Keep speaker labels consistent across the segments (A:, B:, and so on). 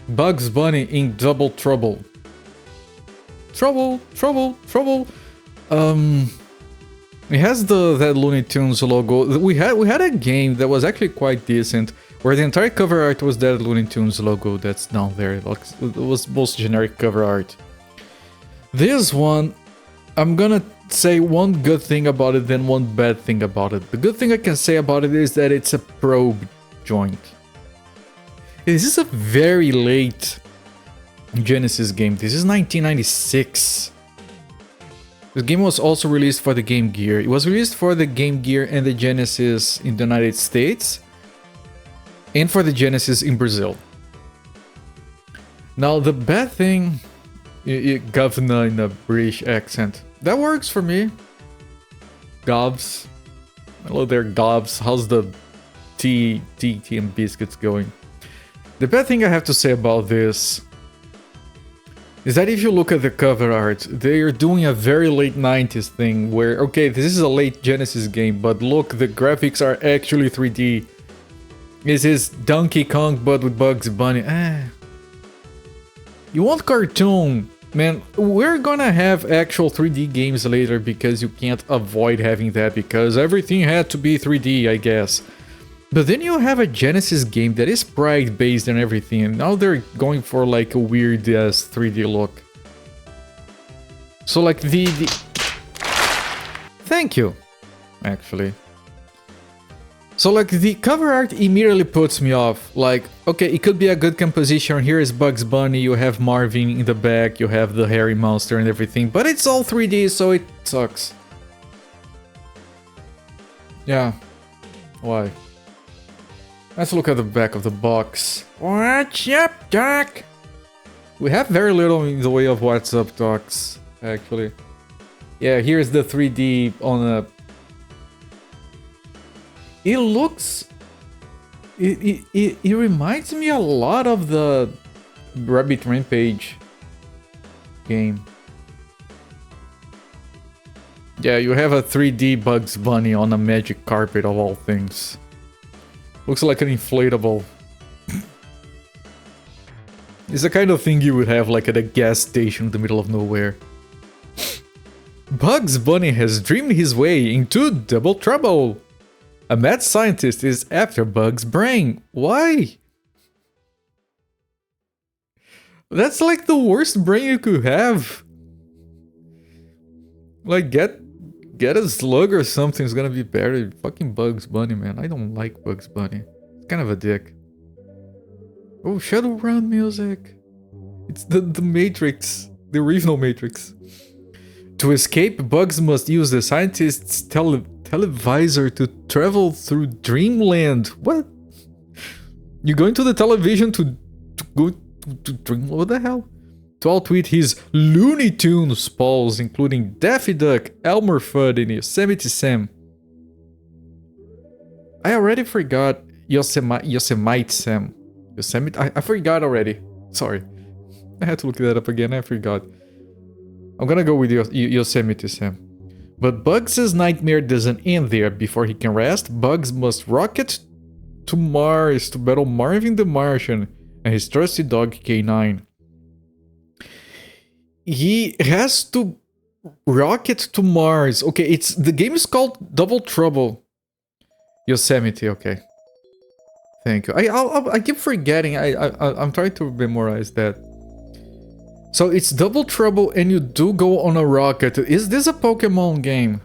A: Bugs Bunny in Double Trouble. Trouble. It has that Looney Tunes logo. We had a game that was actually quite decent, where the entire cover art was that Looney Tunes logo that's down there. It was most generic cover art. This one, I'm gonna say one good thing about it, then one bad thing about it. The good thing I can say about it is that it's a probe joint. This is a very late Genesis game. This is 1996. The game was also released for the Game Gear. It was released for the Game Gear and the Genesis in the United States, and for the Genesis in Brazil. Now, the bad thing... Governor in a British accent. That works for me. Gobs. Hello there, Gobs. How's the tea and biscuits going? The bad thing I have to say about this is that if you look at the cover art, they are doing a very late 90s thing where, okay, this is a late Genesis game, but look, the graphics are actually 3D. This is Donkey Kong but with Bugs Bunny. You want cartoon? Man, we're gonna have actual 3D games later because you can't avoid having that because everything had to be 3D, I guess. But then you have a Genesis game that is sprite based and everything, and now they're going for like a weird ass 3D look. So like the... Thank you, actually. So like the cover art immediately puts me off. Like, okay, it could be a good composition. Here is Bugs Bunny, you have Marvin in the back, you have the hairy monster and everything, but it's all 3D, so it sucks. Yeah. Why? Let's look at the back of the box. What's up, Doc? We have very little in the way of what's up, Docs, actually. Yeah, here's the 3D on a... It looks... It reminds me a lot of the Rabbit Rampage game. Yeah, you have a 3D Bugs Bunny on a magic carpet of all things. Looks like an inflatable. It's the kind of thing you would have like at a gas station in the middle of nowhere. Bugs Bunny has dreamed his way into double trouble. A mad scientist is after Bug's brain. Why? That's like the worst brain you could have. Like get a slug or something is gonna be better. Fucking Bugs Bunny, man. I don't like Bugs Bunny. It's kind of a dick. Oh, Shadowrun music. It's the Matrix. The original Matrix. To escape, Bugs must use the scientist's televisor to travel through Dreamland. What? You go into the television to go to dream? What the hell? To outwit his Looney Tunes pals, including Daffy Duck, Elmer Fudd, and Yosemite Sam. I already forgot Yosemite Sam. Yosemite? I forgot already. Sorry. I had to look that up again. I forgot. I'm gonna go with Yosemite Sam. But Bugs' nightmare doesn't end there. Before he can rest, Bugs must rocket to Mars to battle Marvin the Martian and his trusty dog K9. He has to rocket to Mars. Okay, the game is called Double Trouble. Yosemite, okay. Thank you. I keep forgetting. I'm trying to memorize that. So it's Double Trouble and you do go on a rocket. Is this a Pokemon game?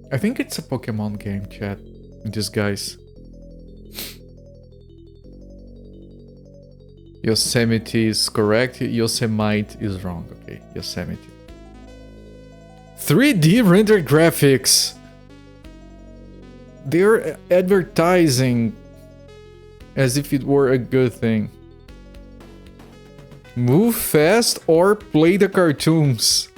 A: I think it's a Pokemon game, chat. In disguise. Yosemite is correct. Yosemite is wrong. Okay, Yosemite. 3D rendered graphics. They're advertising as if it were a good thing. Move fast or play the cartoons.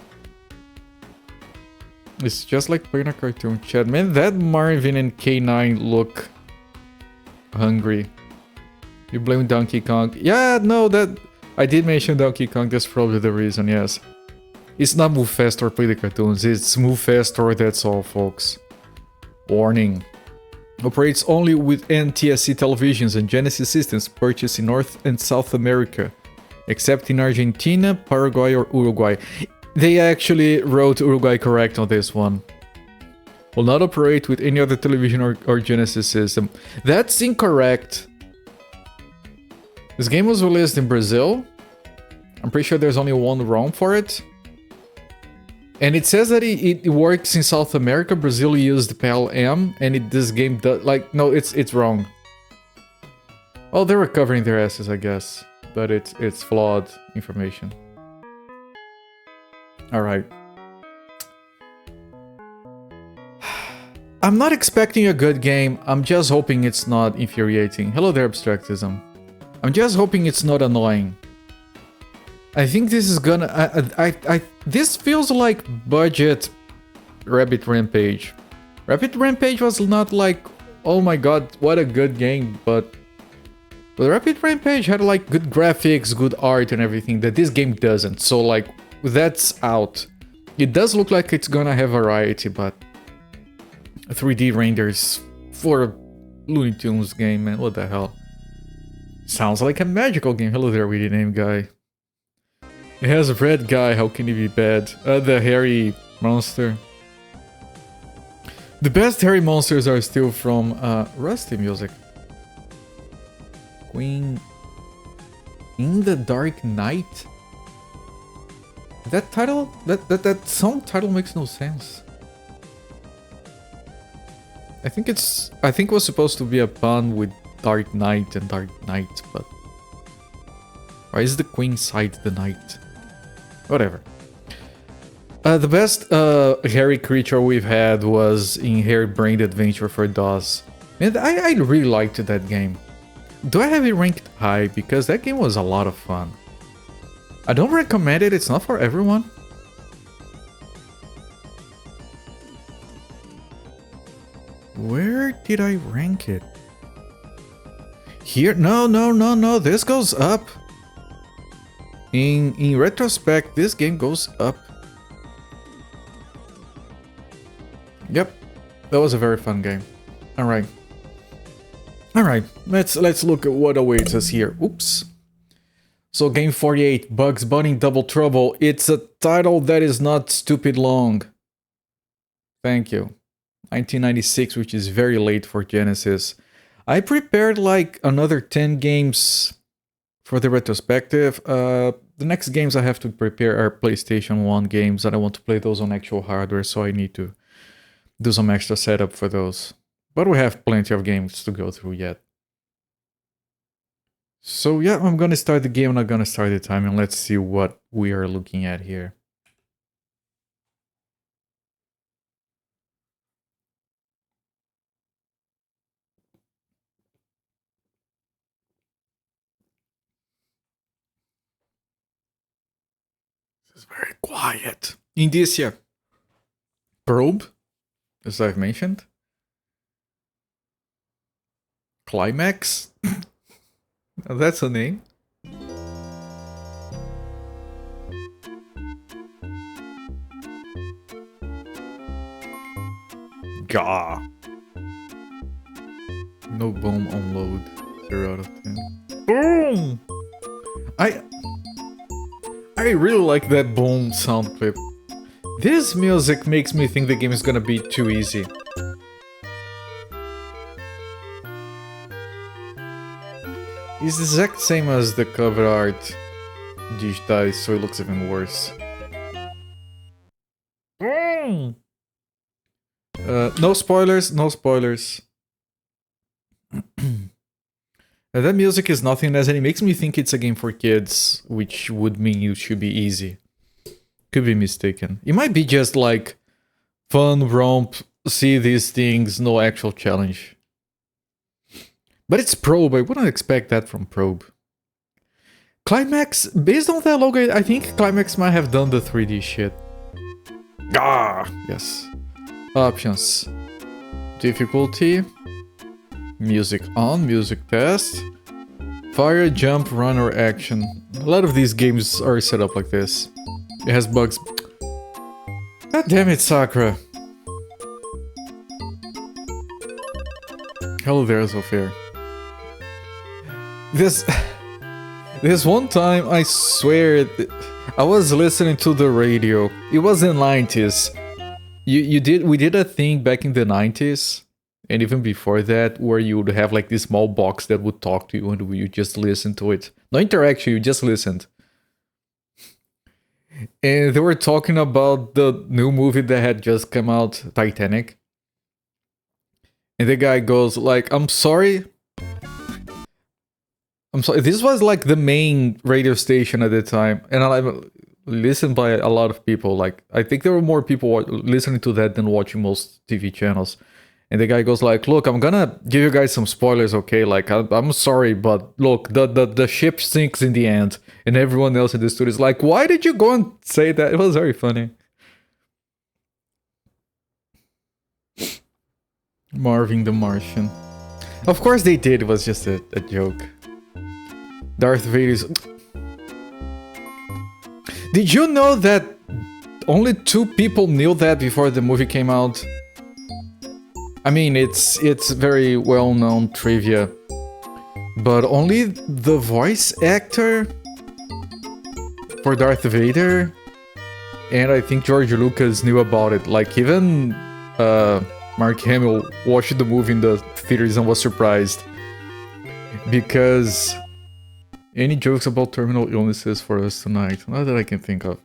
A: It's just like playing a cartoon, chat. Man, that Marvin and K9 look hungry. You blame Donkey Kong. Yeah, no, that... I did mention Donkey Kong, that's probably the reason, yes. It's not move fast or play the cartoons, it's move fast or that's all, folks. Warning. Operates only with NTSC televisions and Genesis systems purchased in North and South America, except in Argentina, Paraguay, or Uruguay. They actually wrote Uruguay correct on this one. Will not operate with any other television or Genesis system. That's incorrect. This game was released in Brazil. I'm pretty sure there's only one ROM for it. And it says that it works in South America. Brazil used PAL-M, and this game does... Like, no, it's wrong. Oh, they were covering their asses, I guess. But it's flawed information. Alright. I'm not expecting a good game. I'm just hoping it's not infuriating. Hello there, Abstractism. I'm just hoping it's not annoying. I think this is gonna... this feels like budget Rabbit Rampage. Rabbit Rampage was not like, oh my god, what a good game, but Rabbit Rampage had like good graphics, good art and everything that this game doesn't. So like, that's out. It does look like it's gonna have variety, but 3D renders for a Looney Tunes game, man, what the hell? Sounds like a magical game. Hello there, weedy name guy. It has a red guy, how can he be bad? The hairy monster. The best hairy monsters are still from Rusty music. Queen in the Dark Knight? That title, that song title makes no sense. I think it was supposed to be a pun with Dark Knight and Dark Knight, but why is the Queen side the Knight? Whatever. The best hairy creature we've had was in Hairy Brained Adventure for DOS. And I really liked that game. Do I have it ranked high? Because that game was a lot of fun. I don't recommend it, it's not for everyone. Where did I rank it? Here? No, this goes up. In retrospect, this game goes up. Yep, that was a very fun game. Alright, let's look at what awaits us here. Oops. So game 48, Bugs Bunny Double Trouble. It's a title that is not stupid long. Thank you. 1996, which is very late for Genesis. I prepared like another 10 games for the retrospective. The next games I have to prepare are PlayStation 1 games, and I want to play those on actual hardware, so I need to do some extra setup for those. But we have plenty of games to go through yet. So yeah, I'm gonna start the game, I'm not gonna start the time, and let's see what we are looking at here. This is very quiet. Indicia. Probe, as I've mentioned. Climax. That's a name. Gah. No bomb on load. 0 out of 10. Boom! I really like that boom sound clip. This music makes me think the game is gonna be too easy. It's the exact same as the cover art digitized, so it looks even worse. No spoilers, no spoilers. That music is nothing less, and it makes me think it's a game for kids, which would mean it should be easy. Could be mistaken. It might be just like fun, romp, see these things, no actual challenge. But it's Probe, I wouldn't expect that from Probe. Climax, based on that logo, I think Climax might have done the 3D shit. Ah, yes. Options. Difficulty. Music on, music test. Fire, jump, run, or action. A lot of these games are set up like this. It has bugs. God damn it, Sakura. Hello there, Sophia. This one time, I swear, I was listening to the radio. It was in the 90s. We did a thing back in the 90s, and even before that, where you would have like this small box that would talk to you and you just listen to it. No interaction, you just listened. And they were talking about the new movie that had just come out, Titanic. And the guy goes like, I'm sorry. This was like the main radio station at the time. And I listened by a lot of people. Like, I think there were more people listening to that than watching most TV channels. And the guy goes like, look, I'm gonna give you guys some spoilers, okay? Like, I'm sorry, but look, the ship sinks in the end. And everyone else in the studio is like, why did you go and say that? It was very funny. Marvin the Martian. Of course they did, it was just a joke. Darth Vader's... Did you know that only 2 people knew that before the movie came out? I mean, it's very well-known trivia. But only the voice actor for Darth Vader and I think George Lucas knew about it. Like, even Mark Hamill watched the movie in the theaters and was surprised. Because... Any jokes about terminal illnesses for us tonight? Not that I can think of.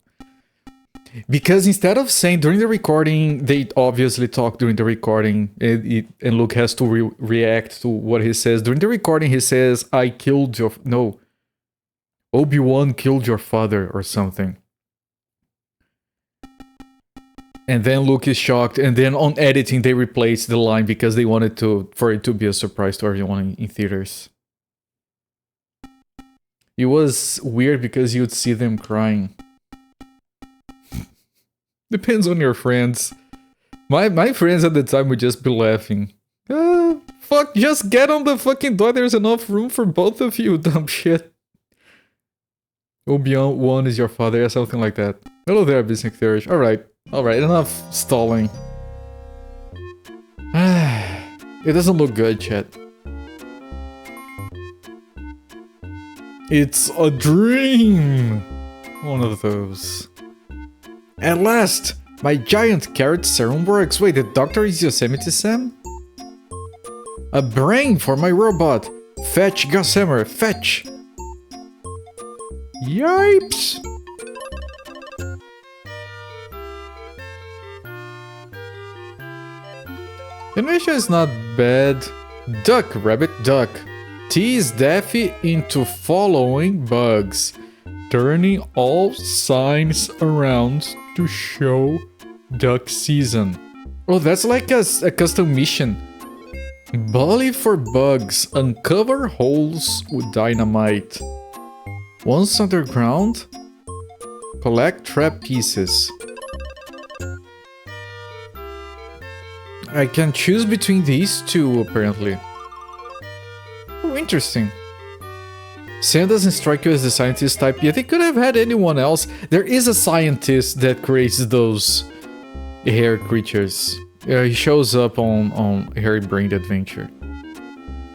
A: Because instead of saying during the recording, they obviously talk during the recording, and Luke has to react to what he says. During the recording, he says, I killed your... No. Obi-Wan killed your father or something. And then Luke is shocked, and then on editing, they replaced the line because they wanted for it to be a surprise to everyone in theaters. It was weird because you'd see them crying. Depends on your friends. My friends at the time would just be laughing. Fuck, just get on the fucking door, there's enough room for both of you, dumb shit. Obi-Wan is your father, something like that. Hello there, Business Theory. Alright, enough stalling. It doesn't look good, chat. It's a dream! One of those. At last! My giant carrot serum works. Wait, the doctor is Yosemite Sam? A brain for my robot! Fetch, Gossamer, fetch! Yipes! Animation is not bad. Duck, rabbit, duck. Tease Daffy into following bugs, turning all signs around to show duck season. Oh, that's like a custom mission. Bully for bugs, uncover holes with dynamite. Once underground, collect trap pieces. I can choose between these 2 apparently. Oh, interesting. Sam doesn't strike you as the scientist type, yet they could have had anyone else. There is a scientist that creates those hair creatures. He shows up on Harry Brained Adventure.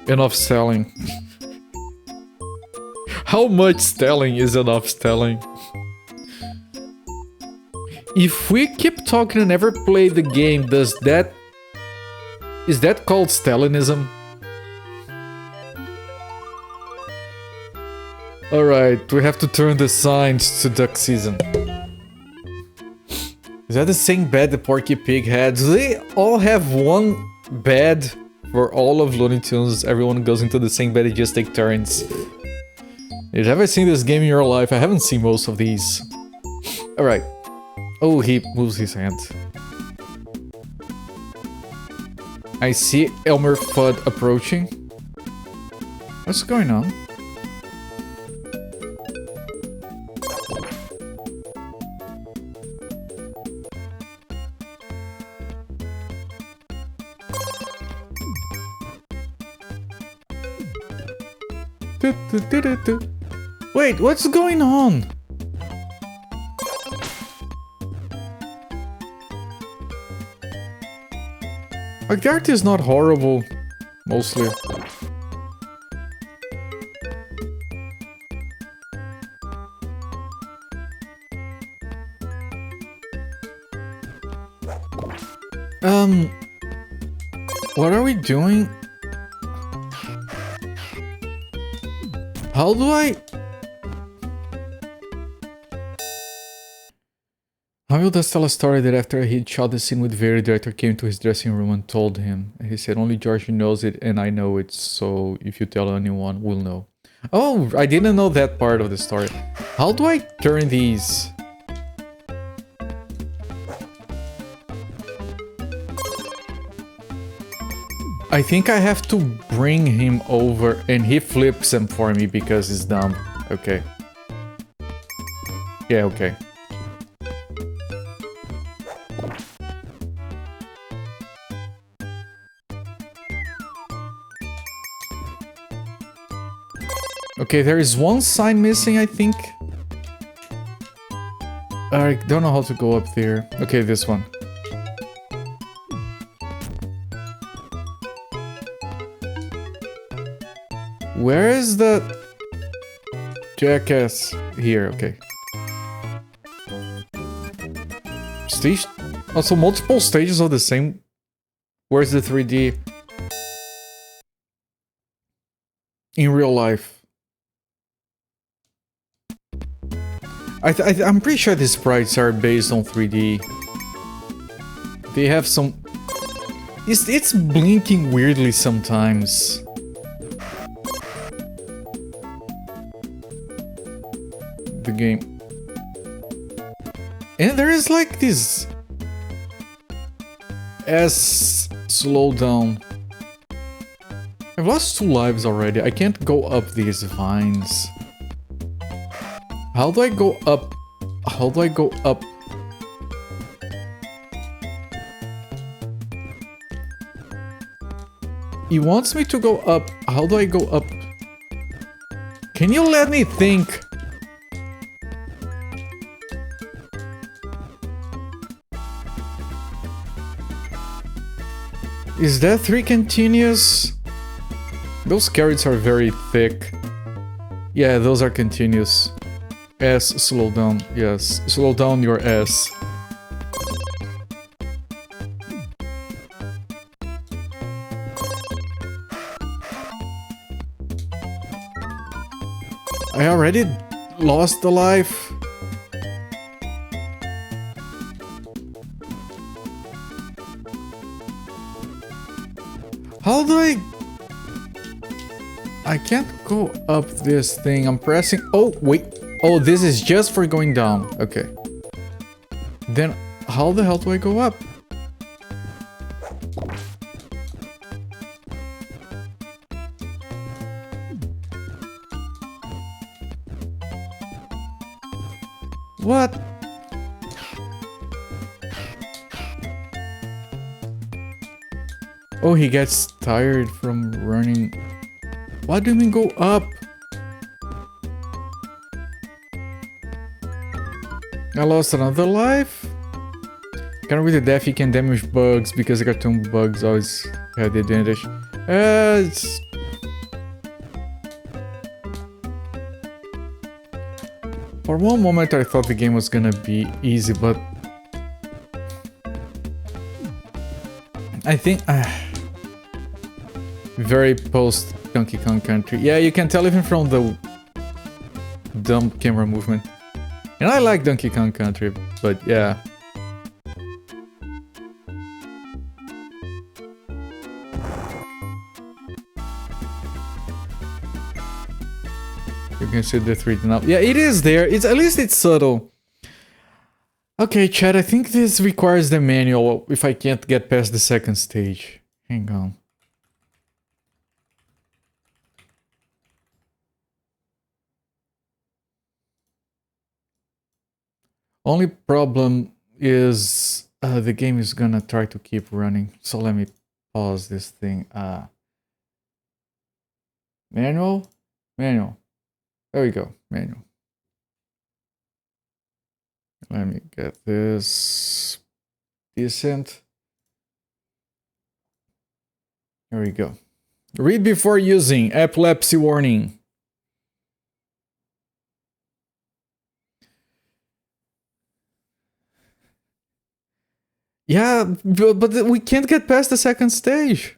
A: Enough selling. How much selling is enough selling? If we keep talking and never play the game, is that called Stalinism? Alright, we have to turn the signs to duck season. Is that the same bed the Porky Pig had? Do they all have one bed for all of Looney Tunes? Everyone goes into the same bed, they just take turns. You've ever seen this game in your life? I haven't seen most of these. Alright. Oh, he moves his hand. I see Elmer Fudd approaching. What's going on? Wait, what's going on? Like, the art is not horrible, mostly. What are we doing? How do I... How will this tell a story that after he shot the scene with Very, the director came to his dressing room and told him. And he said, only George knows it and I know it, so if you tell anyone, we'll know. Oh, I didn't know that part of the story. How do I turn these? I think I have to bring him over and he flips them for me because he's dumb. Okay. Yeah, okay. Okay, there is one sign missing, I think. I don't know how to go up there. Okay, this one. Where is the jackass? Here, okay. Stage... Also, multiple stages of the same... Where's the 3D? In real life. I'm pretty sure these sprites are based on 3D. They have some... It's blinking weirdly sometimes. The game. And there is like this S slowdown. I've lost 2 lives already. I can't go up these vines. How do I go up? How do I go up? He wants me to go up. How do I go up? Can you let me think? Is that 3 continuous? Those carrots are very thick. Yeah, those are continuous. S, slow down. Yes, slow down your S. I already lost a life. How do I can't go up this thing. I'm pressing... Oh, wait. Oh, this is just for going down. Okay. Then how the hell do I go up? What? Oh, he gets tired from running. What do you mean go up? I lost another life? Can't read the death, he can damage bugs because the cartoon bugs always have the advantage. It's... For one moment I thought the game was gonna be easy, but... I think... very post Donkey Kong Country. Yeah, you can tell even from the dumb camera movement. And I like Donkey Kong Country, but yeah. You can see the 3D now. Yeah, it is there. It's at least it's subtle. Okay, chat, I think this requires the manual if I can't get past the second stage. Hang on. Only problem is the game is gonna try to keep running. So let me pause this thing. Manual? Manual. There we go. Manual. Let me get this decent. There we go. Read before using. Epilepsy warning. Yeah, but we can't get past the second stage.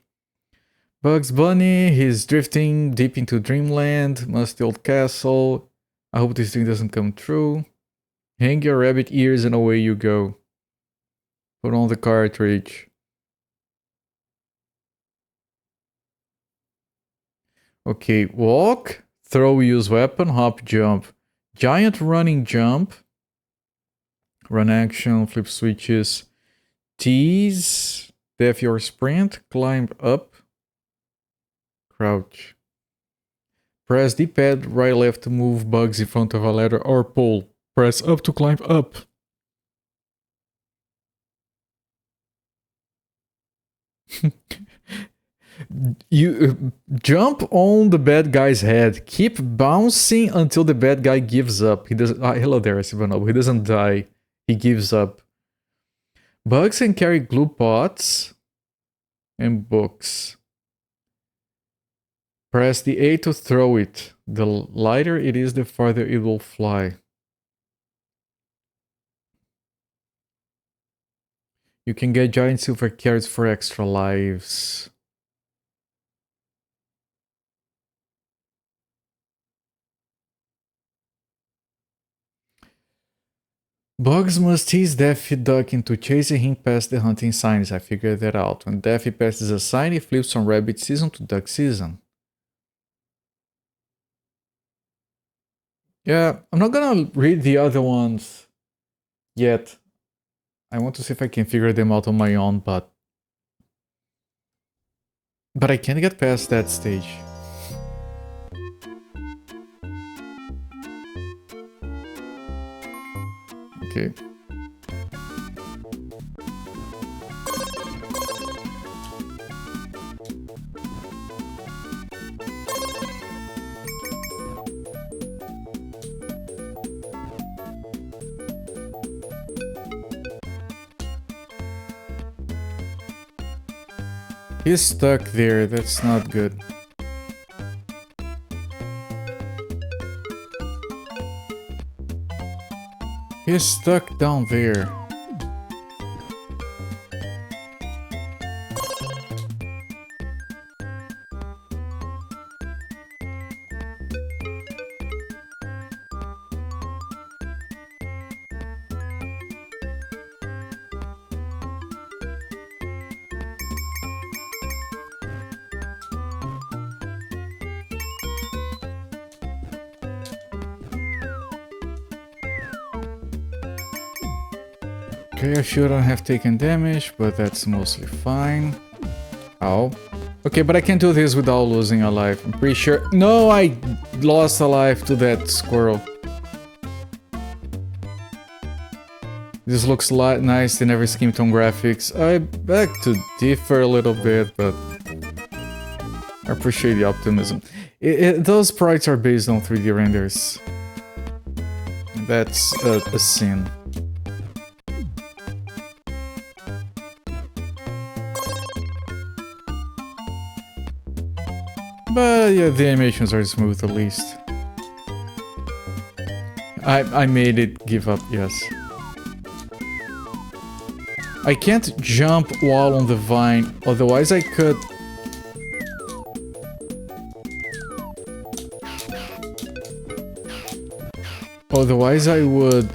A: Bugs Bunny, he's drifting deep into dreamland. Musty old castle. I hope this thing doesn't come true. Hang your rabbit ears and away you go. Put on the cartridge. Okay, walk, throw, use weapon, hop, jump. Giant running jump. Run action, flip switches. Tease, def your sprint, climb up. Crouch. Press D-pad, right left to move bugs in front of a ladder or pole. Press up to climb up. You jump on the bad guy's head. Keep bouncing until the bad guy gives up. He doesn't. Hello there, Sivanobu. He doesn't die. He gives up. Bugs can carry glue pots and books. Press the A to throw it. The lighter it is, the farther it will fly. You can get giant silver carrots for extra lives. Bugs must tease Daffy Duck into chasing him past the hunting signs. I figured that out. When Daffy passes a sign, he flips from rabbit season to duck season. Yeah, I'm not gonna read the other ones yet. I want to see if I can figure them out on my own, but I can't get past that stage. Okay. He's stuck there, that's not good. He's stuck down there. Okay, I shouldn't have taken damage, but that's mostly fine. Ow. Okay, but I can do this without losing a life. I'm pretty sure. No, I lost a life to that squirrel. This looks nice in every skin tone graphics. I beg to differ a little bit, but I appreciate the optimism. Those sprites are based on 3D renders. That's a sin. But yeah, the animations are smooth at least. I made it give up, yes. I can't jump while on the vine, otherwise I could... Otherwise I would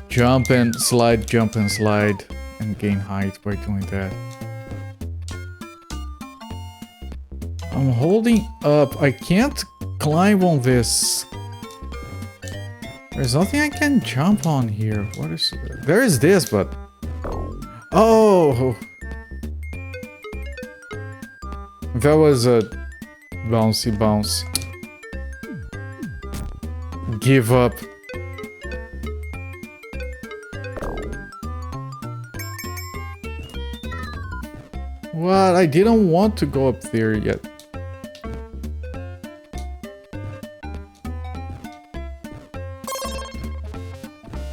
A: jump and slide, and gain height by doing that. I'm holding up. I can't climb on this. There's nothing I can jump on here. What is... There is this, but... Oh! That was a bouncy bounce. Give up. What? I didn't want to go up there yet.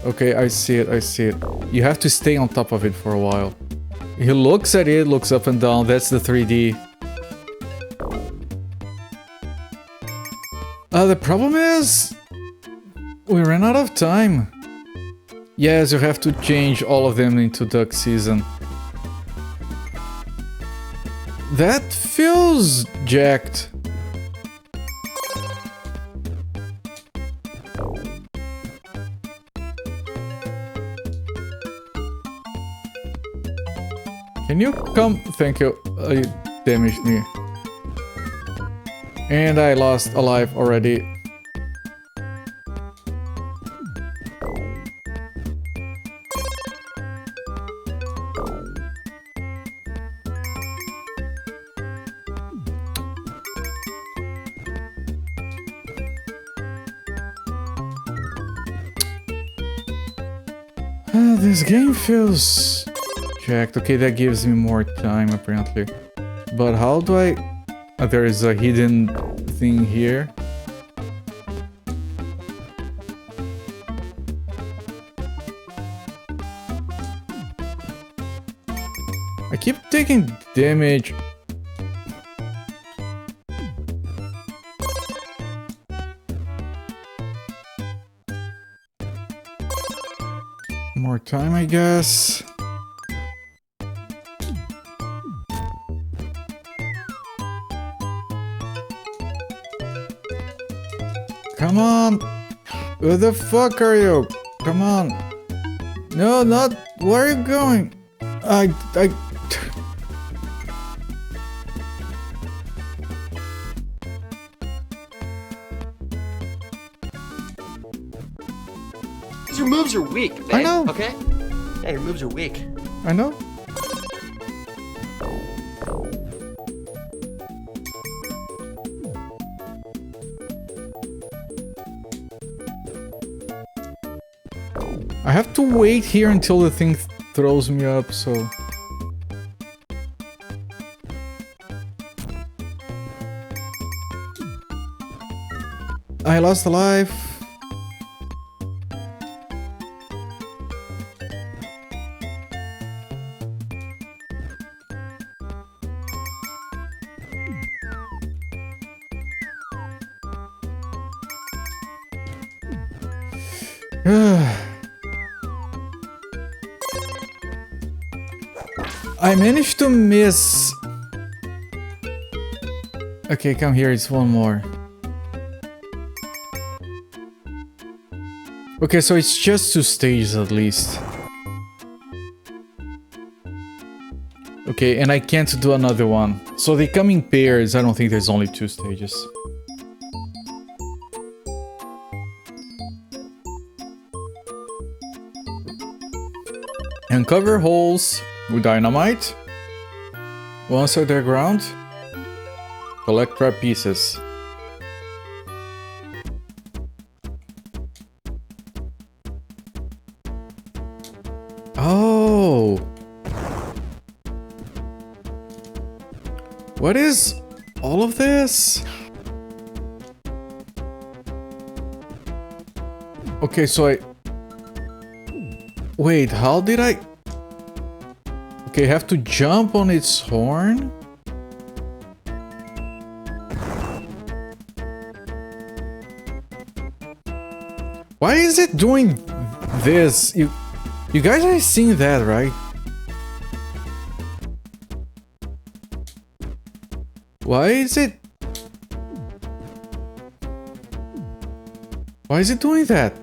A: Okay, I see it, I see it. You have to stay on top of it for a while. He looks at it, looks up and down. That's the 3D. The problem is... we ran out of time. Yes, you have to change all of them into duck season. That feels jacked. Can you come? Thank you. You damaged me. And I lost a life already. This game feels jacked. Okay, that gives me more time apparently. But how do I... there is a hidden thing here. I keep taking damage. More time, I guess. Come on! Where the fuck are you? Come on! No, not... where are you going?
B: Your moves are weak, man.
A: I know.
B: Okay? Yeah, your moves are weak.
A: I know. I have to wait here until the thing throws me up, so... I lost a life. I managed to miss. Okay, come here, it's one more. Okay, so it's just 2 stages at least. Okay, and I can't do another one. So they come in pairs, I don't think there's only 2 stages. Uncover holes with dynamite. Once at their ground, collect crab pieces. Oh! What is all of this? Okay, so I... Wait, how did I... Okay, I have to jump on its horn? Why is it doing this? You guys are seeing that, right? Why is it... Why is it doing that?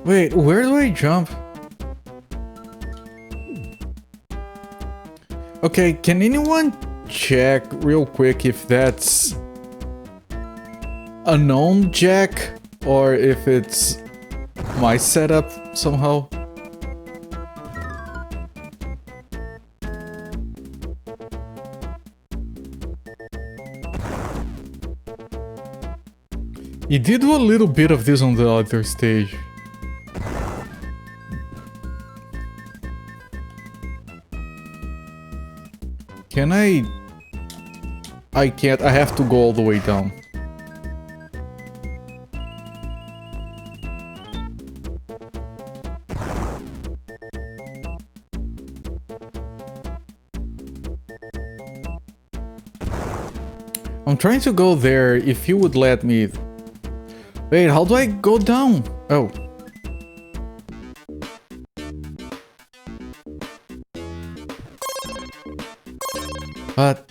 A: Wait, where do I jump? Okay, can anyone check real quick if that's a known jack or if it's my setup somehow? You did do a little bit of this on the other stage. Can I can't, I have to go all the way down. I'm trying to go there if you would let me. Wait, how do I go down? Oh. What?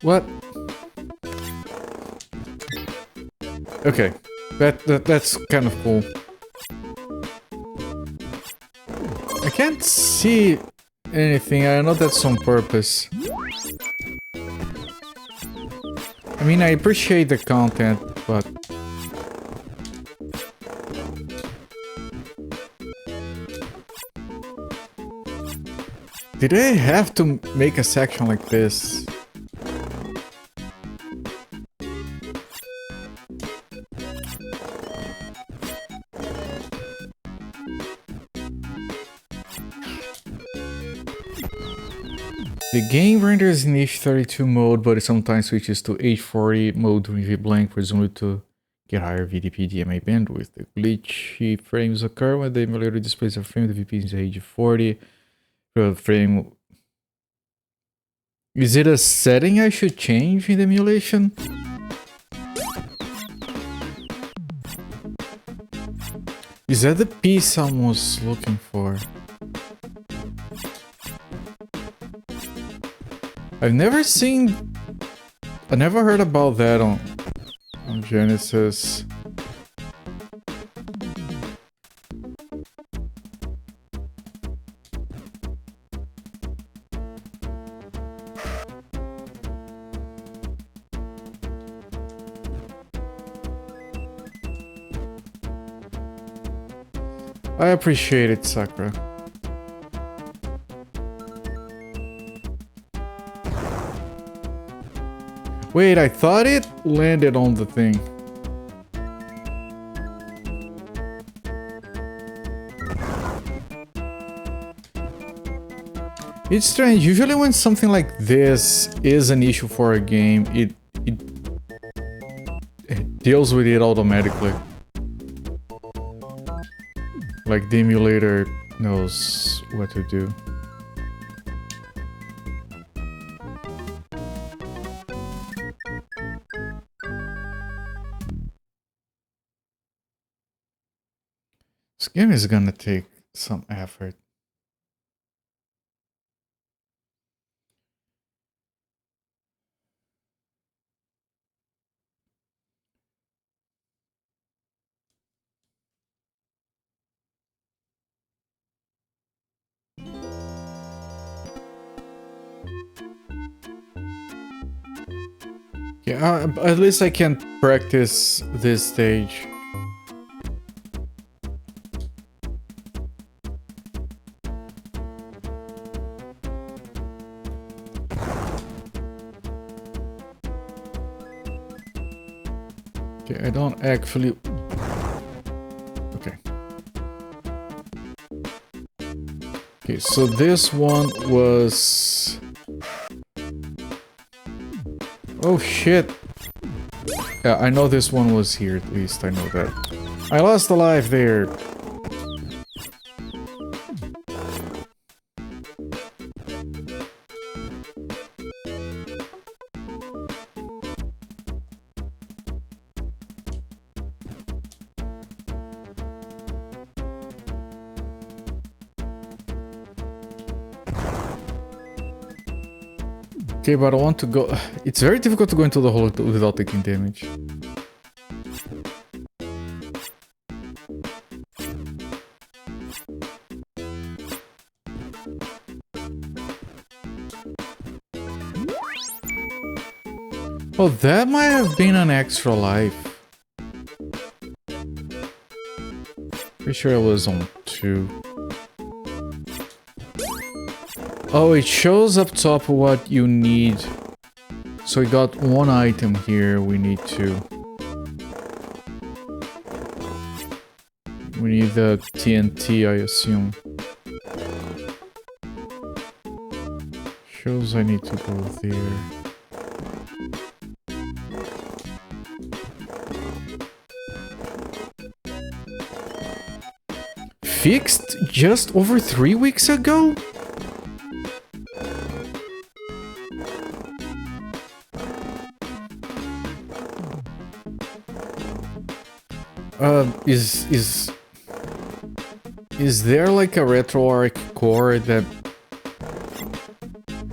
A: What? Okay. That's kind of cool. I can't see anything. I know that's on purpose. I mean, I appreciate the content, but... Did I have to make a section like this? The game renders in H32 mode, but it sometimes switches to H40 mode during VBlank, presumably to get higher VDP DMA bandwidth. The glitchy frames occur when the emulator displays a frame of the VP is H40. The frame... Is it a setting I should change in the emulation? Is that the piece I was looking for? I've never seen... I never heard about that on Genesis. I appreciate it, Sakura. Wait, I thought it landed on the thing. It's strange. Usually when something like this is an issue for a game, it deals with it automatically. Like the emulator knows what to do. This game is gonna take some effort. Yeah, at least I can practice this stage. Okay, I don't actually... Okay. Okay, so this one was... Oh shit! Yeah, I know this one was here, at least I know that. I lost a life there! Okay, but I want to go... It's very difficult to go into the hole without taking damage. Oh, that might have been an extra life. Pretty sure I was on 2. Oh, it shows up top what you need. So we got one item here, we need 2. We need the TNT, I assume. Shows I need to go there. fixed just over 3 weeks ago? Is there like a RetroArch core that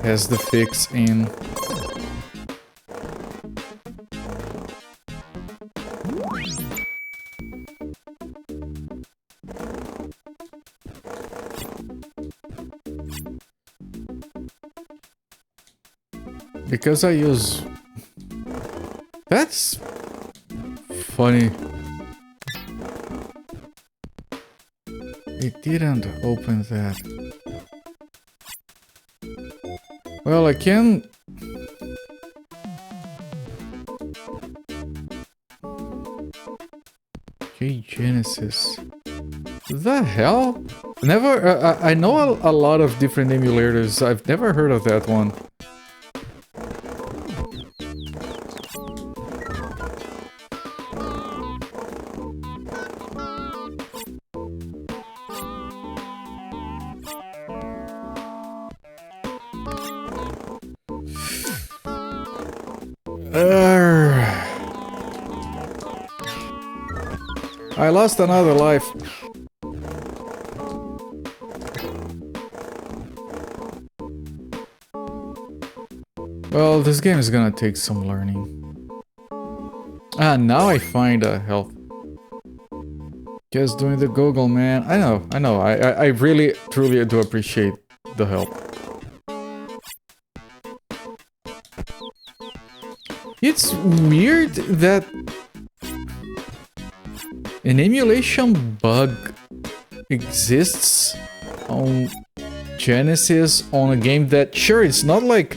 A: has the fix in? Because I use... That's funny. It didn't open that. Well, I can... Okay, Genesis. The hell? Never... I know a lot of different emulators. I've never heard of that one. I lost another life. Well, this game is gonna take some learning. Ah, now I find a health. Just doing the Google, man. I know. I really, truly do appreciate the help. It's weird that an emulation bug exists on Genesis on a game that, sure, it's not like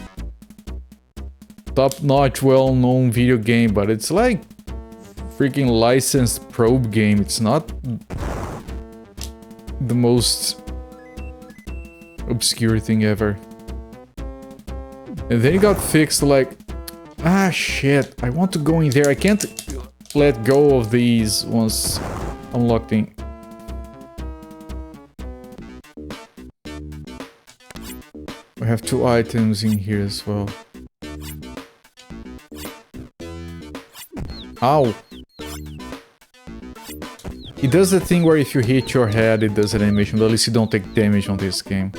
A: top-notch, well-known video game, but it's like freaking licensed probe game. It's not the most obscure thing ever. And then it got fixed like, ah shit, I want to go in there. I can't let go of these once I'm locked in. I have 2 items in here as well. Ow! It does the thing where if you hit your head, it does an animation, but at least you don't take damage on this game.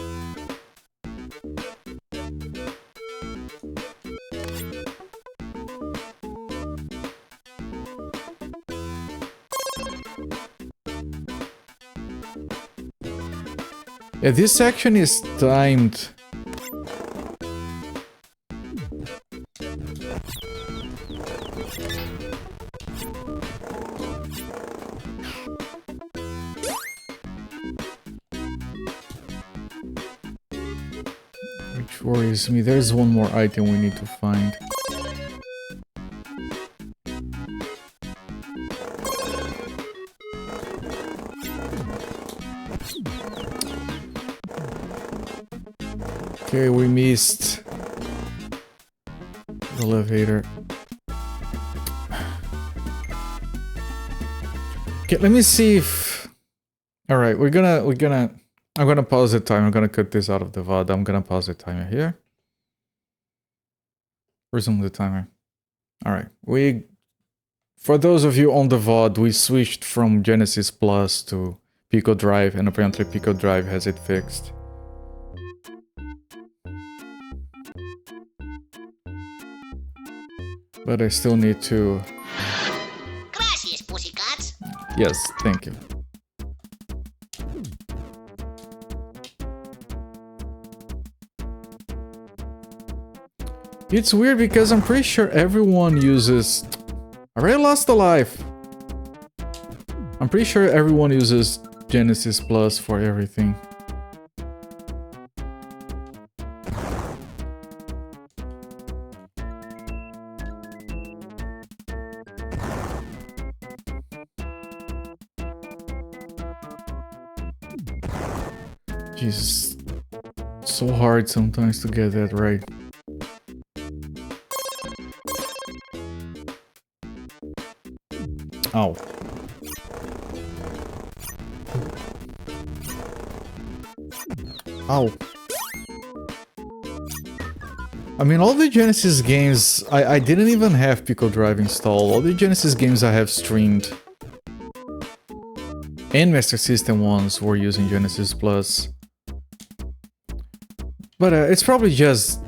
A: Yeah, this section is timed. Which worries me. There's one more item we need to find. Okay, we missed the elevator. Okay, let me see if... Alright, I'm gonna pause the timer. I'm gonna cut this out of the VOD. I'm gonna pause the timer here. Resume the timer. Alright, for those of you on the VOD, we switched from Genesis Plus to Pico Drive, and apparently Pico Drive has it fixed. But I still need to...
C: Gracias, pussycats.
A: Yes, thank you. It's weird because I'm pretty sure everyone uses... I already lost a life. I'm pretty sure everyone uses Genesis Plus for everything. Jesus, it's so hard sometimes to get that right. Ow. Ow. I mean, all the Genesis games, I didn't even have Pico Drive installed. All the Genesis games I have streamed and Master System ones were using Genesis Plus. But it's probably just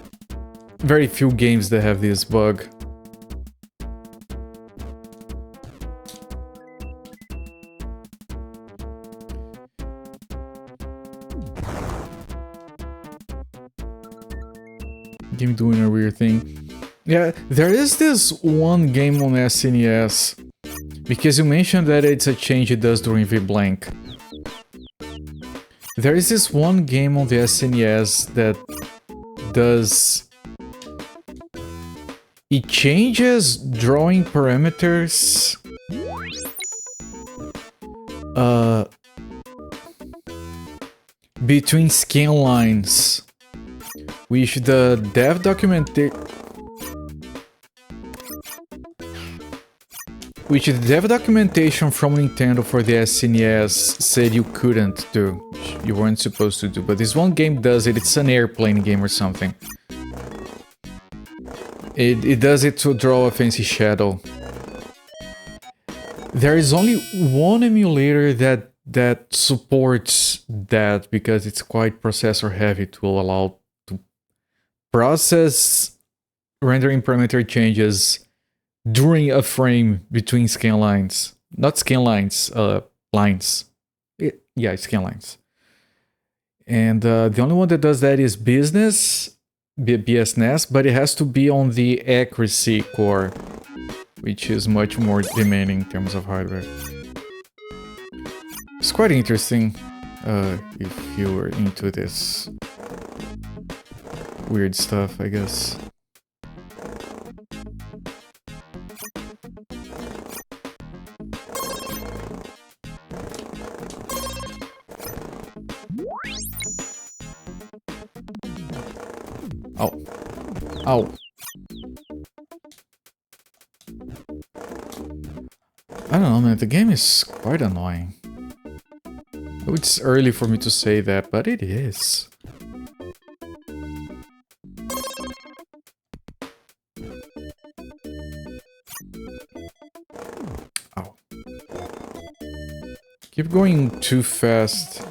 A: very few games that have this bug. Game doing a weird thing. Yeah, there is this one game on SNES, because you mentioned that it's a change it does during VBlank. There is this one game on the SNES that does... It changes drawing parameters... between scan lines. Which the dev documentation from Nintendo for the SNES said you couldn't do. You weren't supposed to do, but this one game does it. It's an airplane game or something. It does it to draw a fancy shadow. There is only one emulator that supports that, because it's quite processor heavy to allow to process rendering parameter changes during a frame between scan lines. Not scan lines, lines. Yeah, scan lines. And the only one that does that is BSNES, but it has to be on the accuracy core, which is much more demanding in terms of hardware. It's quite interesting if you were into this weird stuff, I guess. Ow. Ow. I don't know, man, the game is quite annoying. It's early for me to say that, but it is. Ow. Keep going too fast.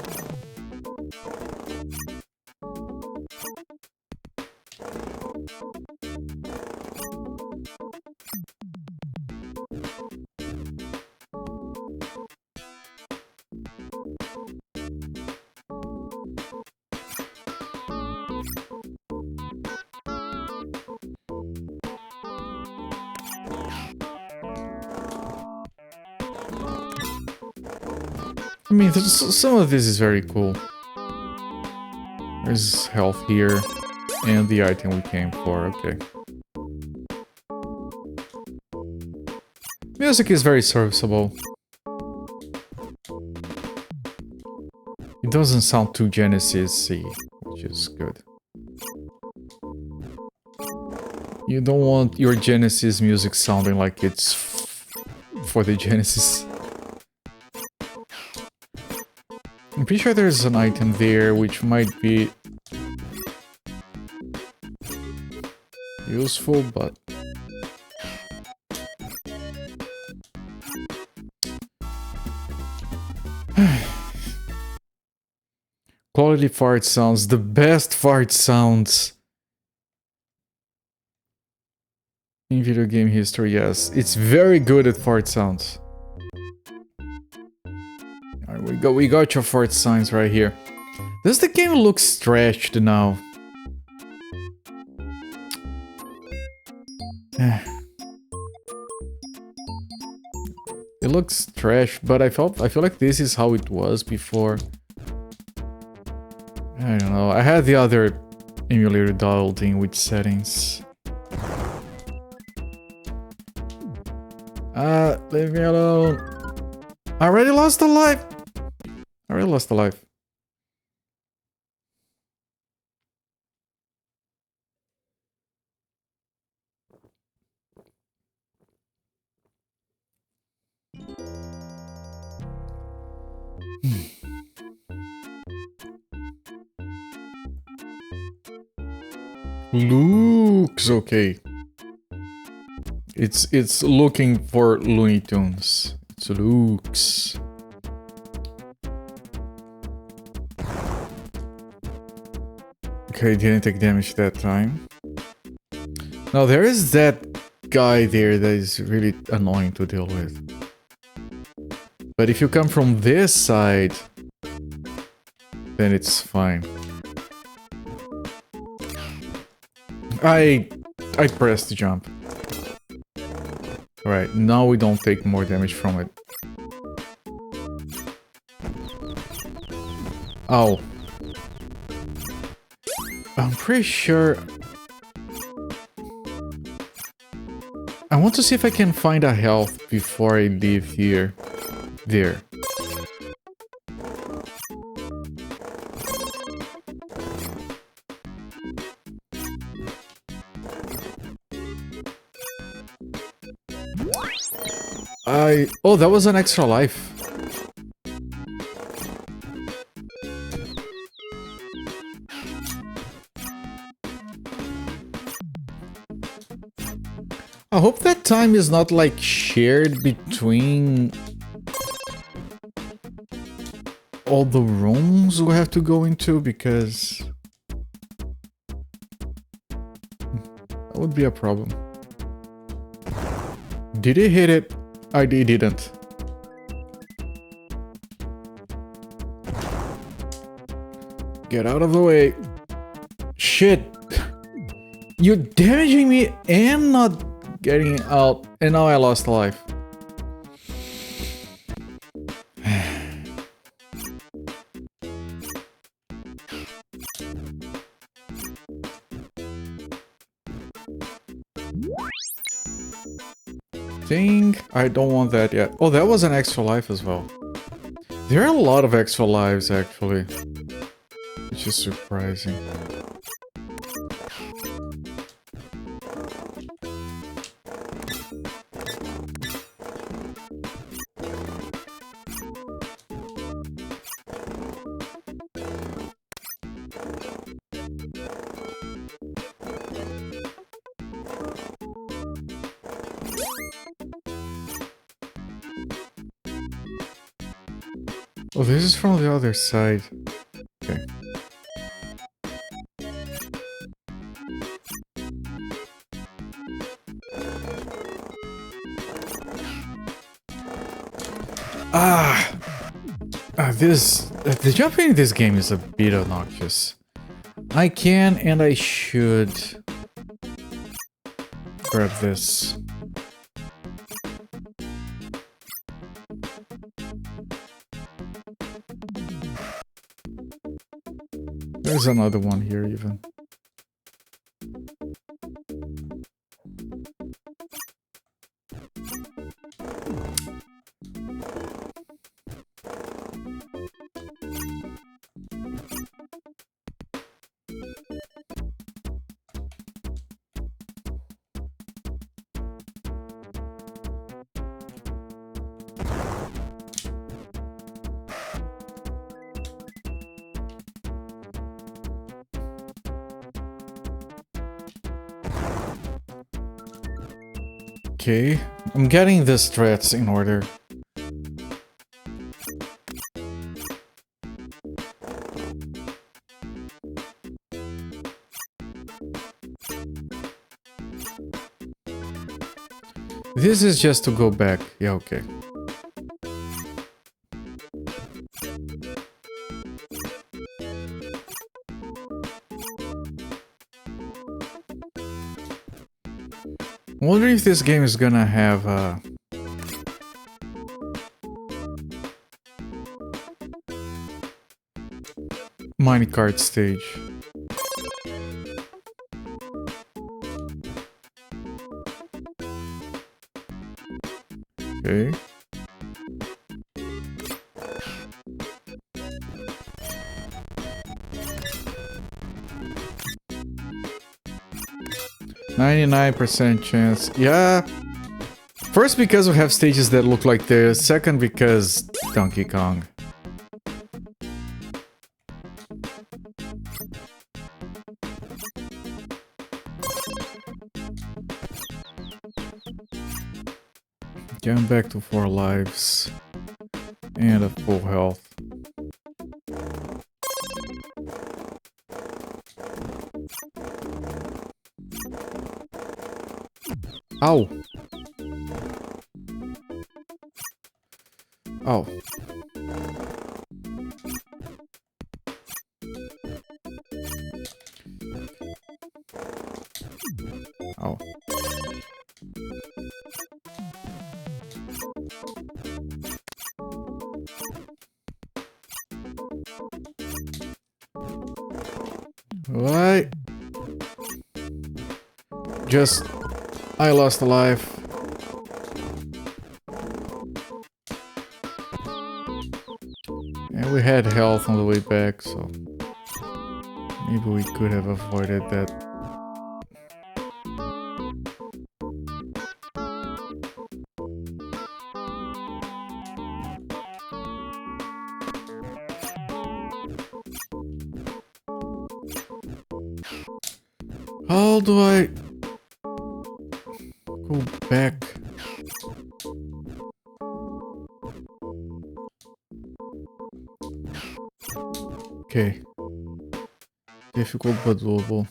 A: I mean, some of this is very cool. There's health here, and the item we came for, okay. Music is very serviceable. It doesn't sound too Genesis-y, which is good. You don't want your Genesis music sounding like it's for the Genesis. I'm pretty sure there's an item there which might be useful, but quality fart sounds, the best fart sounds in video game history. Yes, it's very good at fart sounds. We got your fart signs right here. Does the game look stretched now? It looks trash, but I feel like this is how it was before. I don't know. I had the other emulator dialed in with settings. Leave me alone. I already lost a life. I already lost a life. Looks okay. It's looking for Looney Tunes. It's looks. Okay, didn't take damage that time. Now there is that guy there that is really annoying to deal with. But if you come from this side, then it's fine. I pressed the jump. Alright, now we don't take more damage from it. Ow. I'm pretty sure... I want to see if I can find a health before I leave here. There. Oh, that was an extra life. I hope that time is not like shared between all the rooms we have to go into, because that would be a problem. Did he hit it? I didn't. Get out of the way. Shit. You're damaging me and not getting out. And now I lost a life. Thing. I don't want that yet. Oh, that was an extra life as well. There are a lot of extra lives, actually. Which is surprising. Oh, this is from the other side. Okay. The jumping in this game is a bit obnoxious. I can and I should grab this. There's another one here even. Okay, I'm getting the strats in order. This is just to go back. Yeah, okay. I wonder if this game is gonna have a minecart stage. Okay. %99 chance. Yeah. First, because we have stages that look like this. Second, because Donkey Kong. Yeah, I'm back to 4 lives. And a full health. Ow! Oh. Oh. What? Just... I lost a life. And we had health on the way back, so... maybe we could have avoided that. How do I... go back? Okay. Difficult but doable.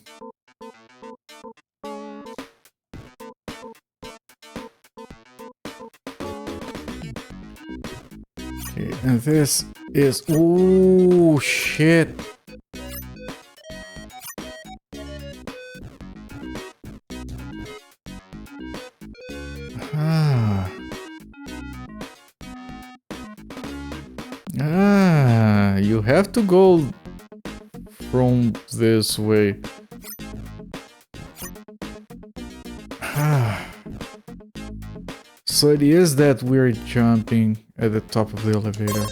A: Okay, and this is... ooh, shit! Ah. Ah, you have to go from this way. Ah. So it is that we're jumping at the top of the elevator.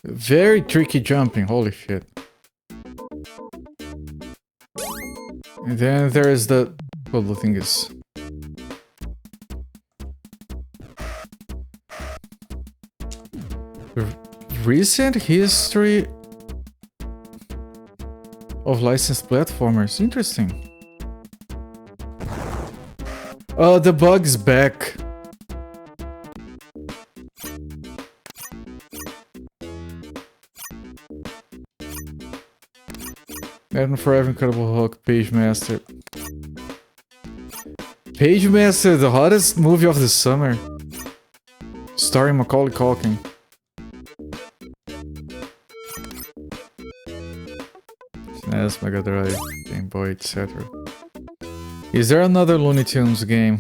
A: Very tricky jumping, holy shit. And then there is the... well, the thing is... recent history of licensed platformers. Interesting. The bug's back. And Forever Incredible Hulk, Page Master. Page Master, the hottest movie of the summer. Starring Macaulay Culkin. SNES, Mega Drive, Game Boy, etc. Is there another Looney Tunes game?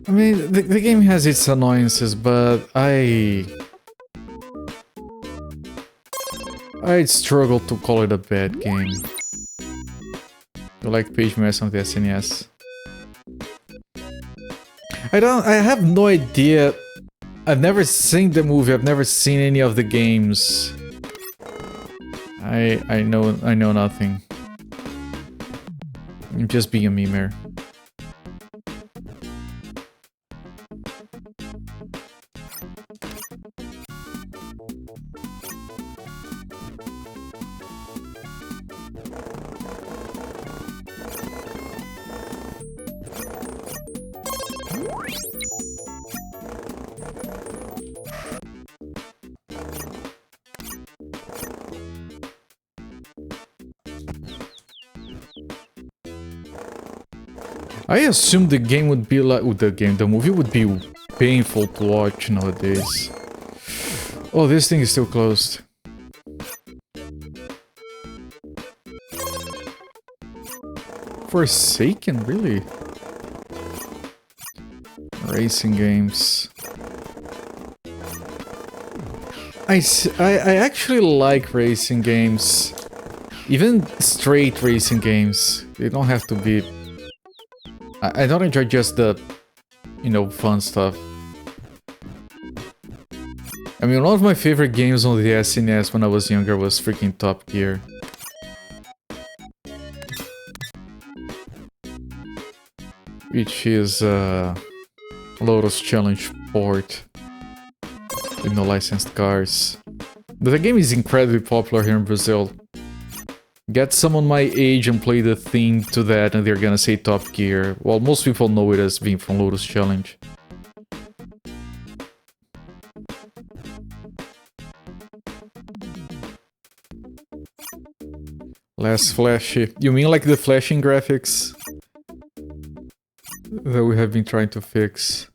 A: I mean, the game has its annoyances, but I'd struggle to call it a bad game. I like Page Master on the SNES. I have no idea. I've never seen the movie, I've never seen any of the games. I know nothing. I'm just being a memer. I assume the game would be like... the movie would be painful to watch nowadays. Oh, this thing is still closed. Forsaken, really? Racing games. I actually like racing games. Even straight racing games, they don't have to be... I don't enjoy just the, you know, fun stuff. I mean, one of my favorite games on the SNES when I was younger was freaking Top Gear. Which is Lotus Challenge port with no licensed cars. But the game is incredibly popular here in Brazil. Get someone my age and play the theme to that and they're gonna say Top Gear. Well, most people know it as being from Lotus Challenge. Less flashy. You mean like the flashing graphics that we have been trying to fix?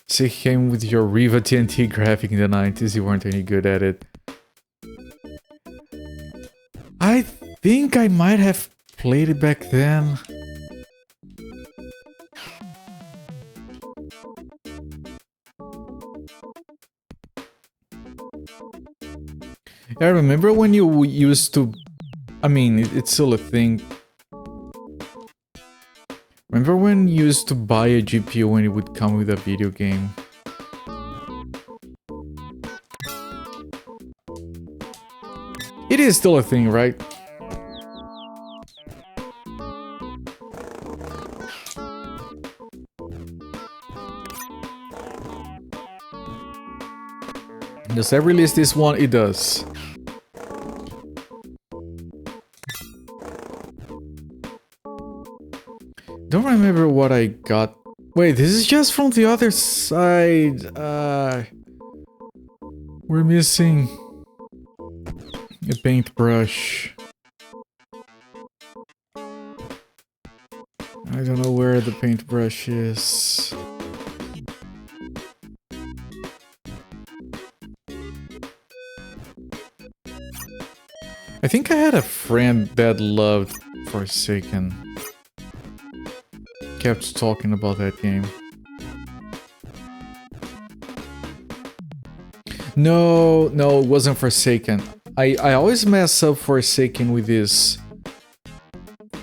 A: Say came with your Riva TNT graphic in the 90s, you weren't any good at it. I think I might have played it back then. I remember when you used to... I mean, it's still a thing. Remember when you used to buy a GPU when it would come with a video game? It is still a thing, right? Does that release this one? It does. Don't remember what I got. Wait, this is just from the other side. We're missing a paintbrush. I don't know where the paintbrush is. I think I had a friend that loved Forsaken. Kept talking about that game. No, it wasn't Forsaken. I always mess up Forsaken with this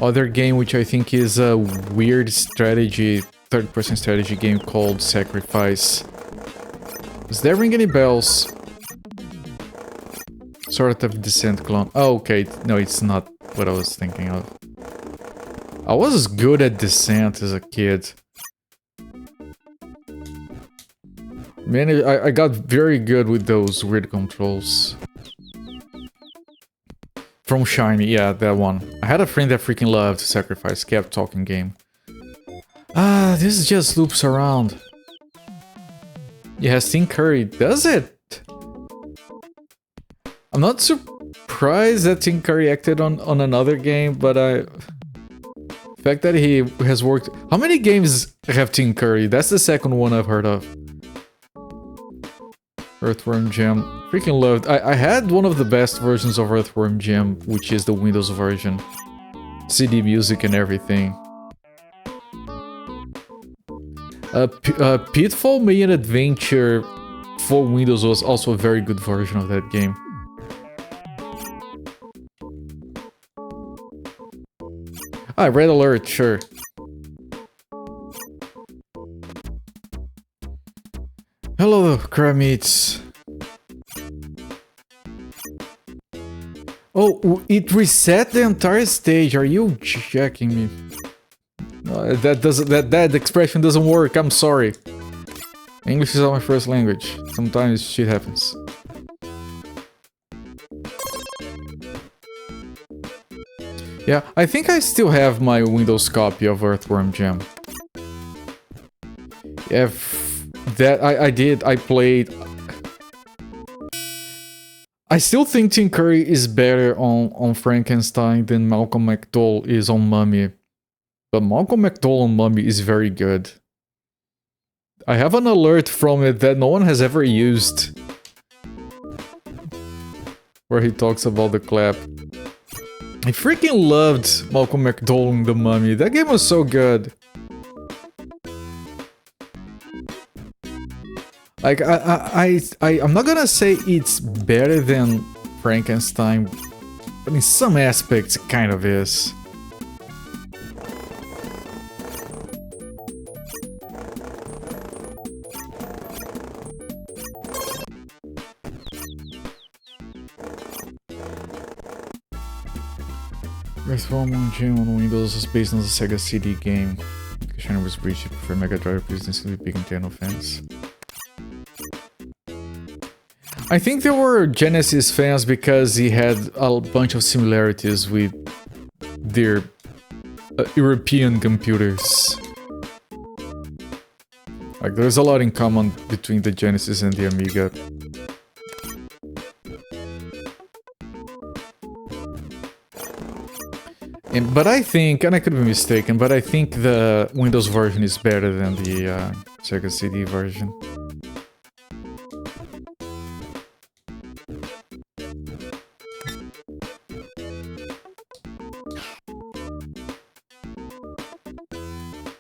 A: other game, which I think is a weird strategy, third-person strategy game called Sacrifice. Does that ring any bells? Sort of Descent clone. Oh, okay. No, it's not what I was thinking of. I was good at Descent as a kid. Man, I got very good with those weird controls. From Shiny, yeah, that one. I had a friend that freaking loved Sacrifice, kept talking game. Ah, this just loops around. Yeah, Tim Curry does it! I'm not surprised that Tim Curry acted on another game, but the fact that he has worked... How many games have Tim Curry? That's the second one I've heard of. Earthworm Jim. Freaking loved. I had one of the best versions of Earthworm Jim, which is the Windows version. CD music and everything. Pitfall Mayan Adventure for Windows was also a very good version of that game. Ah, Red Alert, sure. Hello, Kramitz. Oh, it reset the entire stage. Are you checking me? No, that expression doesn't work. I'm sorry. English is not my first language. Sometimes shit happens. Yeah, I think I still have my Windows copy of Earthworm Jim. Yeah, that I played. I still think Tim Curry is better on Frankenstein than Malcolm McDowell is on Mummy. But Malcolm McDowell on Mummy is very good. I have an alert from it that no one has ever used. Where he talks about the clap. I freaking loved Malcolm McDowell in The Mummy. That game was so good. Like, I'm not gonna say it's better than Frankenstein, but in some aspects it kind of is. Earthbound Moon on Windows is based on the Sega CD game. Kushner was breached for Mega Drive business with big Nintendo fans. I think there were Genesis fans because he had a bunch of similarities with their European computers. Like, there's a lot in common between the Genesis and the Amiga. But I think, and I could be mistaken, but I think the Windows version is better than the Sega CD version.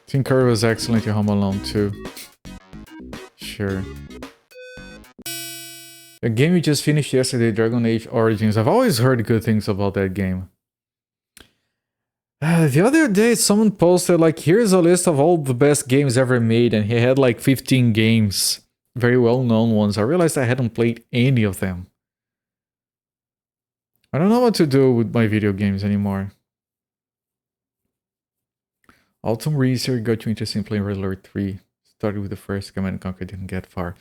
A: Tim Curry was excellent in Home Alone too. Sure. A game we just finished yesterday, Dragon Age Origins. I've always heard good things about that game. The other day, someone posted, like, here's a list of all the best games ever made, and he had like 15 games. Very well-known ones. I realized I hadn't played any of them. I don't know what to do with my video games anymore. Autumn Research got you interested in playing Red Alert 3. Started with the first Command & Conquer, didn't get far.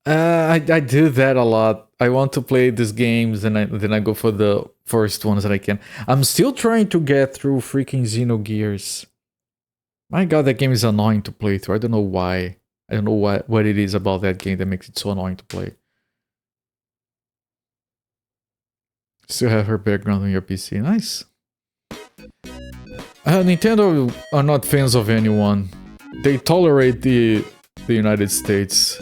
A: I do that a lot. I want to play these games, and then I go for the first ones that I can. I'm still trying to get through freaking Xenogears. My god, that game is annoying to play through. I don't know why. I don't know what it is about that game that makes it so annoying to play. Still have her background on your PC. Nice. Nintendo are not fans of anyone. They tolerate the United States.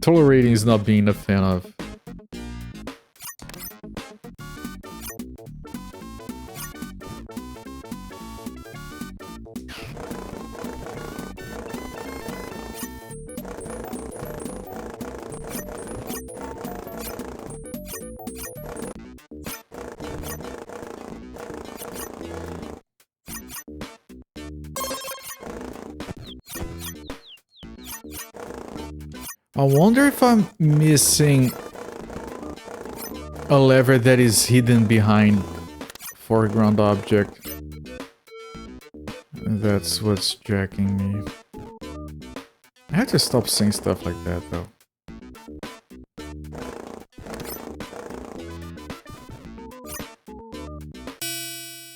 A: Tolerating is not being a fan of. I wonder if I'm missing a lever that is hidden behind foreground object. That's what's jacking me. I have to stop saying stuff like that though.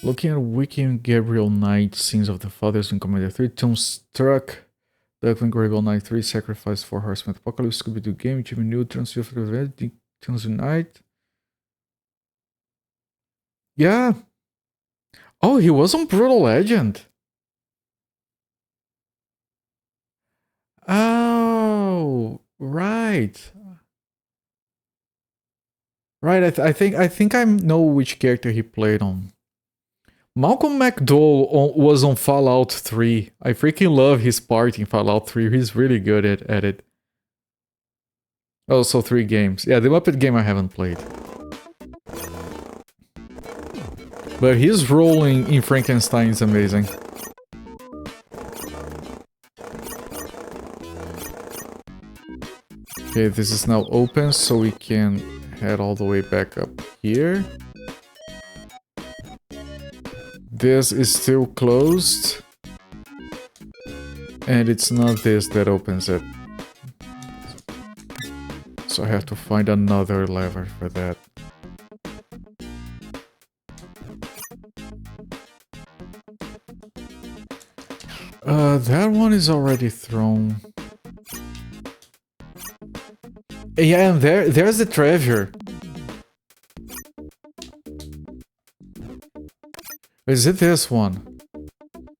A: Looking at Wiki and Gabriel Knight, Scenes of the Fathers in Commander 3, Tombstruck, Duckling, Gabriel Knight 3, Sacrifice, 4 Horsemen, Apocalypse, Scooby-Doo Game, Jimmy Neutron, Shield of the Tunes Unite. Yeah. Oh, he was on Brutal Legend. Oh, right. Right, I think I know which character he played on. Malcolm McDowell was on Fallout 3. I freaking love his part in Fallout 3. He's really good at it. Also 3 games. Yeah, the Muppet game I haven't played. But his role in Frankenstein is amazing. Okay, this is now open, so we can head all the way back up here. This is still closed. And it's not this that opens it. So I have to find another lever for that. That one is already thrown. Yeah, and there's the treasure. Is it this one?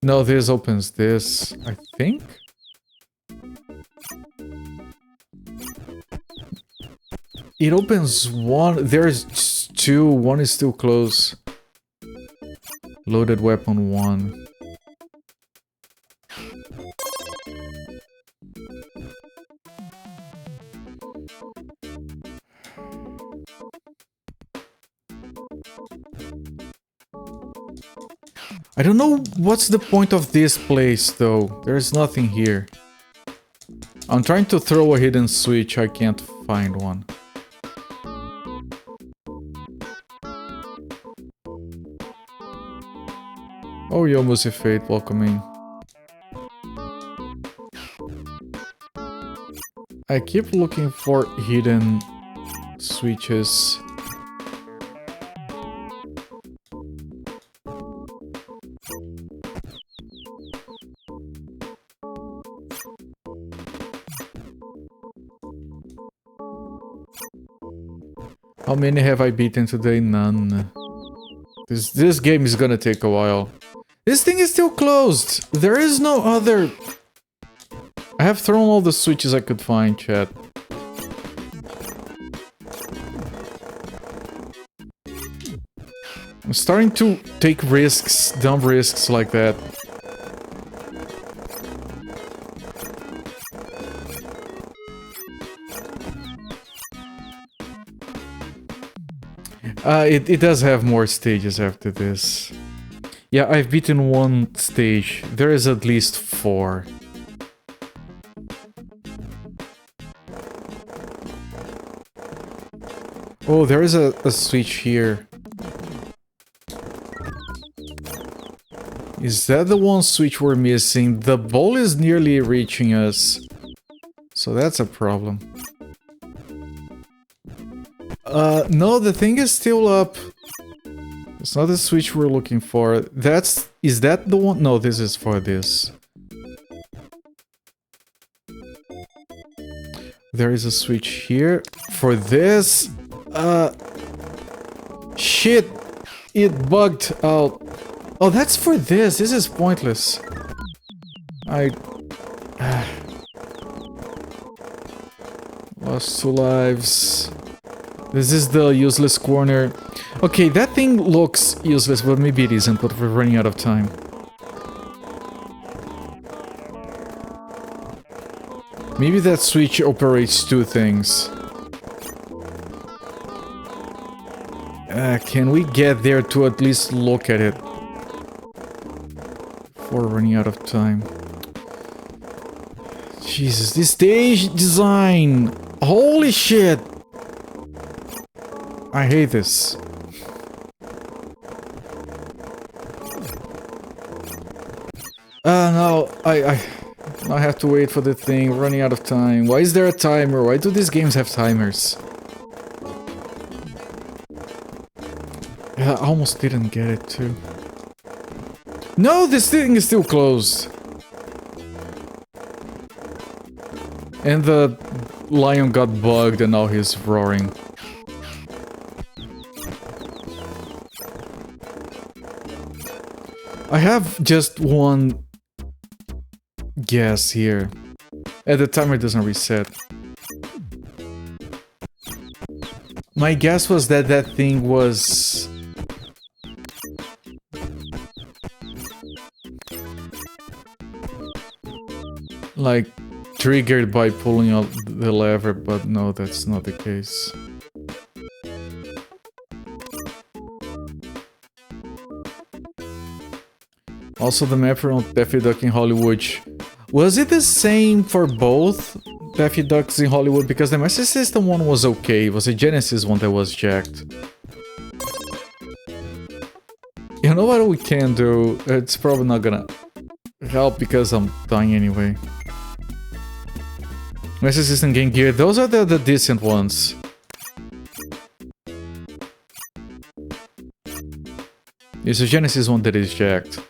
A: No, this opens this, I think? It opens one, there's 2, one is still closed. Loaded weapon 1. I don't know what's the point of this place, though. There's nothing here. I'm trying to throw a hidden switch, I can't find one. Oh, yo, Musi Fate, welcome in. I keep looking for hidden switches. How many have I beaten today? None. This game is gonna take a while. This thing is still closed! There is no other... I have thrown all the switches I could find, chat. I'm starting to take risks, dumb risks like that. It does have more stages after this. Yeah, I've beaten one stage. There is at least 4. Oh, there is a switch here. Is that the one switch we're missing? The ball is nearly reaching us. So that's a problem. No, the thing is still up. It's not the switch we're looking for. Is that the one? No, this is for this. There is a switch here for this. Shit! It bugged out. Oh, that's for this. This is pointless. Lost 2 lives. This is the useless corner. Okay, that thing looks useless, but maybe it isn't, but we're running out of time. Maybe that switch operates 2 things. Can we get there to at least look at it? Before running out of time. Jesus, this stage design! Holy shit! I hate this. No, I have to wait for the thing, running out of time. Why is there a timer? Why do these games have timers? Yeah, I almost didn't get it too. No, this thing is still closed. And the lion got bugged and now he's roaring. I have just one guess here. At the timer doesn't reset. My guess was that that thing was... like, triggered by pulling out the lever, but no, that's not the case. Also, the map around Daffy Duck in Hollywood. Was it the same for both Daffy Ducks in Hollywood? Because the Master System one was okay, it was a Genesis one that was jacked. You know what we can do? It's probably not gonna help because I'm dying anyway. Master System Game Gear, those are the decent ones. It's a Genesis one that is jacked.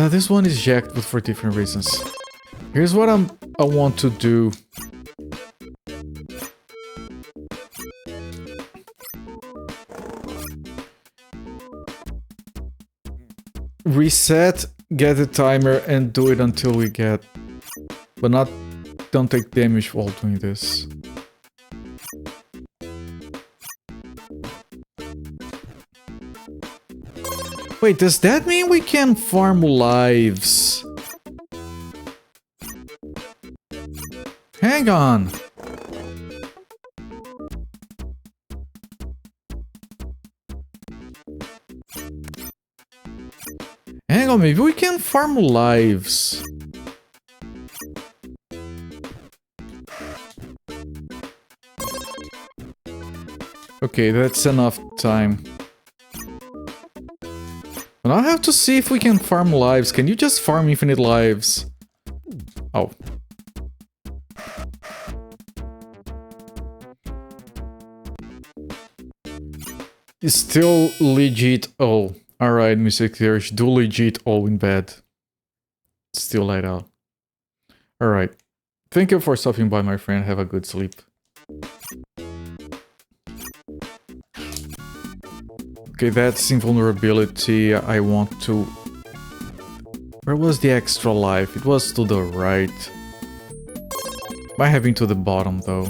A: This one is jacked, but for different reasons. Here's what I want to do. Reset, get the timer, and do it until we get... But don't take damage while doing this. Wait, does that mean we can farm lives? Hang on! Hang on, maybe we can farm lives. Okay, that's enough time. But I have to see if we can farm lives. Can you just farm infinite lives? Oh. It's still legit. Oh, alright, Mr. Clearish, do legit all in bed. Still light out. Alright. Thank you for stopping by, my friend. Have a good sleep. Okay, that's invulnerability. I want to... Where was the extra life? It was to the right. Might have been to the bottom, though.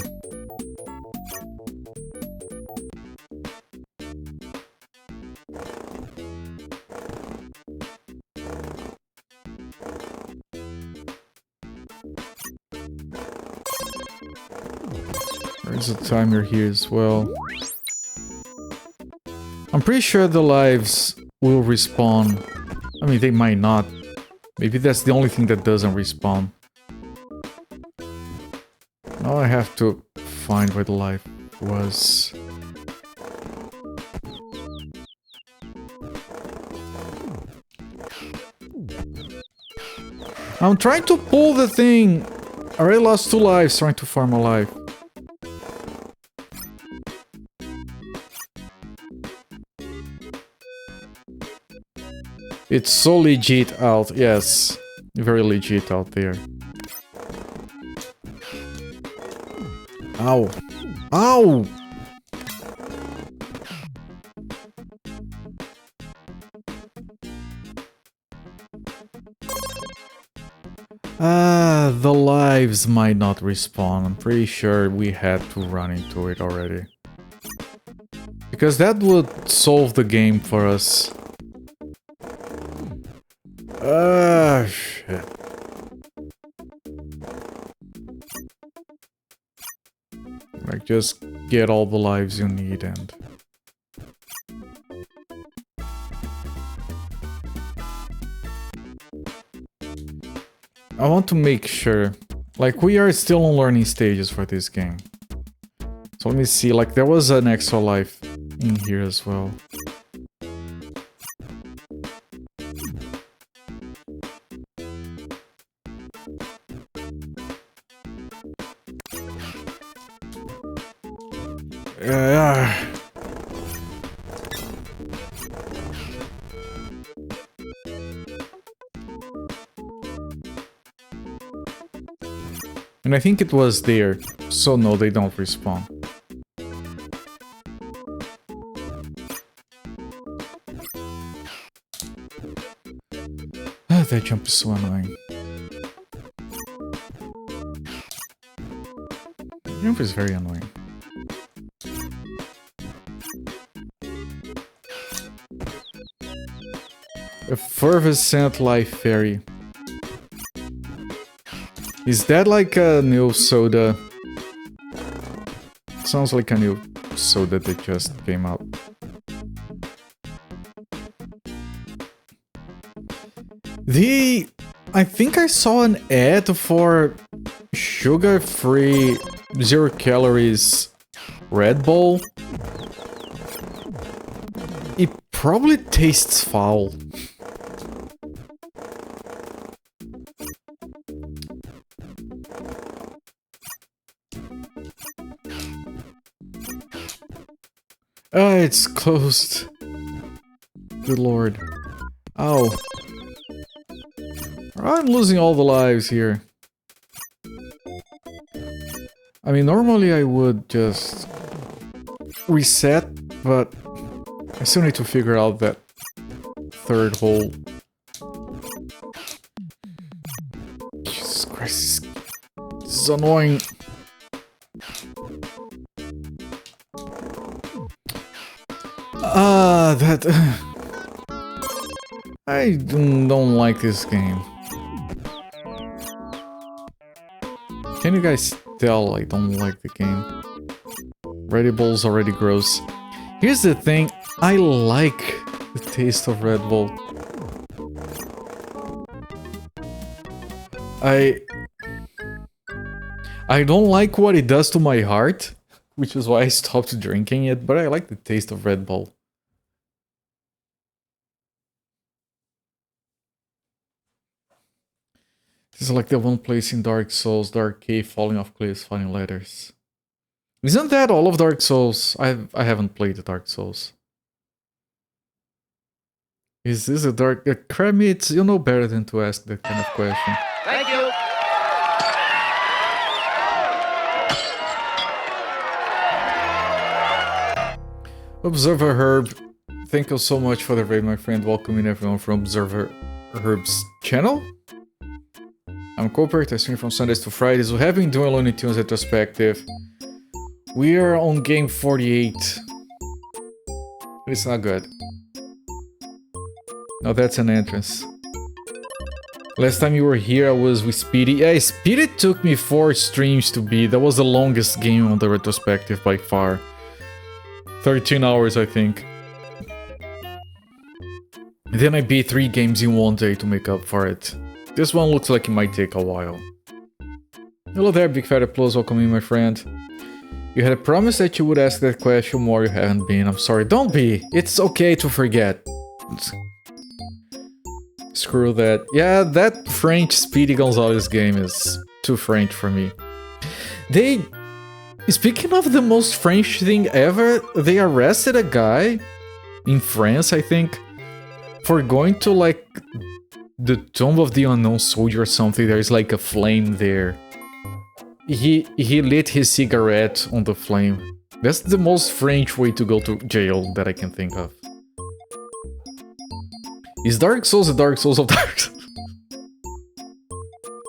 A: There's a timer here as well. I'm pretty sure the lives will respawn. I mean, they might not. Maybe that's the only thing that doesn't respawn. Now I have to find where the life was. I'm trying to pull the thing. I already lost 2 lives trying to farm a life. It's so legit out, yes. Very legit out there. Ow. Ow! The lives might not respawn. I'm pretty sure we had to run into it already. Because that would solve the game for us. Shit. Like, just get all the lives you need and... I want to make sure... Like, we are still on learning stages for this game. So let me see, like, there was an extra life in here as well. And I think it was there, so no, they don't respawn. That jump is so annoying. The jump is very annoying. Effervescent Life Fairy. Is that like a new soda? Sounds like a new soda that just came out. I think I saw an ad for sugar-free, 0 calories Red Bull. It probably tastes foul. It's closed. Good lord. Ow. I'm losing all the lives here. I mean, normally I would just reset, but I still need to figure out that third hole. Jesus Christ. This is annoying. That... I don't like this game. Can you guys tell I don't like the game? Red Bull's already gross. Here's the thing, I like the taste of Red Bull. I don't like what it does to my heart, which is why I stopped drinking it, but I like the taste of Red Bull. This is like the one place in Dark Souls, Dark Cave, falling off cliffs, finding letters. Isn't that all of Dark Souls? I haven't played the Dark Souls. Is this a dark... Kramit, you know better than to ask that kind of question.
B: Thank you.
A: Observer Herb, thank you so much for the raid, my friend. Welcoming everyone from Observer Herb's channel. I'm Cooper, I stream from Sundays to Fridays. We have been doing Looney Tunes retrospective. We are on game 48. It's not good. Oh, that's an entrance. Last time you were here, I was with Speedy. Yeah, Speedy took me 4 streams to beat. That was the longest game on the retrospective by far. 13 hours, I think. Then I beat 3 games in one day to make up for it. This one looks like it might take a while. Hello there, Big Fatty Plus. Welcome in, my friend. You had a promise that you would ask that question more, you haven't been. I'm sorry. Don't be. It's okay to forget. Screw that. Yeah, that French Speedy Gonzalez game is too French for me. They... Speaking of the most French thing ever, they arrested a guy in France, I think, for going to, like, the Tomb of the Unknown Soldier or something. There's, like, a flame there. He lit his cigarette on the flame. That's the most French way to go to jail that I can think of. Is Dark Souls a Dark Souls of Dark Souls?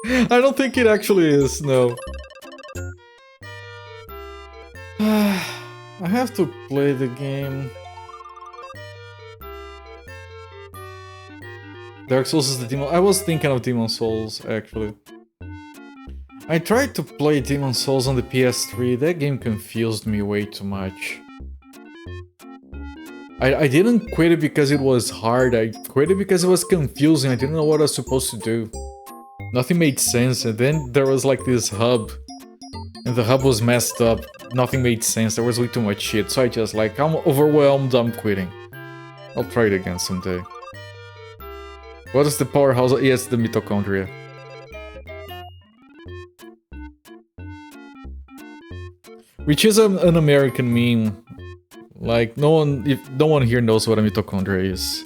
A: I don't think it actually is, no. I have to play the game. Dark Souls is the Demon... I was thinking of Demon Souls, actually. I tried to play Demon Souls on the PS3, that game confused me way too much. I didn't quit it because it was hard, I quit it because it was confusing, I didn't know what I was supposed to do. Nothing made sense, and then there was like this hub. And the hub was messed up, nothing made sense, there was way too much shit, so I just like, I'm overwhelmed, I'm quitting. I'll try it again someday. What is the powerhouse? Yes, the mitochondria. Which is an American meme. Like, no one here knows what a mitochondria is.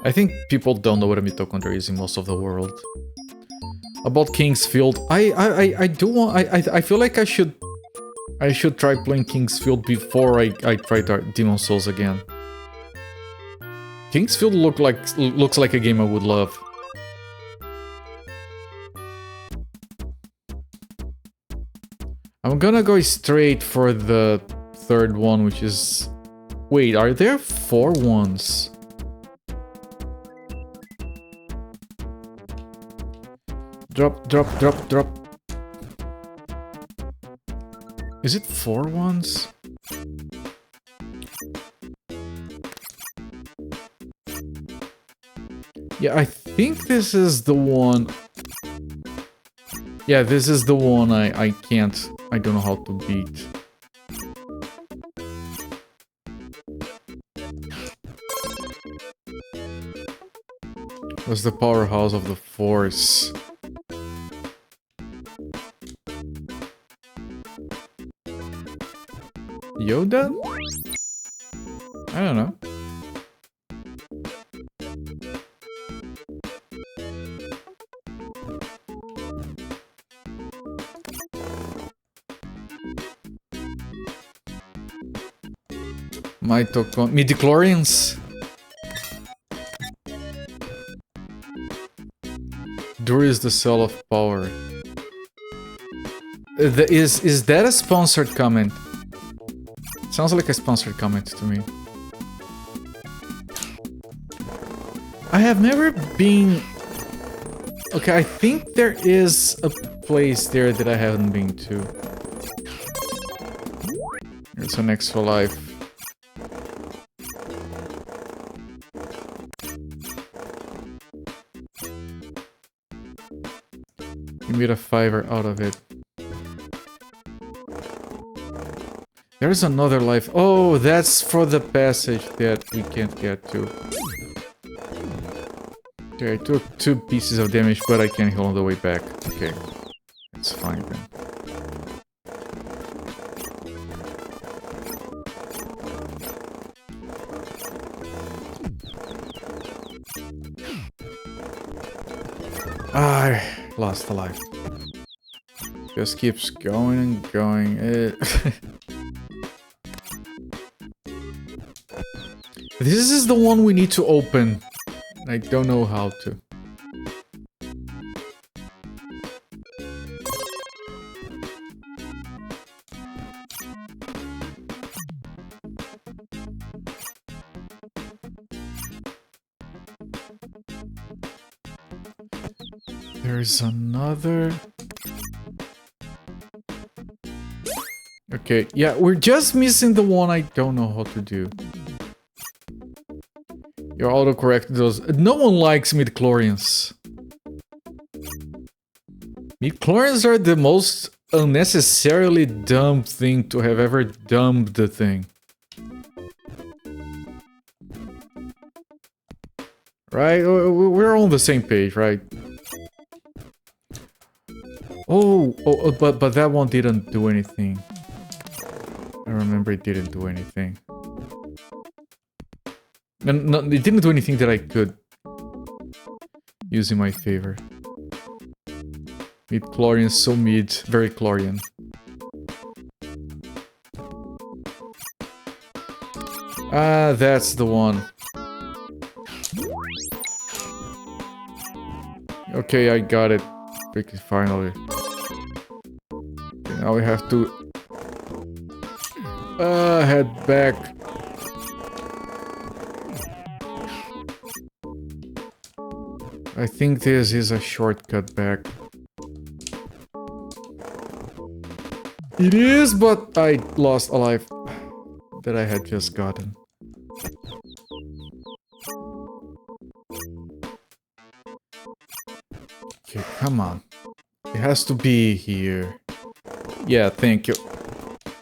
A: I think people don't know what a mitochondria is in most of the world. About King's Field, I do want, I feel like I should try playing King's Field before I try Demon Souls again. King's Field looks like a game I would love. I'm gonna go straight for the third one, which is... Wait, are there 4 ones? Drop, drop, drop, drop. Is it 4 ones? Yeah, I think this is the one... Yeah, this is the one I can't... I don't know how to beat. What's the powerhouse of the Force? Yoda? I don't know. Midichlorians? Dur is the cell of power. Is that a sponsored comment? Sounds like a sponsored comment to me. I have never been... Okay, I think there is a place there that I haven't been to. There's an extra life. You made a fiver out of it. There's another life. Oh, that's for the passage that we can't get to. Okay, I took 2 pieces of damage, but I can heal on the way back. Okay, it's fine then. I lost a life. Just keeps going and going. This is the one we need to open. I don't know how to. There's another... Okay, yeah, we're just missing the one I don't know how to do. Your autocorrect does... No one likes midichlorians. Midichlorians are the most unnecessarily dumb thing to have ever dumbed the thing. Right? We're on the same page, right? Oh, but that one didn't do anything. I remember it didn't do anything. No, it didn't do anything that I could use in my favor. Mid-chlorian, so mid, very chlorian. Ah, that's the one. Okay, I got it. Freaking finally. Okay, now we have to head back. I think this is a shortcut back. It is, but I lost a life that I had just gotten. Okay, come on. It has to be here. Yeah, thank you.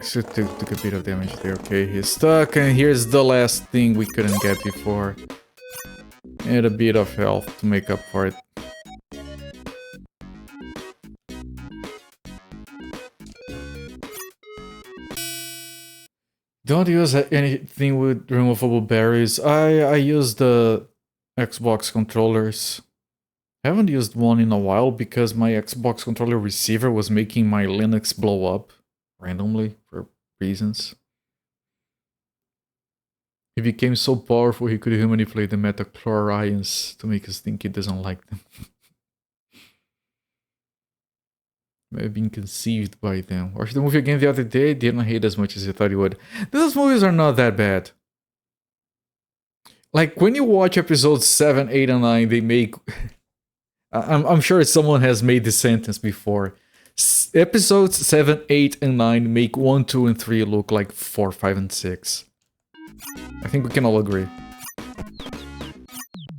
A: Should took a bit of damage there. Okay, he's stuck, and here's the last thing we couldn't get before. And a bit of health to make up for it. Don't use anything with removable berries. I use the Xbox controllers. I haven't used one in a while because my Xbox controller receiver was making my Linux blow up randomly for reasons. He became so powerful he could manipulate the metachlorians to make us think he doesn't like them. May have been conceived by them. Watched the movie again the other day, didn't hate as much as I thought he would. Those movies are not that bad. Like, when you watch episodes 7, 8, and 9, they make... I'm sure someone has made this sentence before. Episodes 7, 8, and 9 make 1, 2, and 3 look like 4, 5, and 6. I think we can all agree.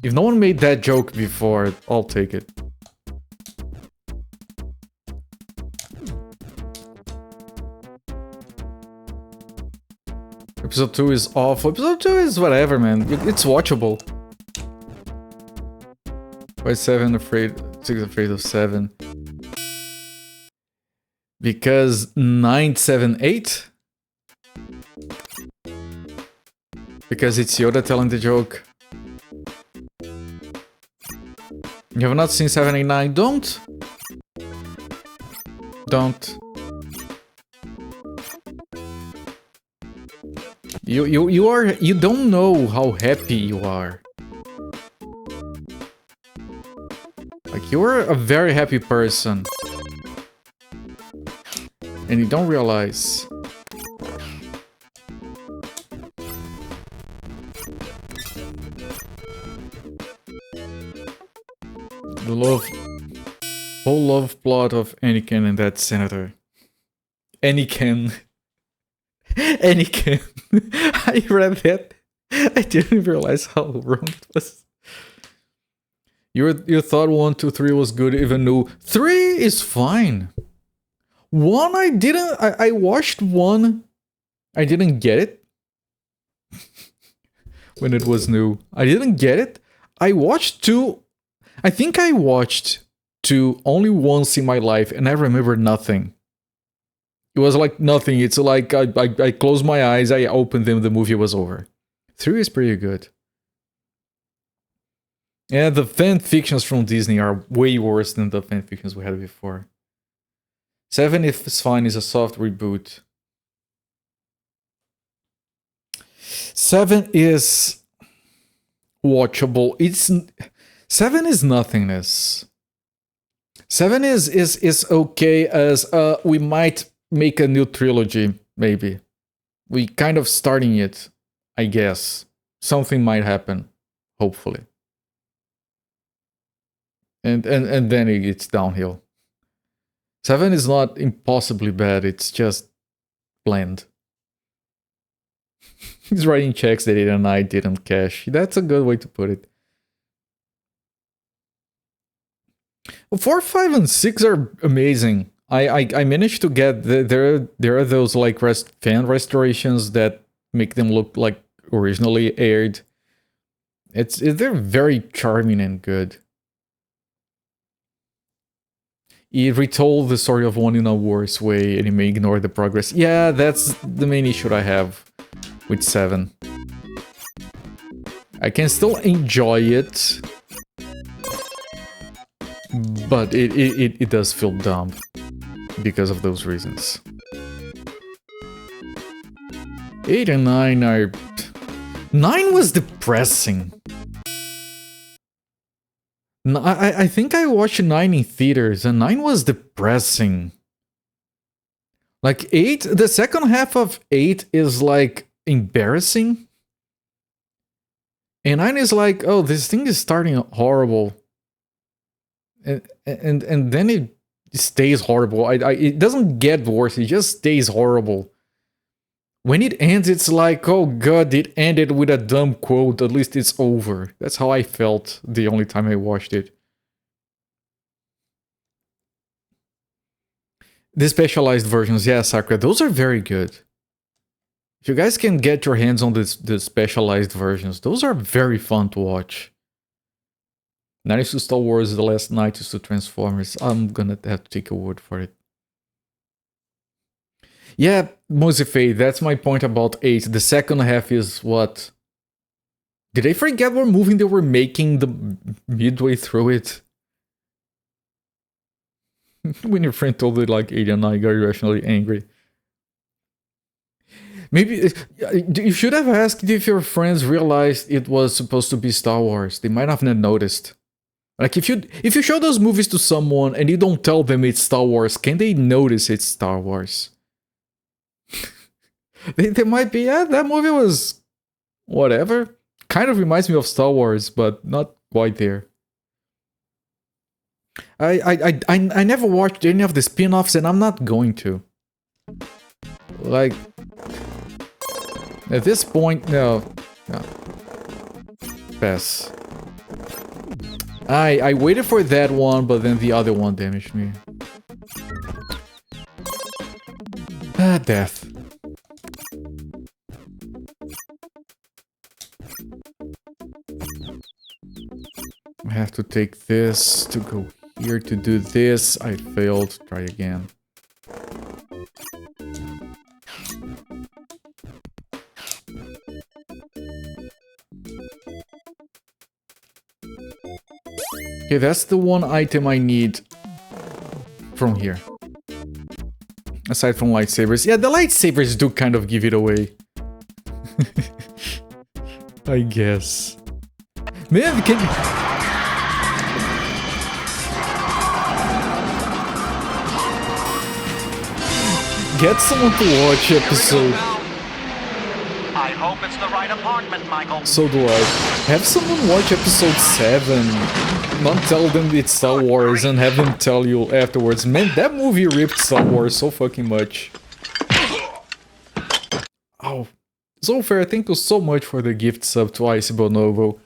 A: If no one made that joke before, I'll take it. Episode 2 is awful. Episode 2 is whatever, man. It's watchable. Why 7 afraid? 6 afraid of 7. Because 9, 7, 8? Because it's Yoda telling the joke. You have not seen 7, 8, 9? Don't. Don't. You don't know how happy you are. Like, you're a very happy person. And you don't realize. The love. Whole love plot of Anakin and that senator. Anakin. Anakin. I read that. I didn't realize how wrong it was. You thought 1, 2, 3 was good, even though 3 is fine. 1 I didn't. I watched 1. I didn't get it. When it was new. I didn't get it. I watched 2. I think I watched 2 only once in my life and I remember nothing. It was like nothing. It's like I closed my eyes, I opened them, the movie was over. 3 is pretty good. Yeah, the fan fictions from Disney are way worse than the fan fictions we had before. 7, if it's fine, is a soft reboot. 7 is watchable. 7 is nothingness. 7 is okay as we might make a new trilogy, maybe. We kind of starting it, I guess. Something might happen, hopefully. And then it's downhill. 7 is not impossibly bad, it's just bland. He's writing checks that 8 and 9 didn't cash. That's a good way to put it. 4, 5, and 6 are amazing. I managed to get there are those like fan restorations that make them look like originally aired. They're very charming and good. He retold the story of 1 in a worse way, and he may ignore the progress. Yeah, that's the main issue I have with 7. I can still enjoy it, but it does feel dumb because of those reasons. 8 and 9 are... 9 was depressing. I think I watched 9 in theaters, and 9 was depressing. Like 8, the second half of 8 is like embarrassing. And 9 is like, oh, this thing is starting horrible. And then it stays horrible. It doesn't get worse, it just stays horrible. When it ends, it's like, oh god, it ended with a dumb quote, at least it's over. That's how I felt the only time I watched it. The specialized versions, yeah, Sakura, those are very good. If you guys can get your hands on the specialized versions, those are very fun to watch. 90s to Star Wars, the last 90s to Transformers. I'm gonna have to take a word for it. Yeah, Mosifei, that's my point about 8. The second half is what? Did they forget what movie they were making the midway through it? When your friend told it like 8 and 9 got irrationally angry. Maybe you should have asked if your friends realized it was supposed to be Star Wars. They might have not noticed. Like if you show those movies to someone and you don't tell them it's Star Wars, can they notice it's Star Wars? they might be, yeah, that movie was whatever. Kind of reminds me of Star Wars, but not quite there. I never watched any of the spin-offs and I'm not going to. Like, at this point, no. Pass. I waited for that one, but then the other one damaged me. Ah, death. I have to take this to go here to do this. I failed. Try again. Okay, that's the one item I need from here. Aside from lightsabers. Yeah, the lightsabers do kind of give it away. I guess. Man, can... Get someone to watch episode.
D: I hope it's the right apartment, Michael.
A: So do I. Have someone watch episode 7, not tell them it's Star Wars, and have them tell you afterwards. Man, that movie ripped Star Wars so fucking much. Oh. So fair, thank you so much for the gift sub to Ice Bonobo.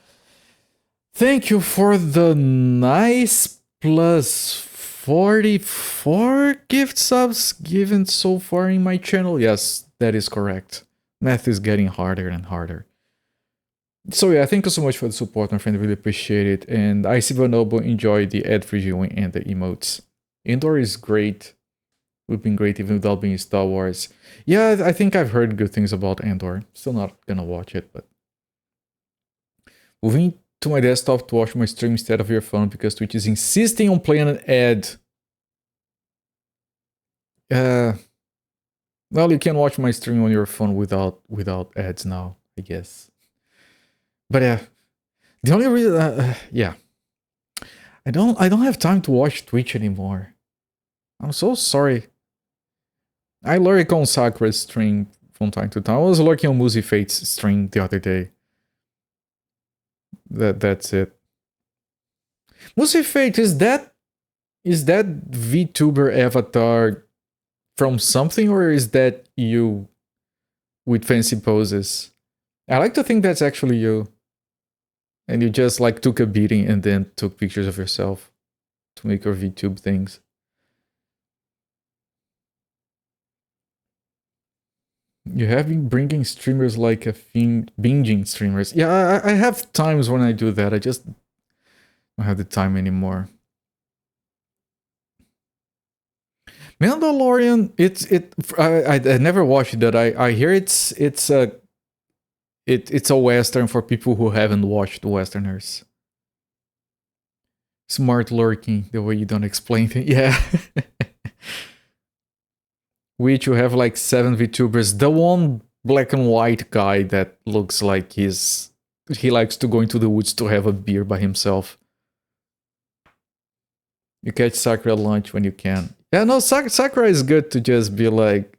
A: Thank you for the nice plus 44 gift subs given so far in my channel. Yes, that is correct. Math is getting harder and harder. So yeah, thank you so much for the support, my friend. Really appreciate it. And Ice Bonobo, enjoy the ad-free viewing and the emotes. Indoor is great. Would have been great even without being Star Wars. Yeah, I think I've heard good things about Andor. Still not gonna watch it, but... Moving to my desktop to watch my stream instead of your phone because Twitch is insisting on playing an ad. Well, you can watch my stream on your phone without ads now, I guess. But yeah, the only reason... yeah. I don't have time to watch Twitch anymore. I'm so sorry. I lurk on Sakura's stream from time to time. I was lurking on Muzi Fate's stream the other day. That's it. Muzi Fate, is that VTuber avatar from something, or is that you with fancy poses? I like to think that's actually you. And you just like took a beating and then took pictures of yourself to make your VTube things. You have been bringing streamers like a fiend, binging streamers. Yeah, I have times when I do that. I just don't have the time anymore. Mandalorian, I never watched that. I hear it's a Western for people who haven't watched Westerners. Smart lurking, the way you don't explain things. Yeah. Which you have like 7 VTubers. The one black and white guy that looks like he likes to go into the woods to have a beer by himself. You catch Sakura at lunch when you can. Yeah, no, Sakura is good to just be like,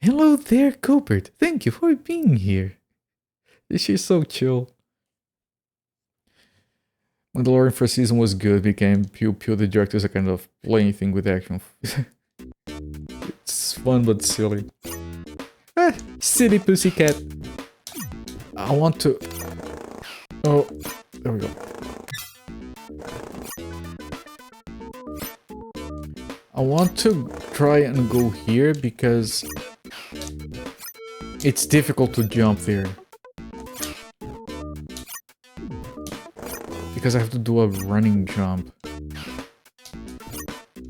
A: hello there, Cooper. Thank you for being here. She's so chill. Mandalorian first season was good. Became Pew Pew. The directors are kind of playing thing with action. It's fun but silly. Silly pussycat. I want to... Oh, there we go. I want to try and go here because it's difficult to jump there. Because I have to do a running jump.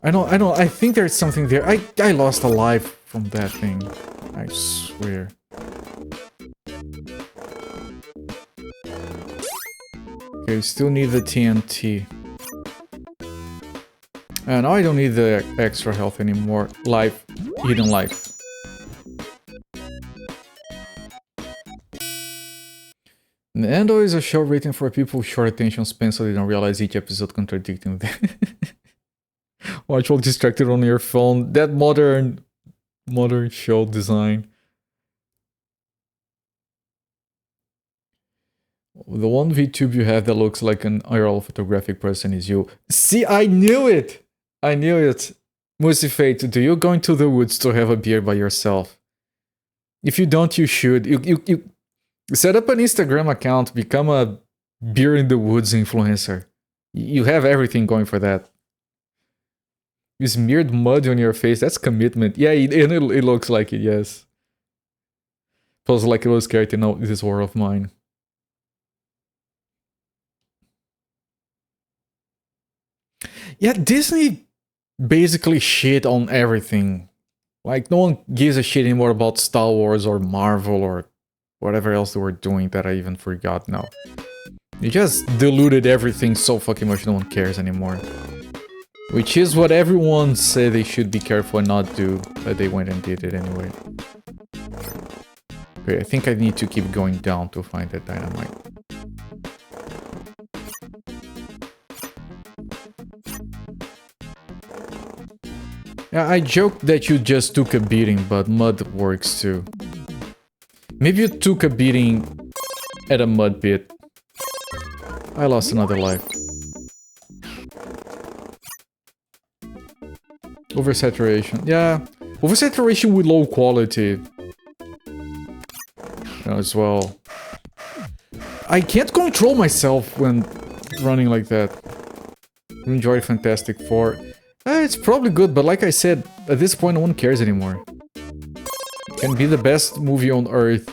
A: I think there's something there. I lost a life from that thing. I swear. Okay, still need the TNT. And now I don't need the extra health anymore. Life, hidden life. Endo is a show written for people with short attention span so they don't realize each episode contradicting them. Watch while distracted on your phone. That modern show design. The one VTube you have that looks like an IRL photographic person is you. See, I knew it! I knew it. Musifate, do you go into the woods to have a beer by yourself? If you don't, you should. You set up an Instagram account, become a beer in the woods influencer. You have everything going for that. You smeared mud on your face, that's commitment. Yeah, it looks like it, yes. Feels like it was scared to know this war of mine. Yeah, Disney basically shit on everything. Like, no one gives a shit anymore about Star Wars or Marvel or whatever else they were doing that I even forgot now. They just diluted everything so fucking much no one cares anymore. Which is what everyone said they should be careful and not do, but they went and did it anyway. Okay, I think I need to keep going down to find that dynamite. Yeah, I joked that you just took a beating, but mud works too. Maybe you took a beating at a mud pit. I lost another life. Oversaturation. Yeah. Oversaturation with low quality. As well. I can't control myself when running like that. Enjoy Fantastic Four. It's probably good, but like I said, at this point no one cares anymore. Can be the best movie on earth.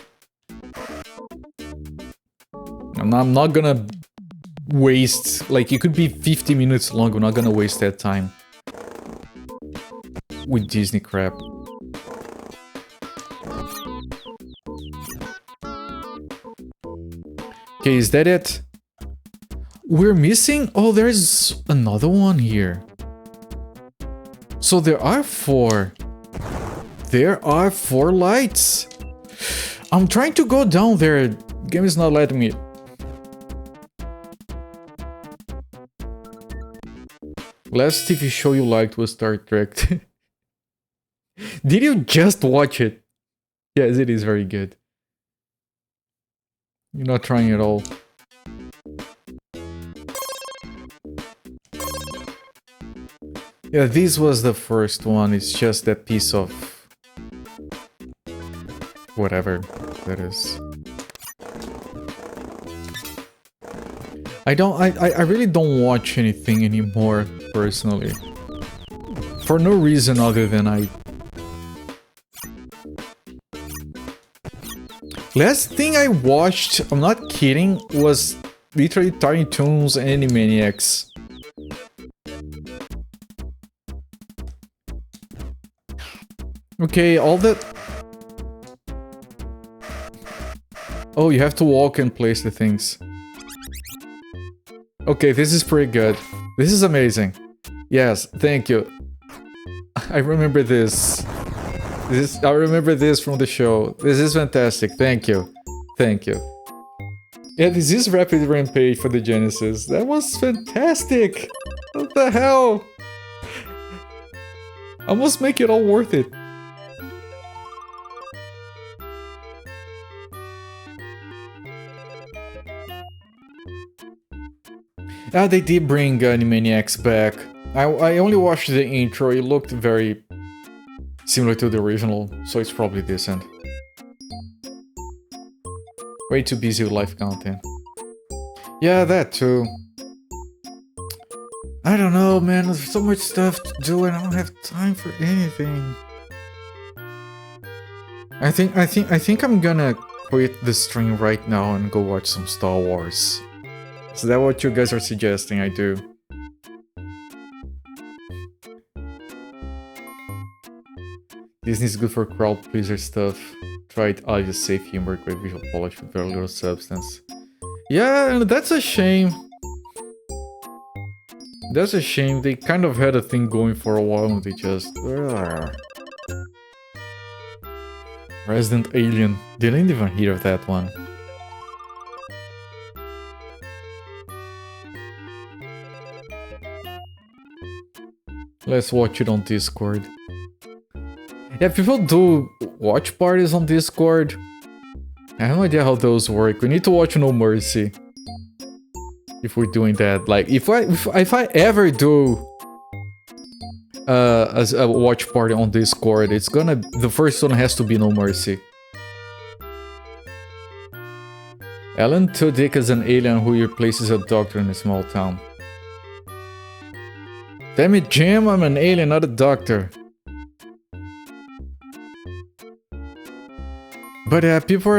A: And I'm not gonna waste, like, it could be 50 minutes long, we're not gonna waste that time with Disney crap. Okay, is that it? We're missing... Oh, there's another one here. So there are 4. There are 4 lights. I'm trying to go down there. Game is not letting me. Last TV show you liked was Star Trek. Did you just watch it? Yes, it is very good. You're not trying at all. Yeah, this was the first one. It's just that piece of... whatever that is. I really don't watch anything anymore, personally. For no reason other than Last thing I watched, I'm not kidding, was literally Tiny Toons and Animaniacs. Okay, all that... Oh, you have to walk and place the things. Okay, this is pretty good. This is amazing. Yes, thank you. I remember this. I remember this from the show. This is fantastic. Thank you. Thank you. Yeah, this is Rapid Rampage for the Genesis. That was fantastic. What the hell? Almost make it all worth it. Ah, they did bring Animaniacs back. I only watched the intro. It looked very similar to the original, so it's probably decent. Way too busy with live content. Yeah, that too. I don't know, man. There's so much stuff to do and I don't have time for anything. I think I'm gonna quit the stream right now and go watch some Star Wars. Is that what you guys are suggesting I do? Disney's good for crowd pleaser stuff. Tried obvious safe humor, great visual polish with very little substance. Yeah, and that's a shame. That's a shame. They kind of had a thing going for a while and they just... Resident Alien. Didn't even hear of that one. Let's watch it on Discord. Yeah, people do watch parties on Discord. I have no idea how those work. We need to watch No Mercy. If we're doing that. Like, if I ever do as a watch party on Discord, it's gonna... The first one has to be No Mercy. Alan Tudyk is an alien who replaces a doctor in a small town. Damn it, Jim, I'm an alien, not a doctor. But people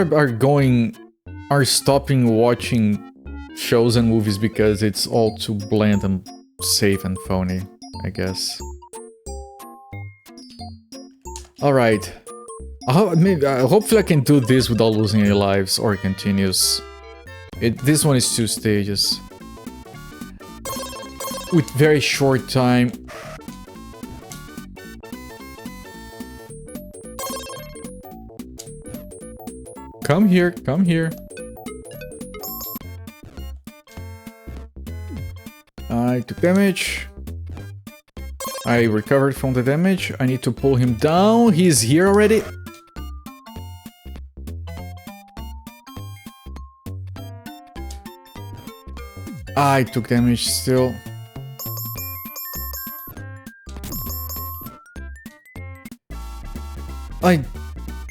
A: are stopping watching shows and movies because it's all too bland and safe and phony, I guess. Alright. Hopefully I can do this without losing any lives, or it continues. This one is 2 stages. With very short time. Come here, come here. I took damage. I recovered from the damage. I need to pull him down. He's here already. I took damage still.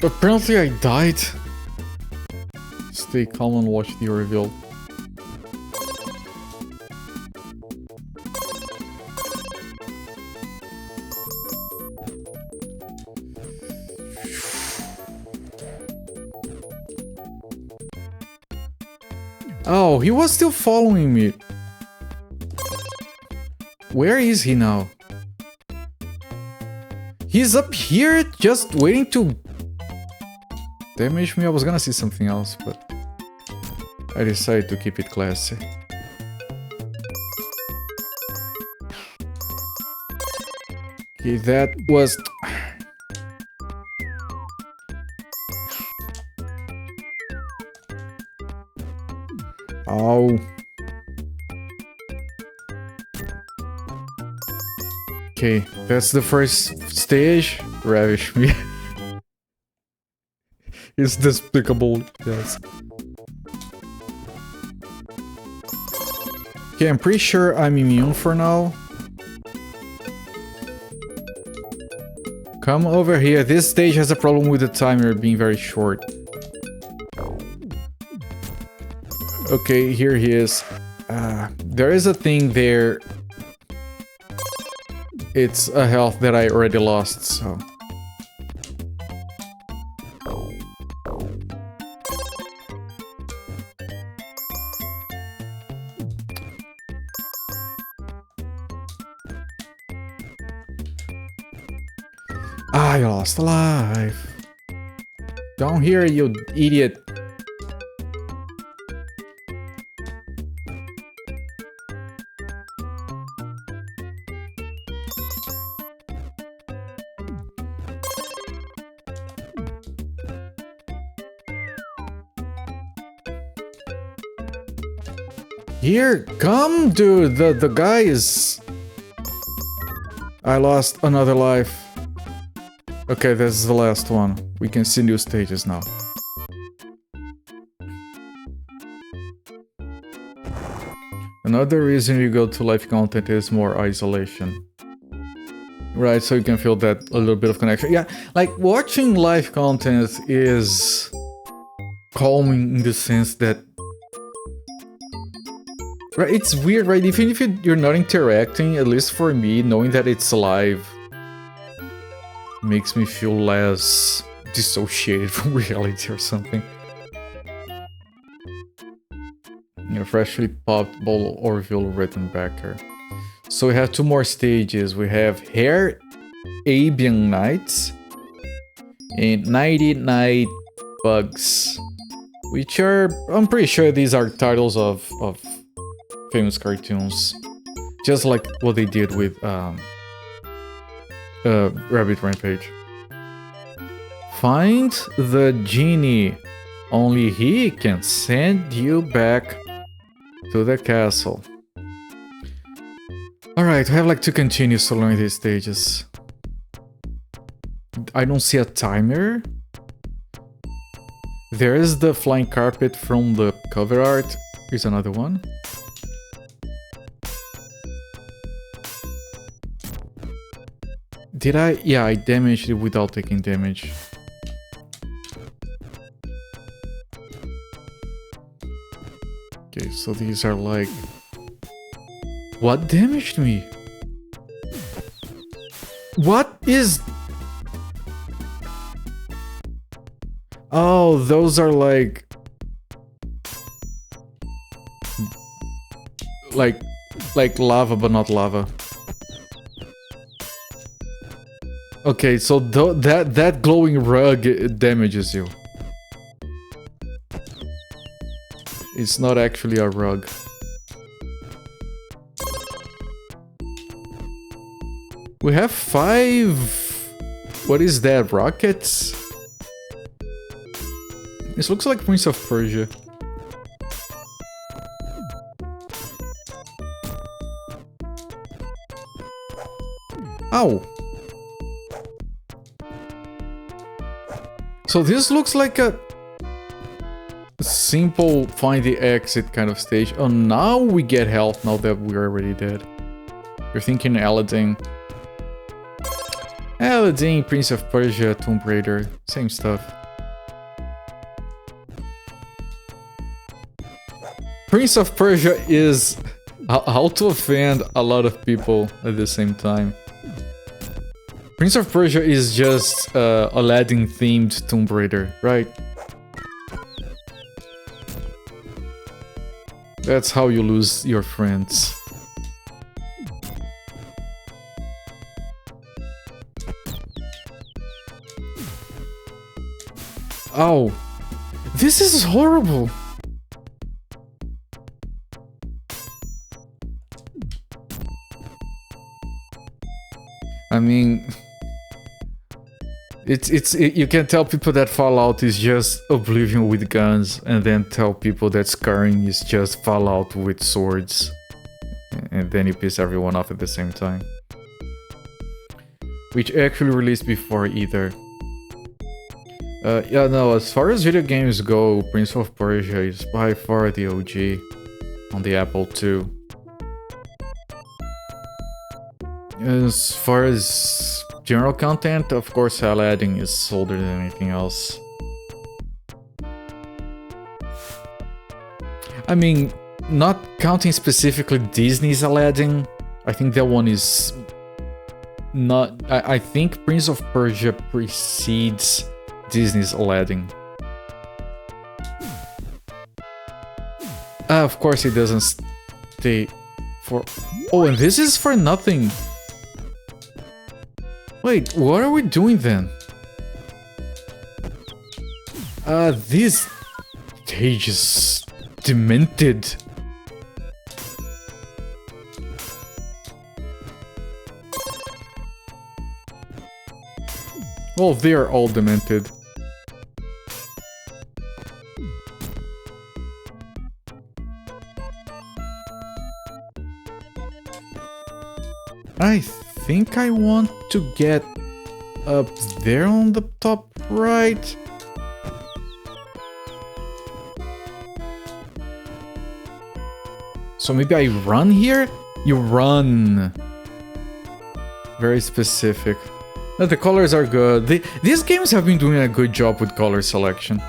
A: Apparently I died. Stay calm and watch the reveal. Oh, he was still following me. Where is he now? He's up here just waiting to damage me. I was gonna see something else, but I decided to keep it classy. Okay, that was... Oh. Okay, that's the first stage. Ravish me. It's despicable, yes. Okay, I'm pretty sure I'm immune for now. Come over here. This stage has a problem with the timer being very short. Okay, here he is. There is a thing there. It's a health that I already lost, so... I lost a life. Down here, you idiot. Here, come, dude. The guy is... I lost another life. Okay, this is the last one. We can see new stages now. Another reason you go to live content is more isolation. Right, so you can feel that a little bit of connection. Yeah, like watching live content is calming in the sense that... Right, it's weird, right? Even if you're not interacting, at least for me, knowing that it's live makes me feel less dissociated from reality or something. You know, freshly popped ball Orville written backer. So we have two more stages. We have Hair Abian Nights and 90 Night Bugs, which are, I'm pretty sure these are titles of famous cartoons, just like what they did with Rabbit Rampage. Find the genie. Only he can send you back to the castle. Alright, I have like 2 continues to learn these stages. I don't see a timer. There is the flying carpet from the cover art. Here's another one. Did I? Yeah, I damaged it without taking damage. Okay, so these are like... What damaged me? What is... Oh, those are like... Like lava, but not lava. Okay, so that glowing rug, it damages you. It's not actually a rug. We have 5... What is that? Rockets? This looks like Prince of Persia. Ow! So this looks like a... simple find the exit kind of stage. Oh, now we get health now that we're already dead. You're thinking Aladdin. Aladdin, Prince of Persia, Tomb Raider, same stuff. Prince of Persia is how to offend a lot of people at the same time. Prince of Persia is just Aladdin themed Tomb Raider, right? That's how you lose your friends. Oh, this is horrible. I mean, you can tell people that Fallout is just Oblivion with guns, and then tell people that Skyrim is just Fallout with swords, and then you piss everyone off at the same time. Which actually released before either. Yeah, no, as far as video games go, Prince of Persia is by far the OG on the Apple II. As far as general content, of course, Aladdin is older than anything else. I mean, not counting specifically Disney's Aladdin, I think that one is not... I think Prince of Persia precedes Disney's Aladdin. Of course it doesn't stay for... Oh, and this is for nothing. Wait, what are we doing then? This stage is demented. Well, they are all demented. I think I want to get up there on the top right. So maybe I run here? You run. Very specific. No, the colors are good. These games have been doing a good job with color selection.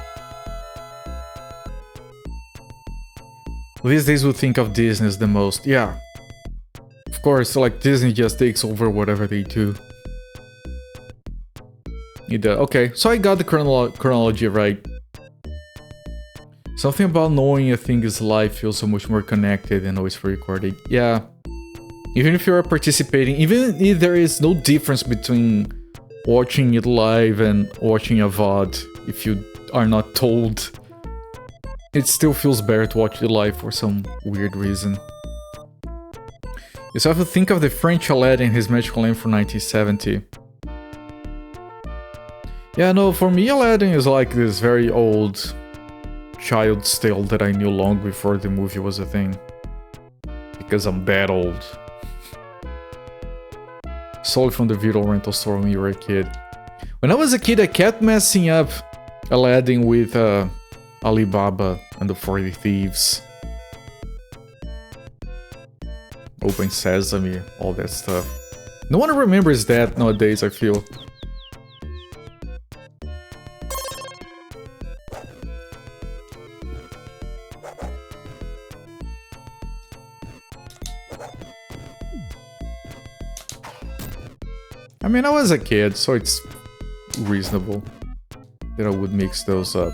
A: These days we think of Disney as the most. Yeah. Of course, like Disney just takes over whatever they do. Okay, so I got the chronology right. Something about knowing a thing is live feels so much more connected and always pre-recorded. Yeah. Even if you're participating, even if there is no difference between watching it live and watching a VOD, if you are not told, it still feels better to watch it live for some weird reason. You still have to think of the French Aladdin, his magical lamp from 1970. Yeah, no, for me Aladdin is like this very old child's tale that I knew long before the movie was a thing. Because I'm that old. Solely from the video rental store when you were a kid. When I was a kid, I kept messing up Aladdin with Alibaba and the 40 Thieves. Open Sesame, all that stuff. No one remembers that nowadays, I feel. I mean, I was a kid, so it's reasonable that I would mix those up.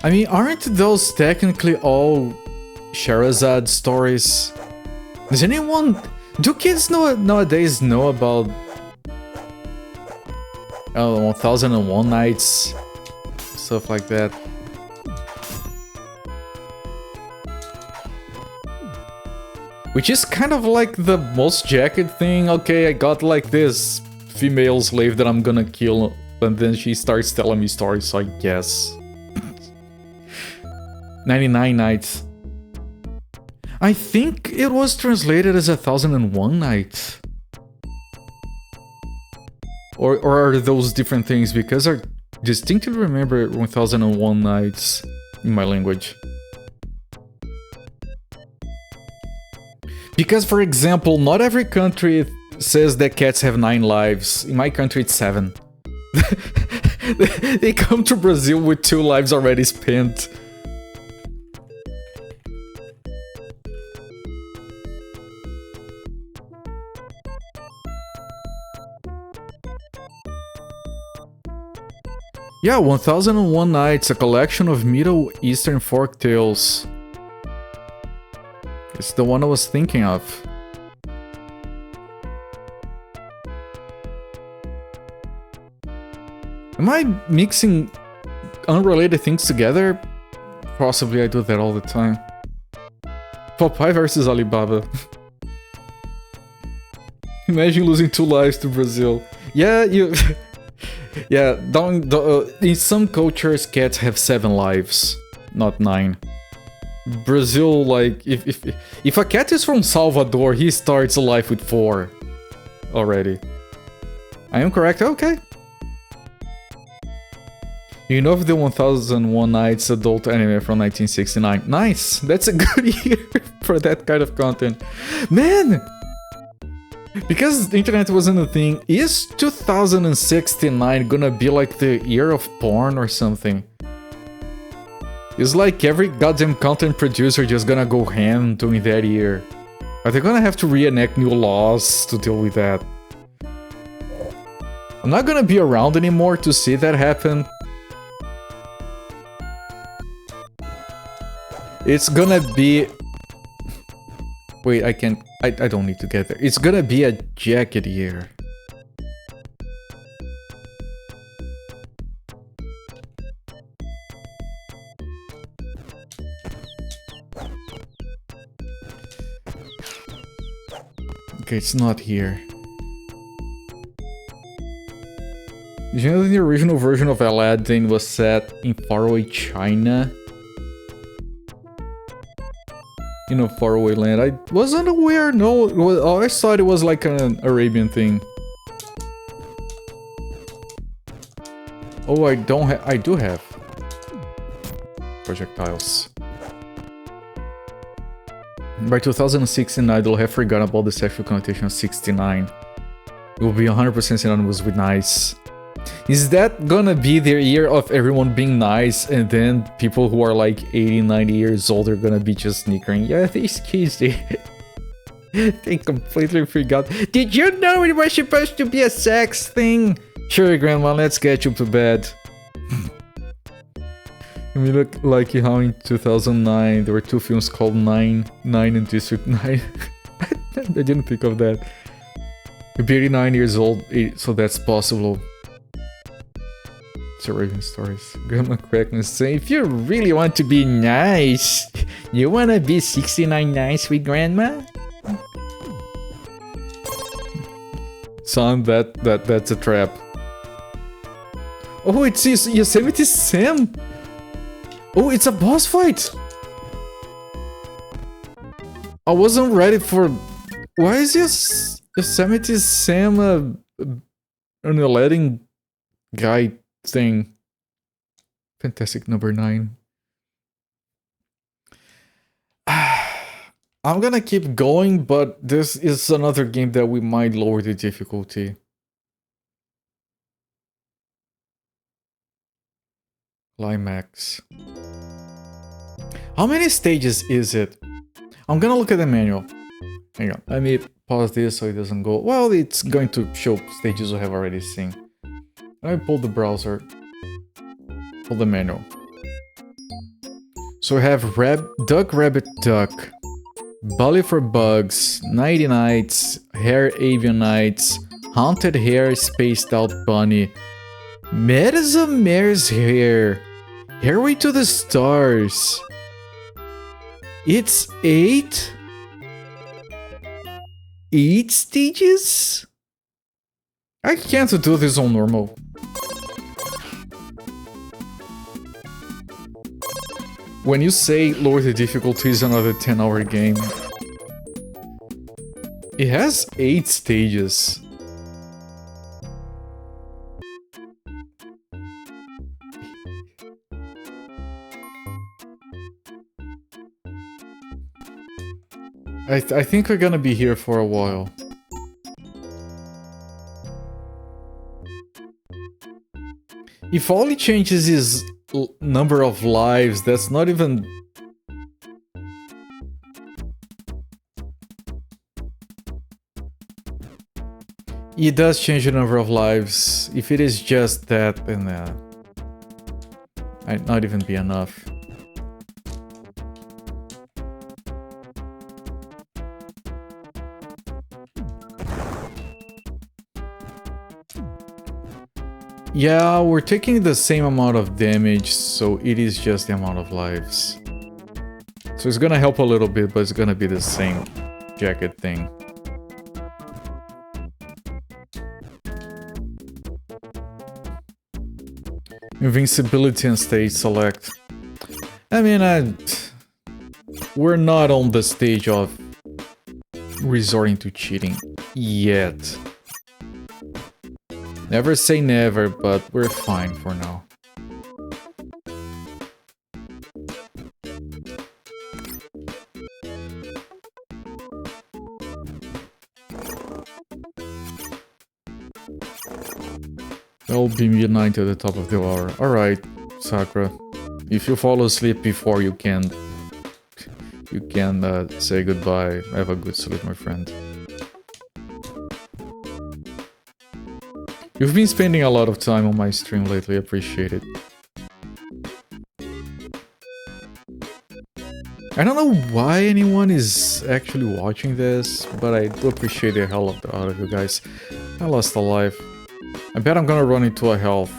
A: I mean, aren't those technically all Sherazade stories? Does anyone... Do kids nowadays know about... 1001 Nights? Stuff like that. Which is kind of like the most jacket thing. Okay, I got like this female slave that I'm gonna kill, and then she starts telling me stories, so I guess. 99 Nights. I think it was translated as 1001 Nights. Or are those different things? Because distinctly remember 1001 Nights in my language. Because, for example, not every country says that cats have 9 lives. In my country, it's 7. They come to Brazil with 2 lives already spent. Yeah, 1001 Nights, a collection of Middle Eastern folk tales. It's the one I was thinking of. Am I mixing unrelated things together? Possibly I do that all the time. Popeye versus Alibaba. Imagine losing 2 lives to Brazil. Yeah, you... Yeah, in some cultures, cats have 7 lives, not 9. Brazil, like, if a cat is from Salvador, he starts a life with 4 already. I am correct? Okay. You know of the 1001 Nights adult anime from 1969? Nice! That's a good year for that kind of content. Man! Because the internet wasn't a thing, is 2069 gonna be like the year of porn or something? Is like every goddamn content producer just gonna go ham during that year? Are they gonna have to reenact new laws to deal with that? I'm not gonna be around anymore to see that happen. It's gonna be... Wait, I can't... I don't need to get there. It's gonna be a jacket year. Okay, it's not here. Did you know that the original version of Aladdin was set in faraway China? In a faraway land. I wasn't aware, no. I always thought it was like an Arabian thing. Oh, I do have projectiles. By 2016, I'll have forgotten about the sexual connotation of 69. It will be 100% synonymous with nice. Is that gonna be the year of everyone being nice, and then people who are like 80, 90 years old are gonna be just snickering? Yeah, these kids, they completely forgot. Did you know it was supposed to be a sex thing? Sure, Grandma, let's get you to bed. I mean, look like how in 2009 there were 2 films called 9 and District 9. I didn't think of that. You'll be 89 years old, so that's possible. Arabian stories. Grandma Crackness saying, if you really want to be nice, you wanna be 69 nice with Grandma? Son, that's a trap. Oh, it's Yosemite Sam! Oh, it's a boss fight! I wasn't ready for... Why is Yosemite Sam an Aladdin guy thing? Fantastic number 9. I'm gonna keep going, but this is another game that we might lower the difficulty. Climax. How many stages is it? I'm gonna look at the manual. Hang on, let me pause this so it doesn't go... Well, it's going to show stages we have already seen. Let me pull the browser. Pull the manual. So we have Duck, Rabbit, Duck. Bully for Bugs. Nighty Nights. Hare, Avian Nights. Haunted Hare, Spaced Out Bunny. Medza Mare's Hair. Hairway to the Stars. It's 8? 8 stages? I can't do this on normal. When you say lower the difficulty is another 10-hour game. It has 8 stages. I think we're gonna be here for a while. If all he changes is number of lives, that's not even... It does change the number of lives. If it is just that, then might not even be enough. Yeah, we're taking the same amount of damage, so it is just the amount of lives. So it's gonna help a little bit, but it's gonna be the same jacket thing. Invincibility and stage select. I mean, we're not on the stage of resorting to cheating yet. Never say never, but we're fine for now. It'll be midnight at the top of the hour. Alright, Sakura. If you fall asleep before you can say goodbye. Have a good sleep, my friend. You've been spending a lot of time on my stream lately, appreciate it. I don't know why anyone is actually watching this, but I do appreciate the hell out of you guys. I lost a life. I bet I'm gonna run into a health.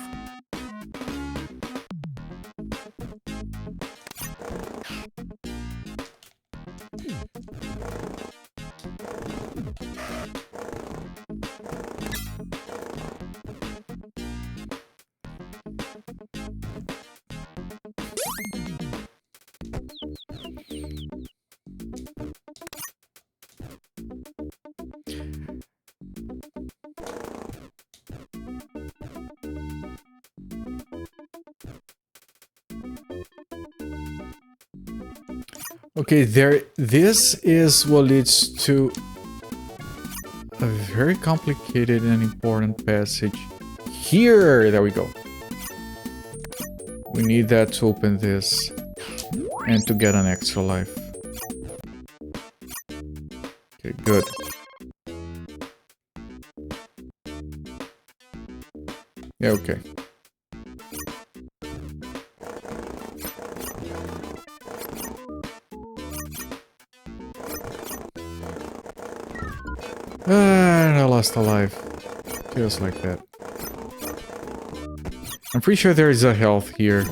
A: Okay, this is what leads to a very complicated and important passage here. There we go. We need that to open this and to get an extra life. Okay, good. Yeah, okay. And I lost a life. Just like that. I'm pretty sure there is a health here.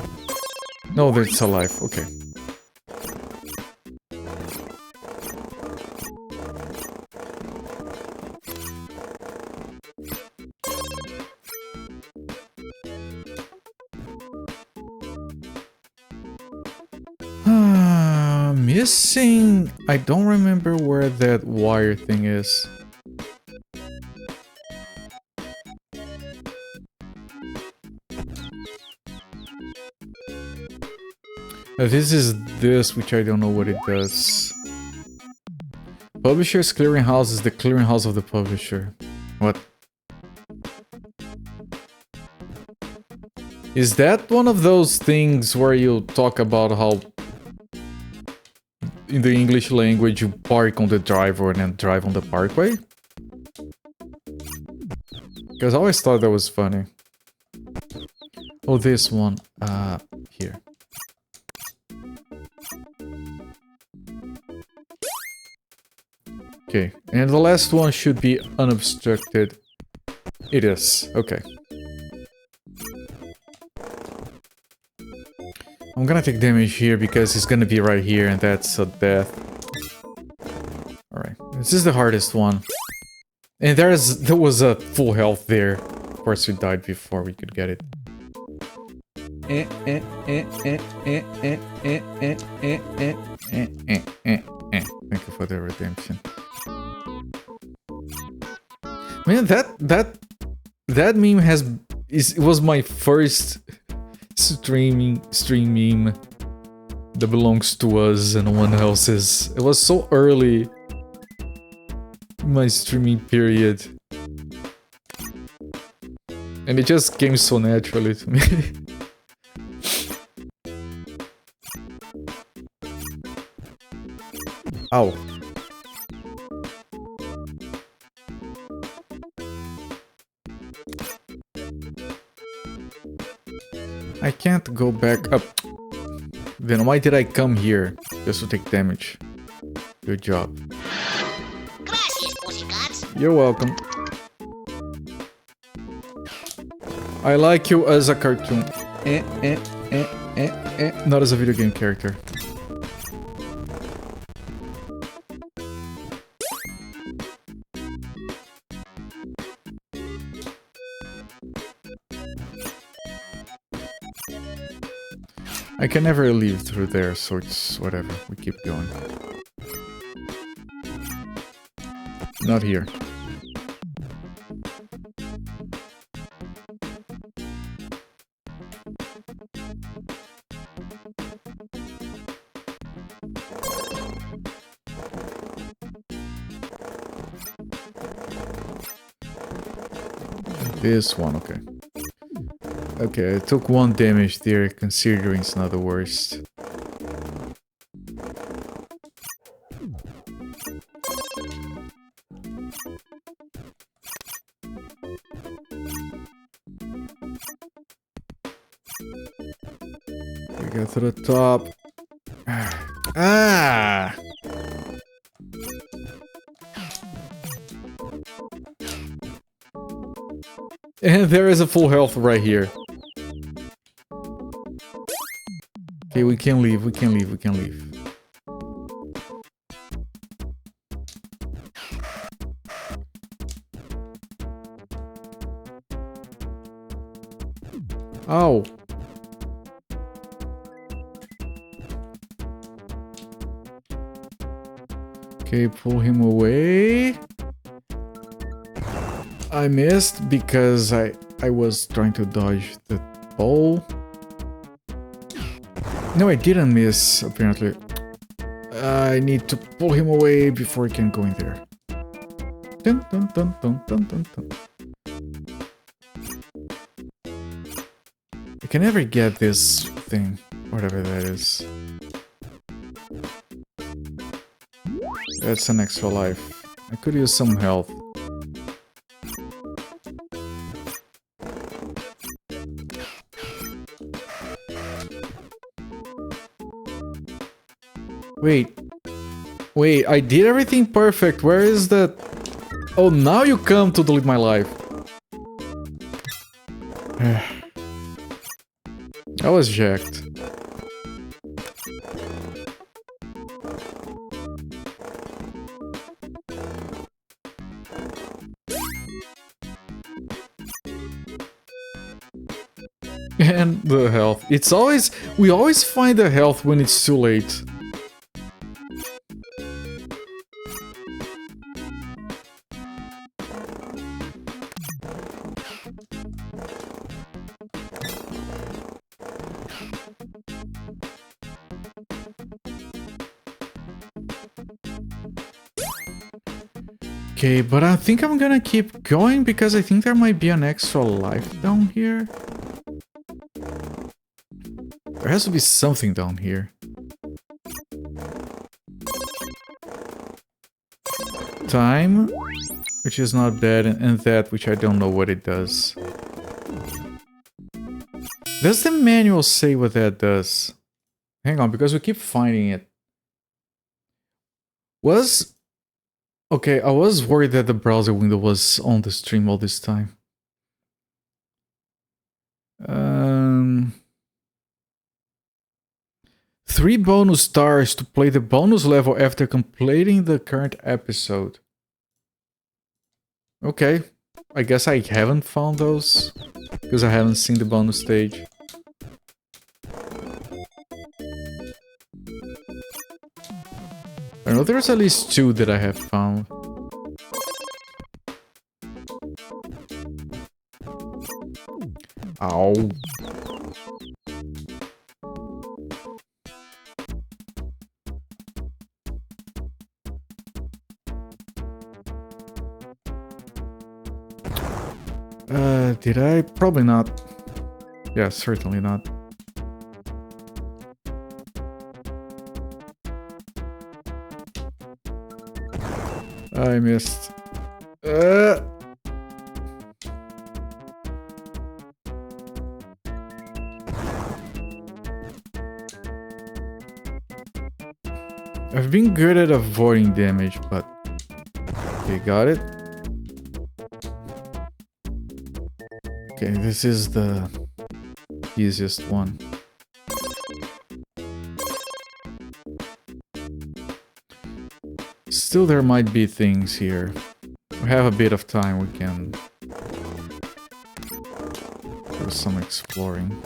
A: No, there's a life. Okay. Missing... I don't remember where that wire thing is. This is this, which I don't know what it does. Publisher's clearinghouse is the clearinghouse of the publisher. What? Is that one of those things where you talk about how in the English language you park on the driveway and then drive on the parkway? Because I always thought that was funny. Oh, this one. Here. Okay, and the last one should be unobstructed. It is, okay. I'm gonna take damage here because he's gonna be right here and that's a death. Alright, this is the hardest one. And there was a full health there. Of course we died before we could get it. Thank you for the redemption. Man, that meme was my first stream meme that belongs to us and no one else's. It was so early my streaming period. And it just came so naturally to me. Ow. I can't go back up. Then why did I come here? Just to take damage. Good job.
C: Gracias, pussycats.
A: You're welcome. I like you as a cartoon. Not as a video game character. I can never leave through there, so it's whatever. We keep going. Not here. This one, okay. Okay, I took 1 damage there, considering it's not the worst. We got to the top. Ah! And there is a full health right here. Okay, we can leave, we can leave, we can leave. Oh. Okay, pull him away. I missed because I was trying to dodge the ball. No, I didn't miss, apparently. I need to pull him away before he can go in there. Dun, dun, dun, dun, dun, dun, dun. I can never get this thing, whatever that is. That's an extra life. I could use some health. Wait, I did everything perfect. Where is that? Oh, now you come to delete my life. I was jacked. And the health. It's always... We always find the health when it's too late. Okay, but I think I'm gonna keep going because I think there might be an extra life down here. There has to be something down here. Time, which is not bad, and that, which I don't know what it does. Does the manual say what that does? Hang on, because we keep finding it. Okay, I was worried that the browser window was on the stream all this time. 3 bonus stars to play the bonus level after completing the current episode. Okay, I guess I haven't found those, because I haven't seen the bonus stage. I know there's at least 2 that I have found. Ow. Did I? Probably not. Yeah, certainly not. I missed. I've been good at avoiding damage, but... Okay, got it. Okay, this is the easiest one. Still, there might be things here. We have a bit of time, we can do some exploring.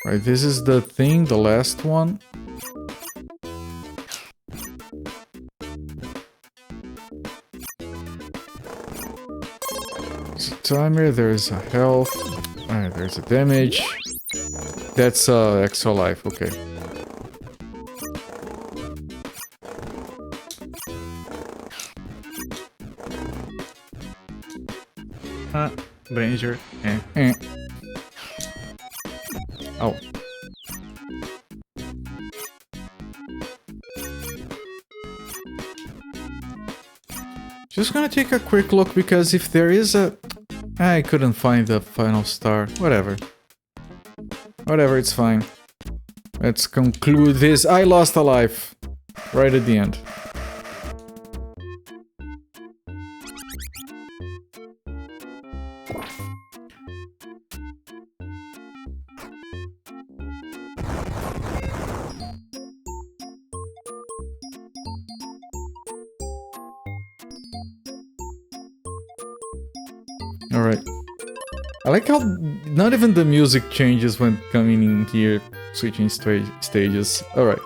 A: Right, this is the thing, the last one. There's a timer, there's a health, there's a damage. That's extra life, okay. Danger. Oh. Just gonna take a quick look because if there is a... I couldn't find the final star. Whatever. Whatever, it's fine. Let's conclude this. I lost a life. Right at the end. Alright. I like how not even the music changes when coming in here, switching stages. Alright.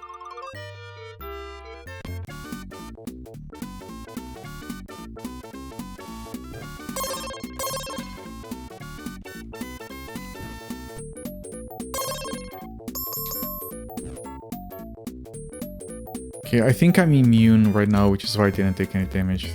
A: Okay, I think I'm immune right now, which is why I didn't take any damage.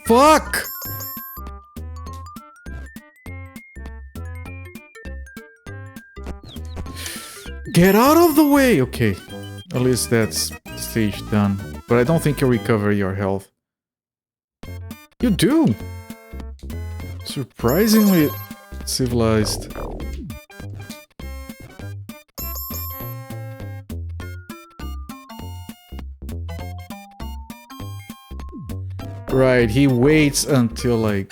A: Fuck! Get out of the way! Okay, at least that's stage done. But I don't think you recover your health. You do! Surprisingly civilized. Right, he waits until like...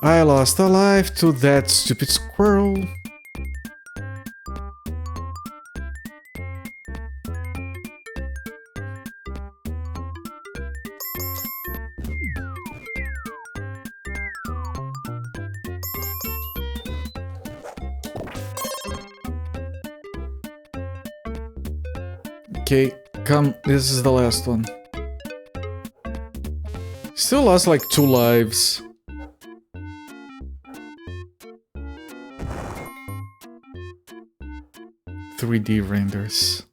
A: I lost a life to that stupid squirrel. Okay, come, this is the last one. Still lost like 2 lives. .3D renders.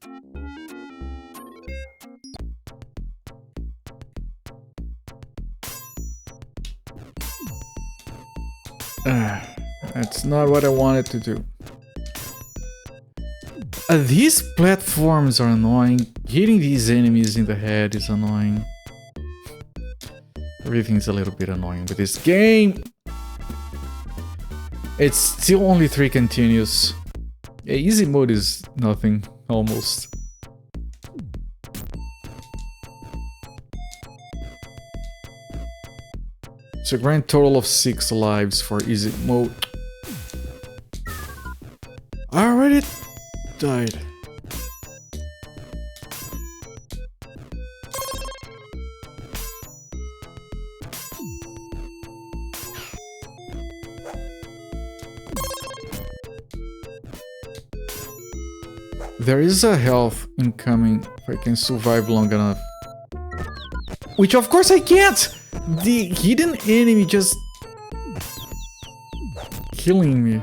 A: That's not what I wanted to do. These platforms are annoying. Hitting these enemies in the head is annoying. Everything's a little bit annoying with this game. It's still only 3 continues. Yeah, easy mode is nothing, almost. It's a grand total of 6 lives for easy mode. I already died. There is a health incoming if I can survive long enough. Which of course I can't! The hidden enemy just... killing me.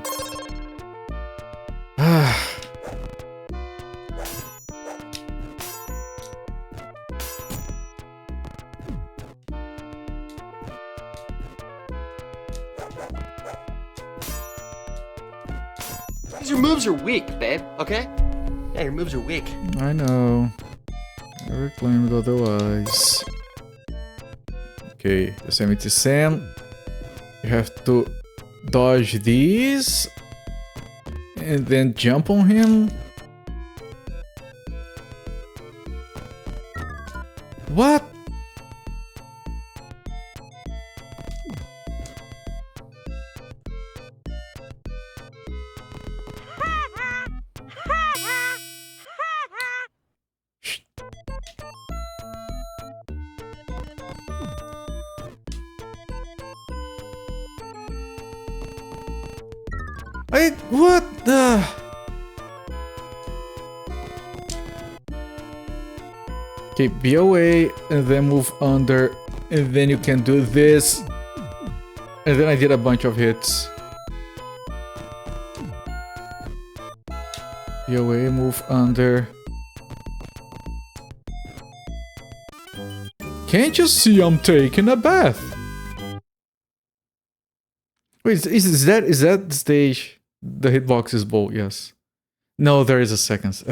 A: Ah.
B: Your moves are weak, babe, okay? Yeah, your moves are weak.
A: I know. Never claimed otherwise. Okay, Yosemite Sam. You have to dodge these and then jump on him. What? What the? Okay, be away and then move under and then you can do this. And then I did a bunch of hits. Be away, move under. Can't you see I'm taking a bath? Wait, is that the stage? The hitbox is bold, yes. No, there is a second.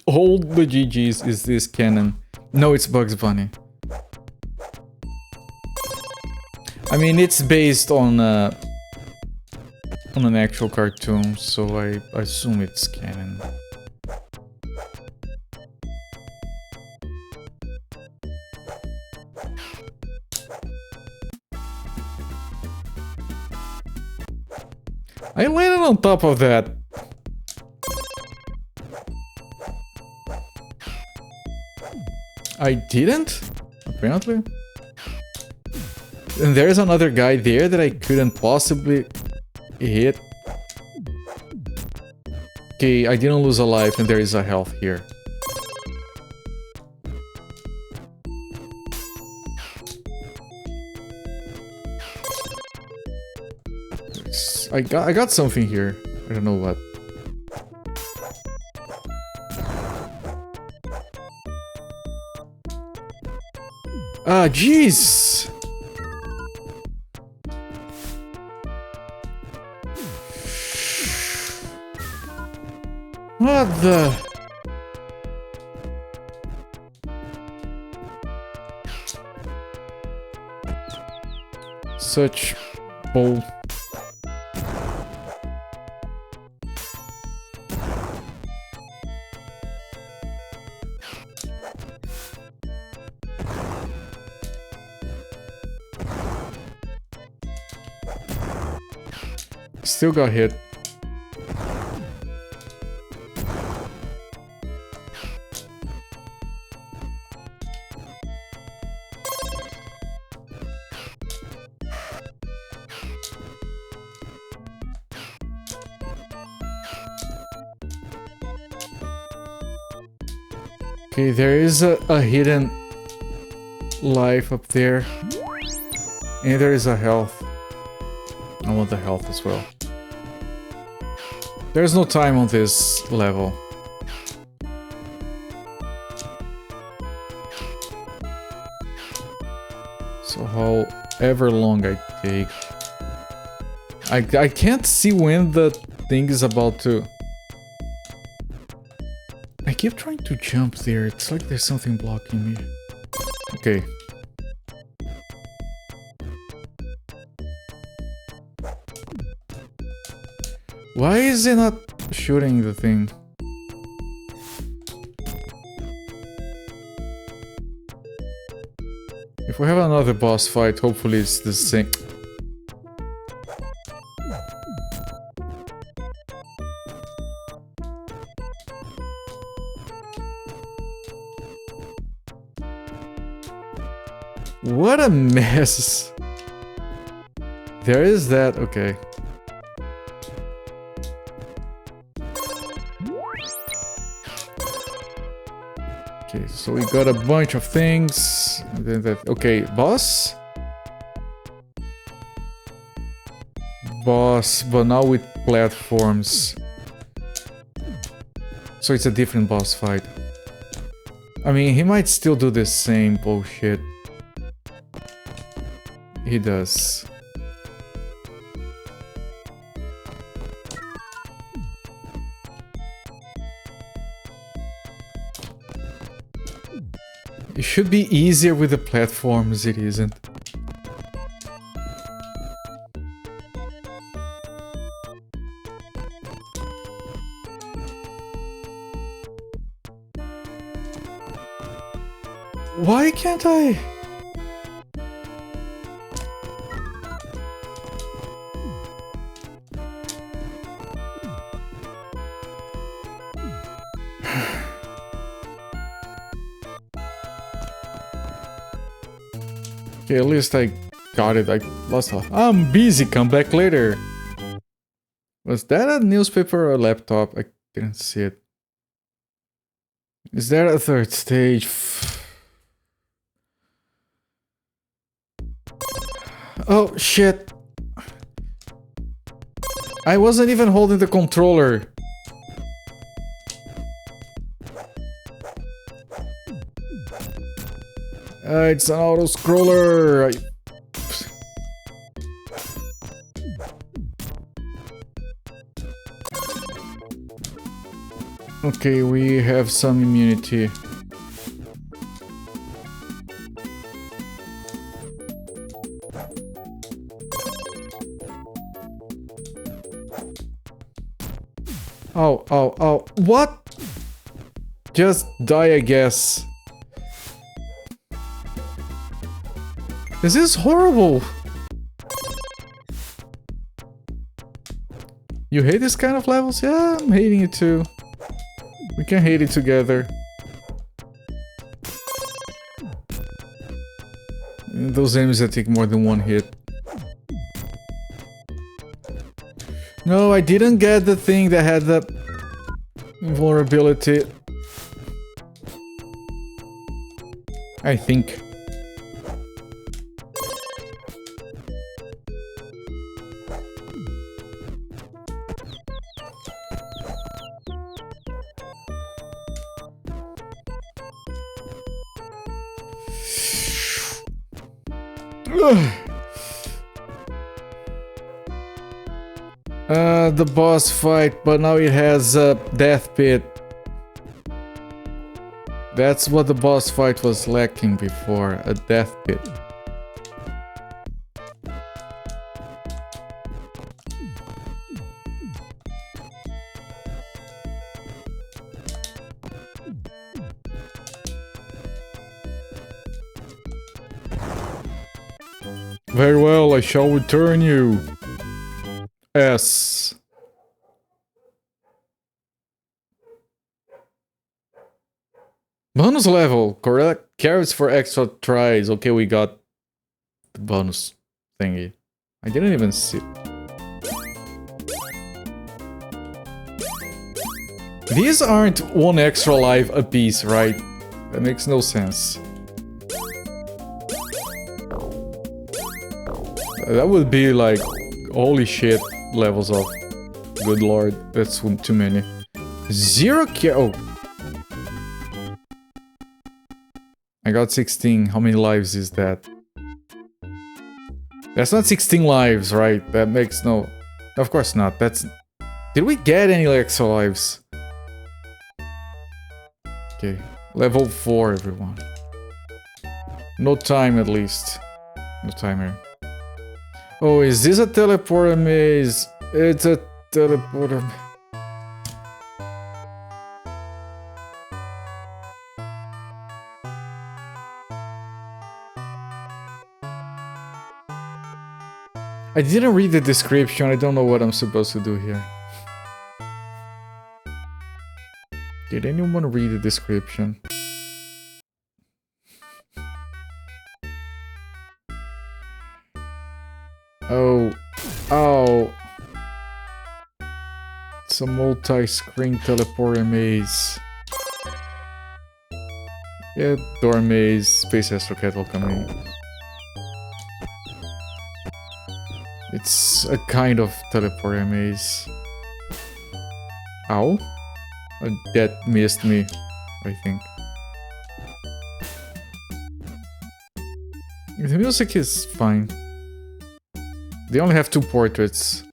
A: All the GGs is this canon. No, it's Bugs Bunny. I mean, it's based on an actual cartoon, so I assume it's canon. I landed on top of that. I didn't? Apparently. And there's another guy there that I couldn't possibly hit. Okay, I didn't lose a life and there is a health here. I got something here. I don't know what. Ah, jeez! What the? Such bull. Still got hit. Okay, there is a hidden life up there. And there is a health. I want the health as well. There's no time on this level. So however long I take... I can't see when the thing is about to... I keep trying to jump there. It's like there's something blocking me. Okay. Why is it not shooting the thing? If we have another boss fight, hopefully it's the same. What a mess. There is that, okay. Okay, so we got a bunch of things. Okay, boss. Boss, but now with platforms. So it's a different boss fight. I mean, he might still do the same bullshit. He does. It should be easier with the platforms, it isn't. Why can't I? Okay, at least I got it. I lost a... I'm busy, come back later. Was that a newspaper or a laptop? I didn't see it. Is there a third stage? Oh, shit. I wasn't even holding the controller. It's an auto-scroller. Okay, we have some immunity. Oh, oh, oh. What? Just die, I guess. This is horrible. You hate this kind of levels? Yeah, I'm hating it too. We can hate it together. Those enemies that take more than one hit. No, I didn't get the thing that had the invulnerability. I think. The boss fight, but now it has a death pit. That's what the boss fight was lacking before, a death pit. Very well, I shall return you. S. Bonus level, correct? Carrots for extra tries. Okay, we got the bonus thingy. I didn't even see. These aren't one extra life apiece, right? That makes no sense. That would be like, holy shit, levels of. Good lord, that's too many. 0 care. Oh. I got 16. How many lives is that? That's not 16 lives, right? That makes no... Of course not. That's... Did we get any extra lives? Okay. Level 4, everyone. No time, at least. No timer. Oh, is this a teleporter maze? It's a teleporter... I didn't read the description, I don't know what I'm supposed to do here. Did anyone read the description? Oh. Oh. It's a multi-screen teleporter maze. Yeah, door maze, space astro kettle coming. It's a kind of teleporter maze. Ow? That missed me, I think. The music is fine. They only have 2 portraits.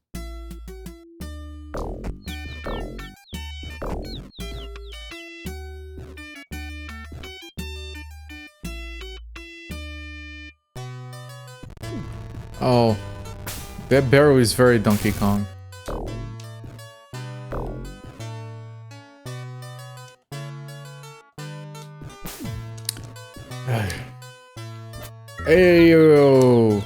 A: Oh, that barrel is very Donkey Kong. Ayo!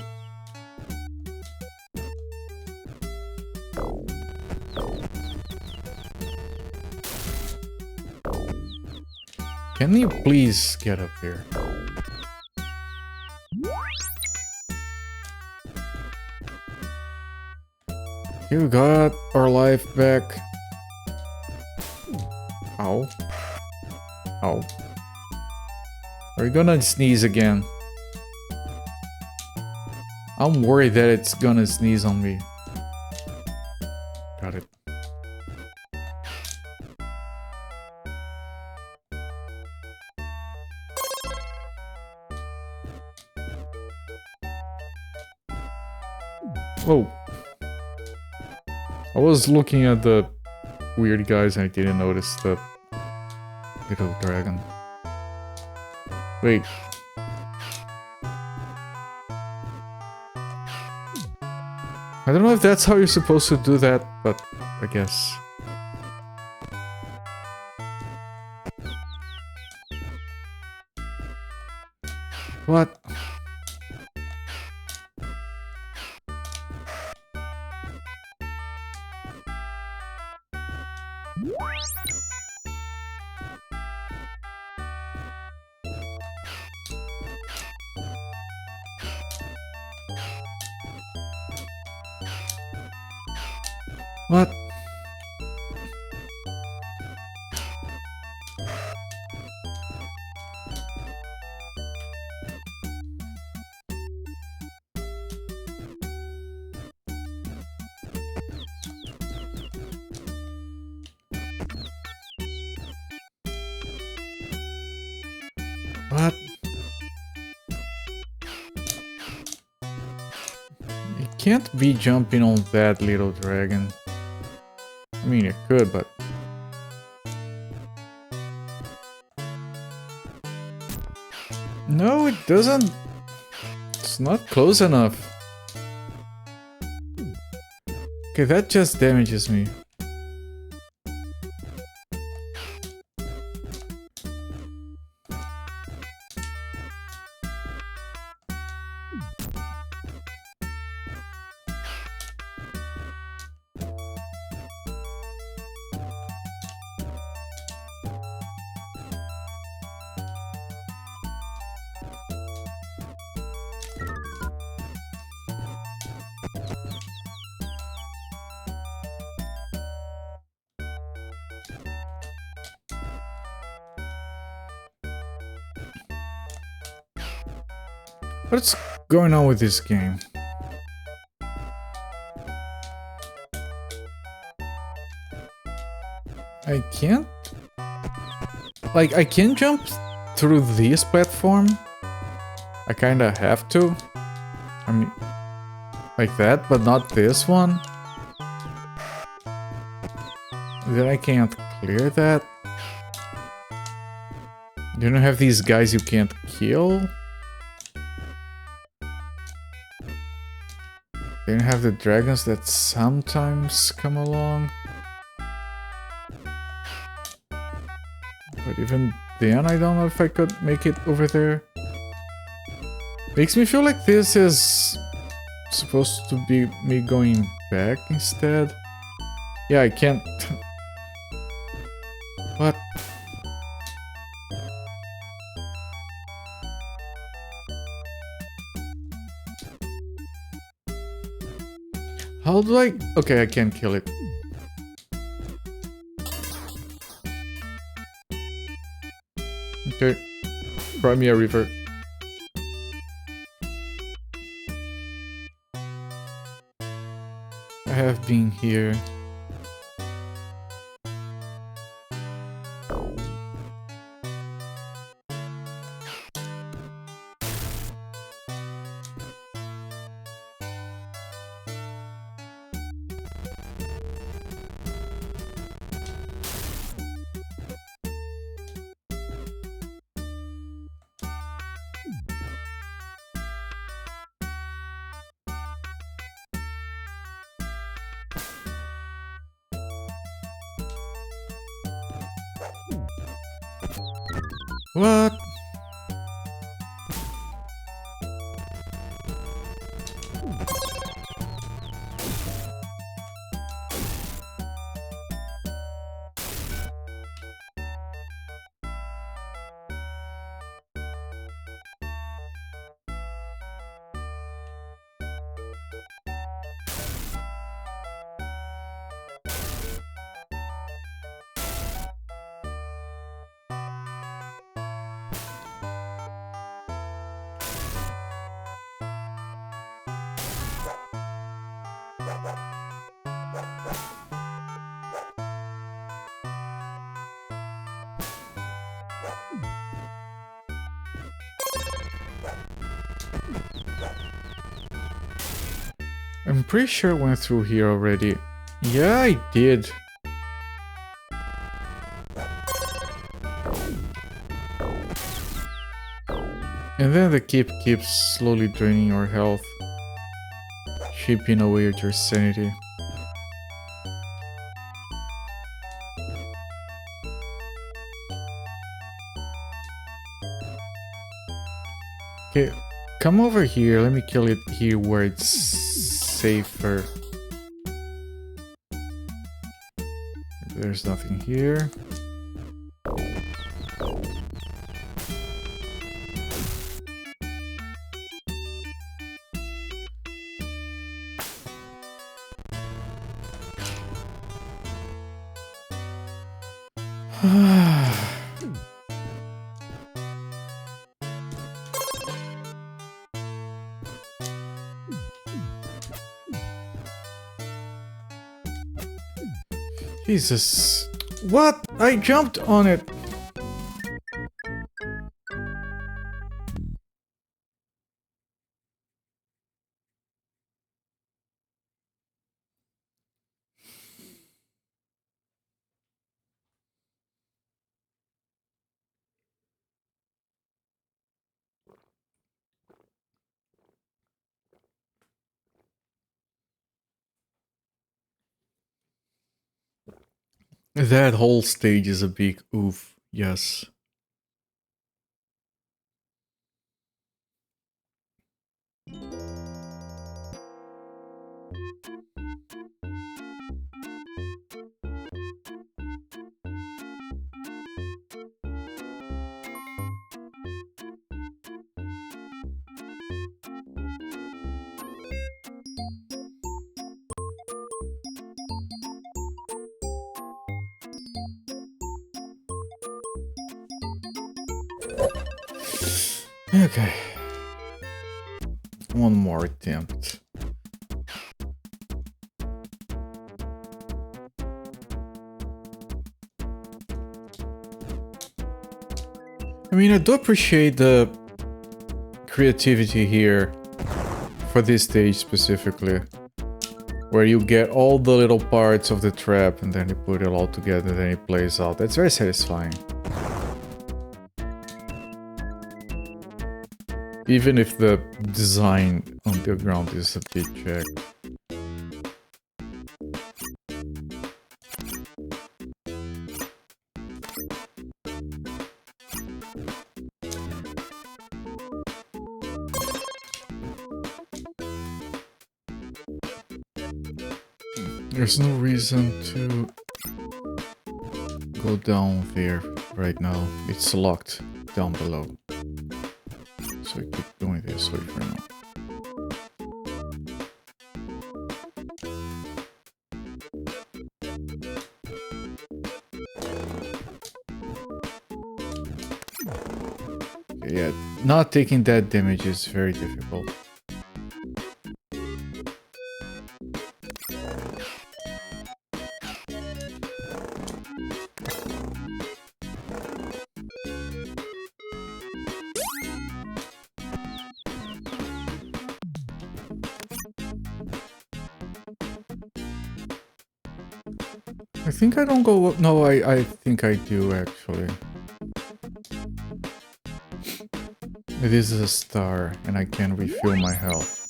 A: Can you please get up here? You got our life back. Ow. Ow. Are you gonna sneeze again? I'm worried that it's gonna sneeze on me. Got it. Whoa. I was looking at the weird guys and I didn't notice the little dragon. Wait. I don't know if that's how you're supposed to do that, but I guess. What? What? What? You can't be jumping on that little dragon. I mean, it could, but... No, it doesn't. It's not close enough. Okay, that just damages me. What's going on with this game? I can't... Like, I can jump through this platform. I kinda have to. I mean, like that, but not this one. Then I can't clear that. You don't have these guys you can't kill? You don't have the dragons that sometimes come along? But even then, I don't know if I could make it over there. Makes me feel like this is supposed to be me going back instead. Yeah, I can't... What? How do I... Okay, I can't kill it. Okay. Crimea River. I have been here. What? I'm pretty sure I went through here already. Yeah, I did. And then the keep keeps slowly draining your health, chipping away at your sanity. Okay, come over here. Let me kill it here where it's safer. There's nothing here. Jesus. What? I jumped on it. That whole stage is a big oof, yes. Okay. One more attempt. I mean, I do appreciate the creativity here for this stage specifically, where you get all the little parts of the trap and then you put it all together and then it plays out. That's very satisfying. Even if the design on the ground is a bit checked. There's no reason to go down there right now. It's locked down below. So I keep going this way for now. not taking that damage is very difficult. I think I don't go... No, I think I do, actually. This is a star, and I can refill my health.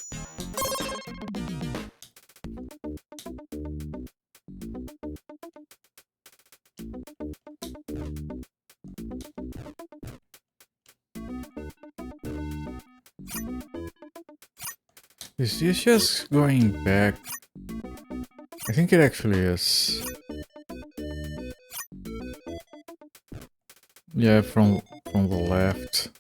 A: Is this just going back? I think it actually is. Yeah, from the left.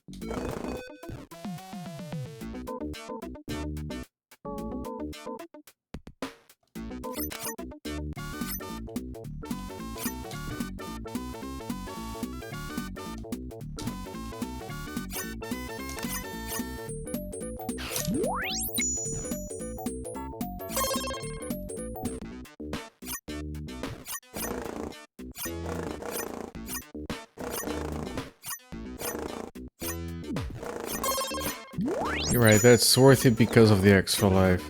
A: You're right, that's worth it because of the extra life.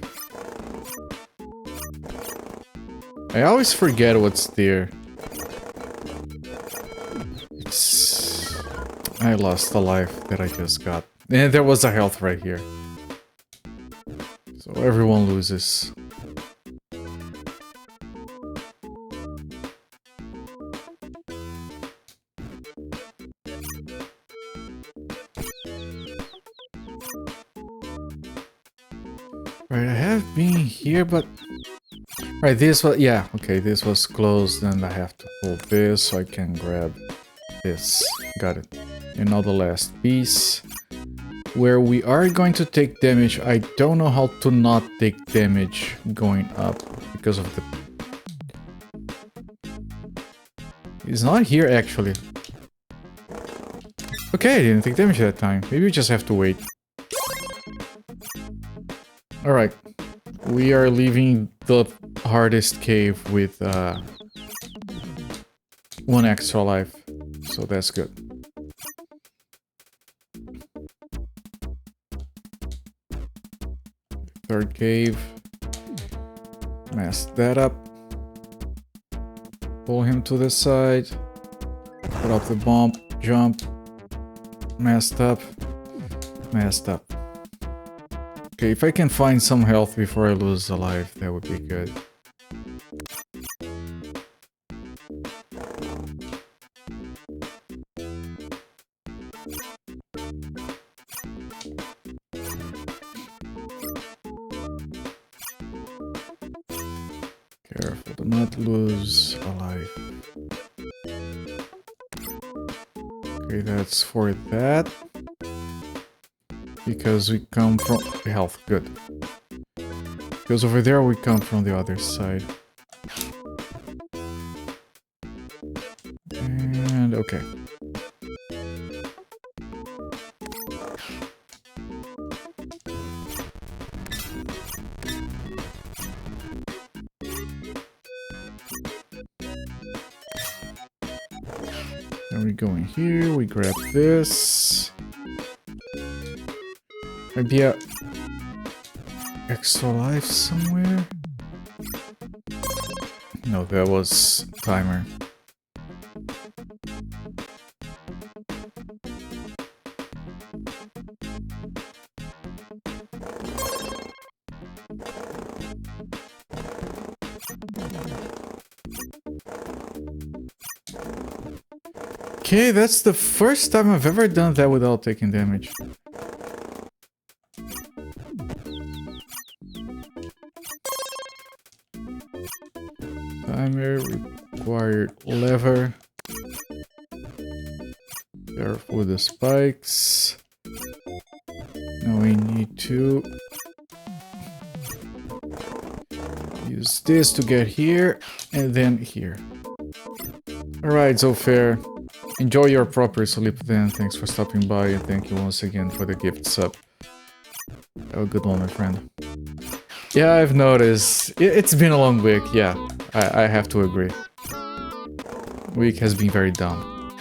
A: I always forget what's there. I lost the life that I just got. And there was a health right here. So everyone loses. Right, I have been here, but... Right, this was... Yeah, okay, this was closed, and I have to pull this so I can grab this. Got it. And now the last piece, where we are going to take damage. I don't know how to not take damage going up because of the... It's not here, actually. Okay, I didn't take damage that time. Maybe we just have to wait. Alright, we are leaving the hardest cave with 1 extra life, so that's good. Third cave, mess that up, pull him to the side, put up the bomb, jump, messed up, messed up. Okay, if I can find some health before I lose a life, that would be good. Careful to not lose a life. Okay, that's for that. Because we come from health, good. Because over there we come from the other side. And okay. Then we go in here, we grab this. Maybe a extra life somewhere? No, that was timer. Okay, that's the first time I've ever done that without taking damage. Timer, required lever. Careful with the spikes. Now we need to use this to get here, and then here. Alright, so fair. Enjoy your proper sleep then. Thanks for stopping by and thank you once again for the gift sub. Have a good one, my friend. Yeah, I've noticed. It's been a long week, yeah. I have to agree. Week has been very dumb.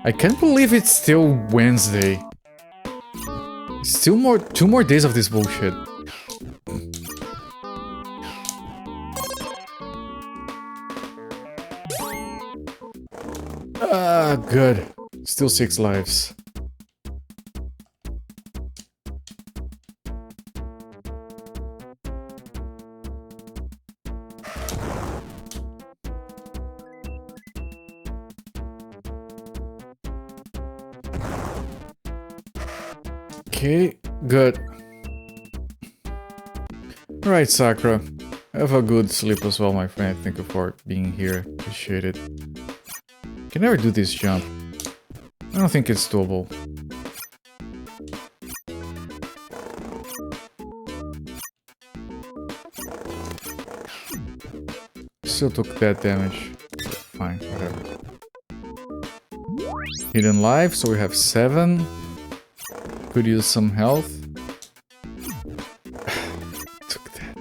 A: I can't believe it's still Wednesday. Still 2 more days of this bullshit. Ah, good. Still 6 lives. Okay, good. Alright, Sakura. Have a good sleep as well, my friend. Thank you for being here. Appreciate it. Can never do this jump. I don't think it's doable. Still took that damage. Fine, whatever. Hidden life, so we have 7. Could use some health. Took that.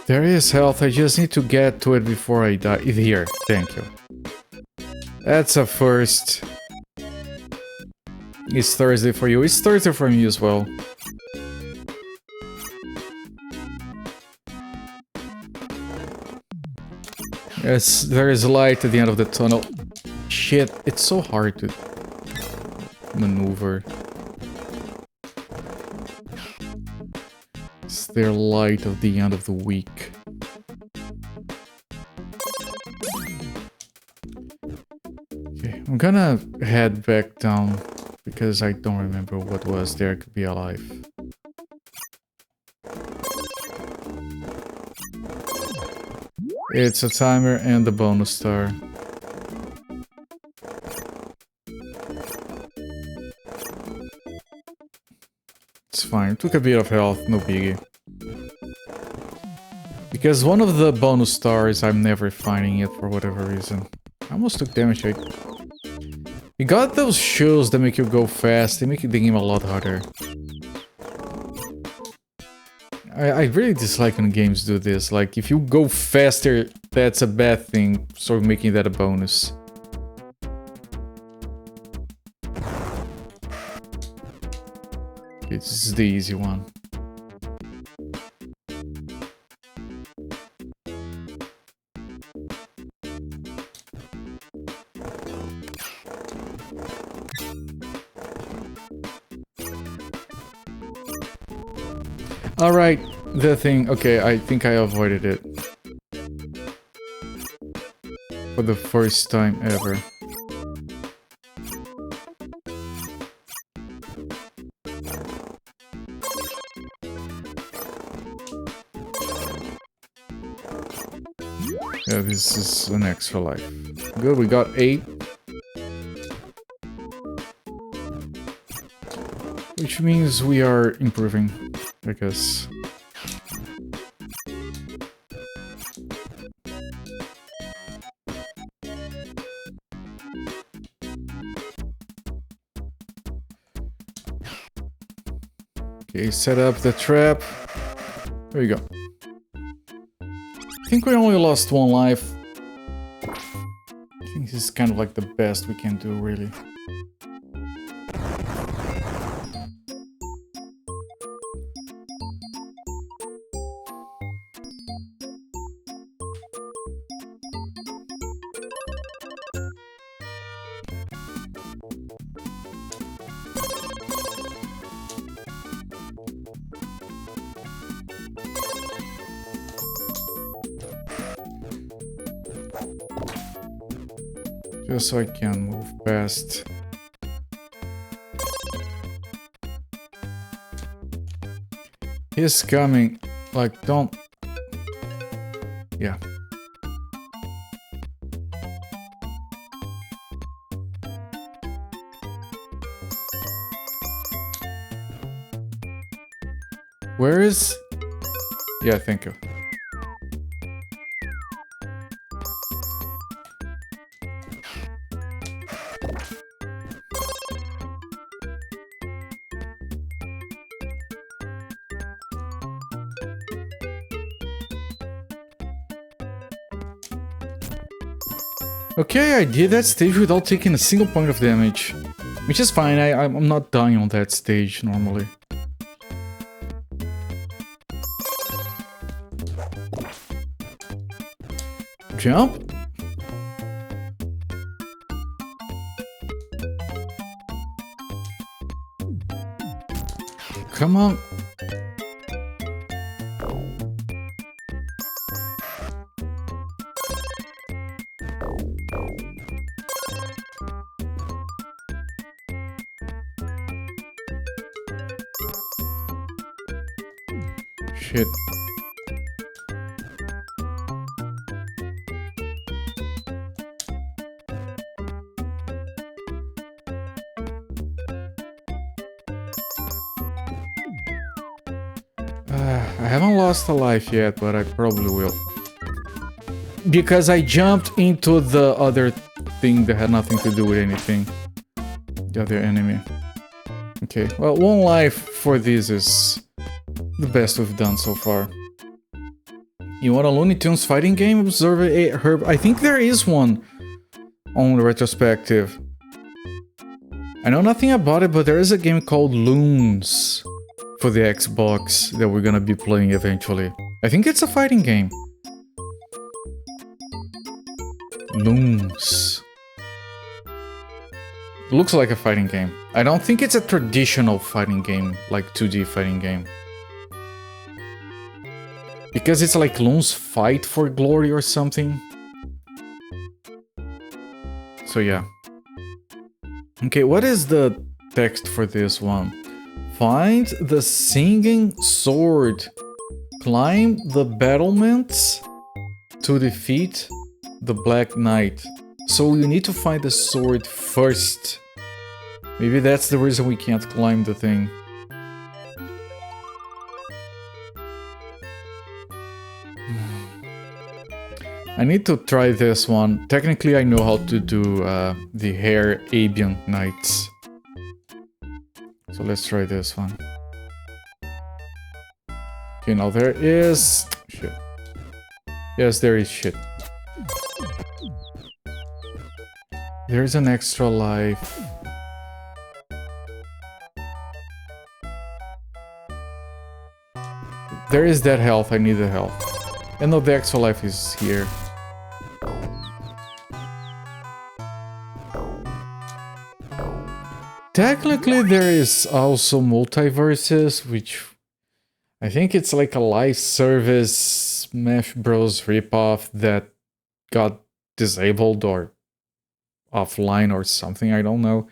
A: There is health, I just need to get to it before I die. Here, thank you. That's a first. It's Thursday for you. It's Thursday for me as well. Yes, there is light at the end of the tunnel. Shit, it's so hard to maneuver. Is there light at the end of the week? Okay, I'm gonna head back down because I don't remember what was there could be alive. It's a timer and the bonus star. It's fine. Took a bit of health, no biggie. Because one of the bonus stars, I'm never finding it for whatever reason. I almost took damage. You got those shoes that make you go fast. They make the game a lot harder. I really dislike when games do this. Like, if you go faster, that's a bad thing. So making that a bonus. Okay, this is the easy one. Alright, the thing. Okay, I think I avoided it. For the first time ever. Yeah, this is an extra life. Good, we got 8. Which means we are improving, I guess. Okay, set up the trap. There you go. I think we only lost 1 life. I think this is kind of like the best we can do, really. Just so I can move past. He's coming. Like, don't... Yeah. Where is... Yeah, thank you. Okay, I did that stage without taking a single point of damage. Which is fine, I'm not dying on that stage normally. Jump? Come on. Shit. I haven't lost a life yet, but I probably will. Because I jumped into the other thing that had nothing to do with anything. The other enemy. Okay, well, 1 life for this is the best we've done so far. You want a Looney Tunes fighting game? Observe a herb. I think there is one on the retrospective. I know nothing about it, but there is a game called Loons for the Xbox that we're gonna be playing eventually. I think it's a fighting game. Loons. Looks like a fighting game. I don't think it's a traditional fighting game, like 2D fighting game. Because it's like Loons Fight for Glory or something. So yeah. Okay, what is the text for this one? Find the singing sword. Climb the battlements to defeat the Black Knight. So you need to find the sword first. Maybe that's the reason we can't climb the thing. I need to try this one. Technically I know how to do the Hair Abian Knights. So let's try this one. Okay, now there is... shit. Yes, there is shit. There's an extra life. There is that health, I need the health. And no, the extra life is here. Technically there is also multiverses, which I think it's like a live service Smash Bros ripoff that got disabled or offline or something, I don't know.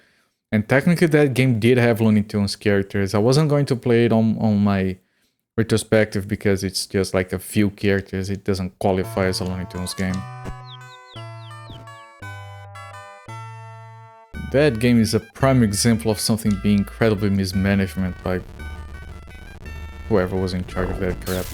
A: And technically that game did have Looney Tunes characters. I wasn't going to play it on my retrospective because it's just like a few characters. It doesn't qualify as a Looney Tunes game. That game is a prime example of something being incredibly mismanagement by whoever was in charge of that crap.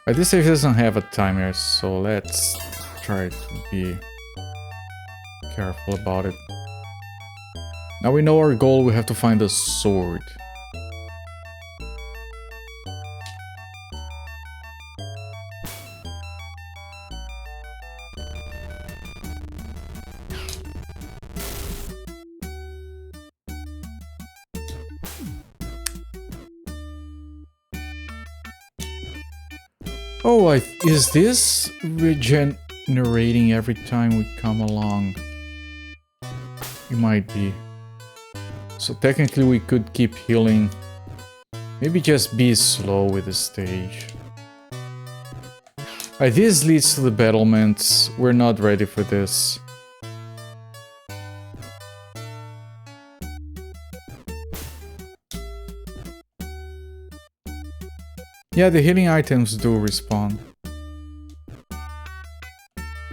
A: But this save doesn't have a timer, so let's try to be careful about it. Now we know our goal, we have to find a sword. Oh, is this regenerating every time we come along? It might be. So technically we could keep healing. Maybe just be slow with the stage. This leads to the battlements. We're not ready for this. Yeah, the healing items do respawn.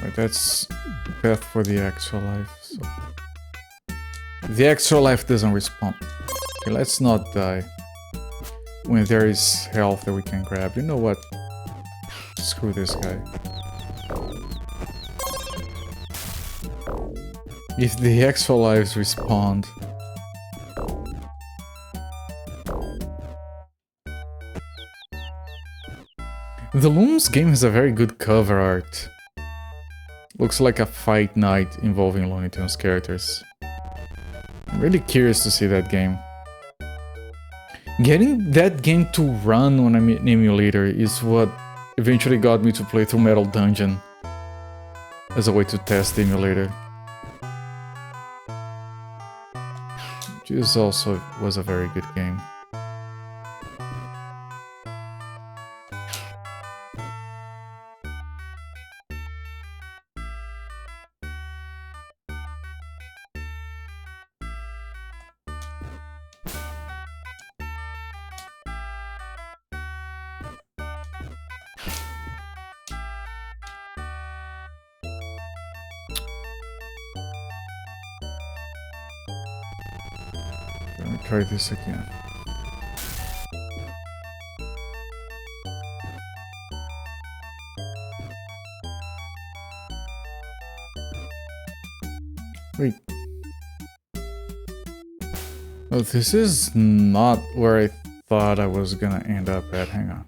A: Right, that's the path for the extra life. So. The extra life doesn't respawn. Okay, let's not die. When there is health that we can grab. You know what? Screw this guy. If the extra lives respawned. The Looms game has a very good cover art. Looks like a fight night involving Looney Tunes characters. I'm really curious to see that game. Getting that game to run on an emulator is what eventually got me to play through Metal Dungeon as a way to test the emulator. Which also was a very good game. Let me try this again. Wait. Oh, this is not where I thought I was gonna end up at. Hang on.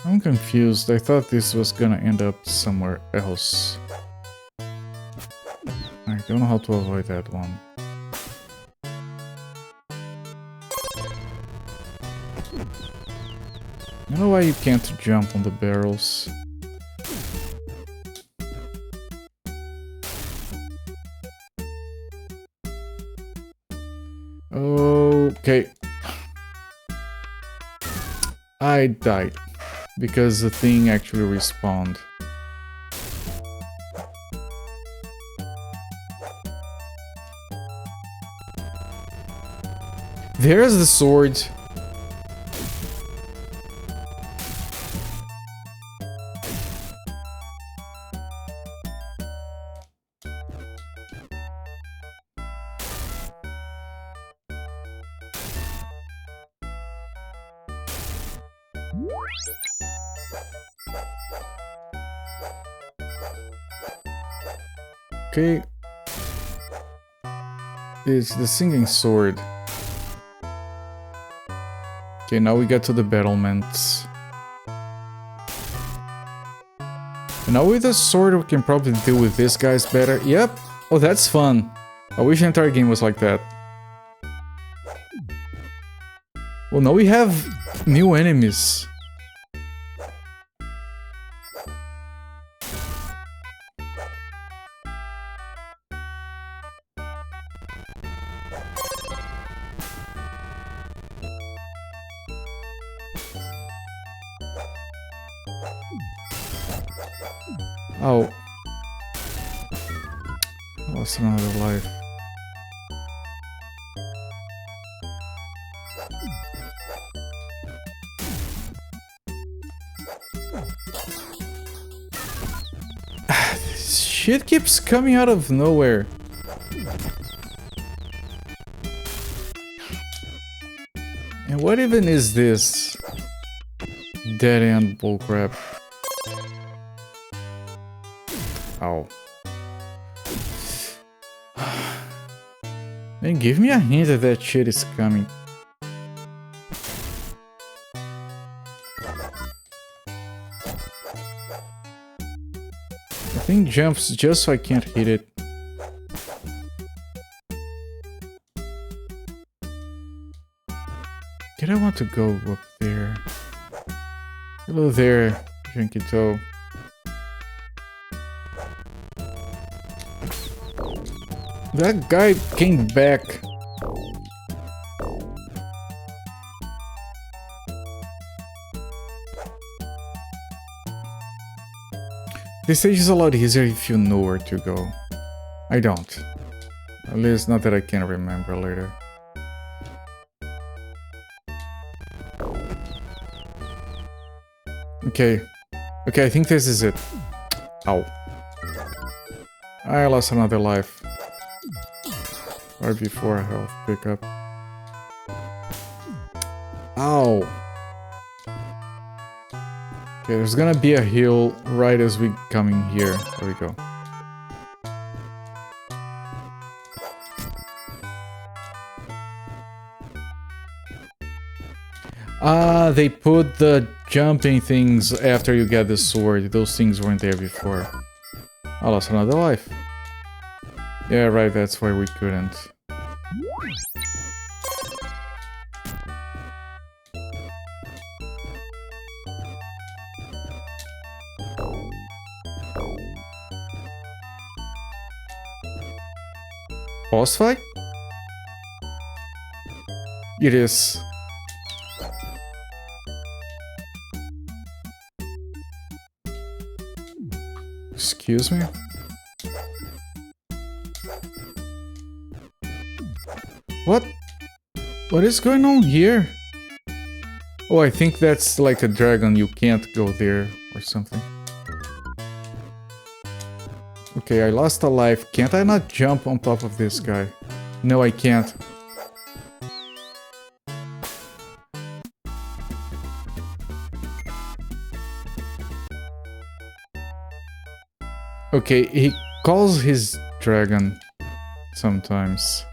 A: I'm confused. I thought this was gonna end up somewhere else. I don't know how to avoid that one. You know why you can't jump on the barrels? Okay. I died. Because the thing actually respawned. There's the sword. Okay. It's the singing sword. Okay, now we get to the battlements. And now with the sword we can probably deal with these guys better. Yep. Oh, that's fun. I wish the entire game was like that. Well, now we have new enemies. Oh. I lost another life. This shit keeps coming out of nowhere. And what even is this? Dead end bullcrap. Ow. Man, give me a hint that that shit is coming. The thing jumps just so I can't hit it. Did I want to go up there? Hello there, Junkie Toe. That guy came back. This stage is a lot easier if you know where to go. I don't. At least not that I can remember later. Okay. Okay, I think this is it. Ow. I lost another life. Right before health pickup. Ow. Okay, there's gonna be a heal right as we come in here. There we go. Ah, they put the jumping things after you get the sword. Those things weren't there before. I lost another life. Yeah, right, that's why we couldn't. Boss fight? It is. Excuse me? What? What is going on here? Oh, I think that's like a dragon. You can't go there or something. Okay, I lost a life. Can't I not jump on top of this guy? No, I can't. Okay, he calls his dragon sometimes.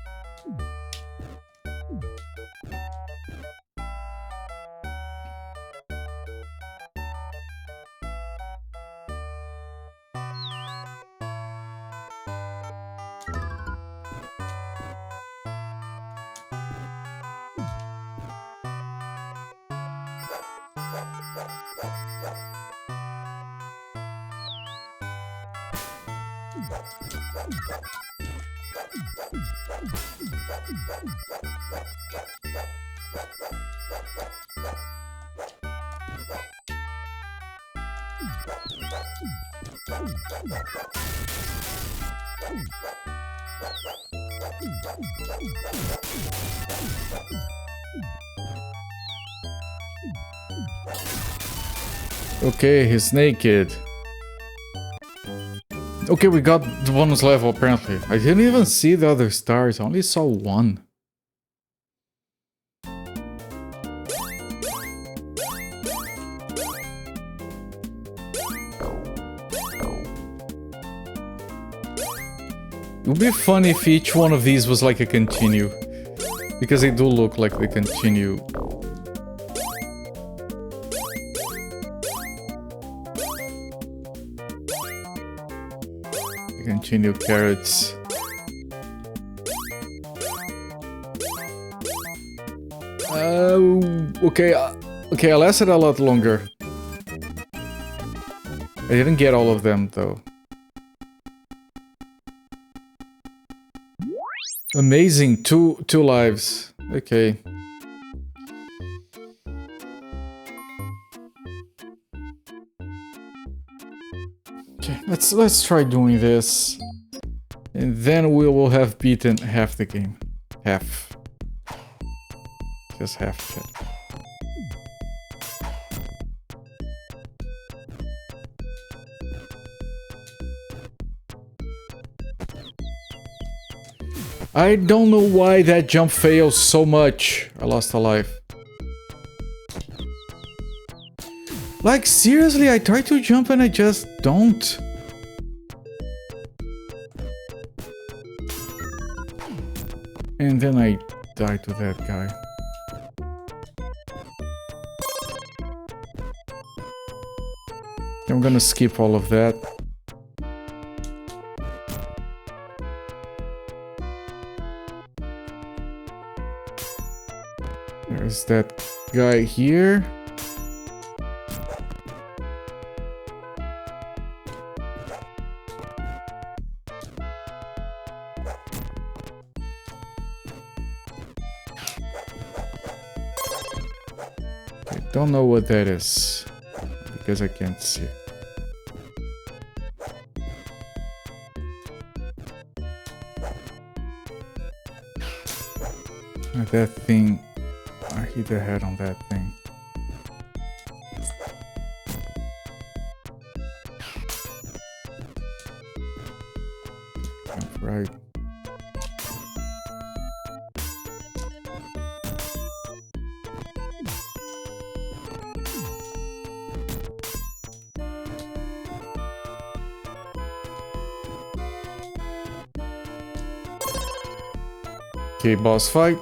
A: Okay, he's naked. Okay, we got the bonus level apparently. I didn't even see the other stars, I only saw one. It would be funny if each one of these was like a continue. Because they do look like they continue. Continue carrots. Okay, okay, I lasted a lot longer. I didn't get all of them though. Amazing, two lives. Okay. Okay, let's try doing this. And then we will have beaten half the game. Half. Just half shit. I don't know why that jump fails so much. I lost a life. Like, seriously, I try to jump and I just don't. And then I die to that guy. I'm gonna skip all of that. There's that guy here. I don't know what that is, because I can't see. That thing, I hit the head on that thing. Right. Okay, boss fight.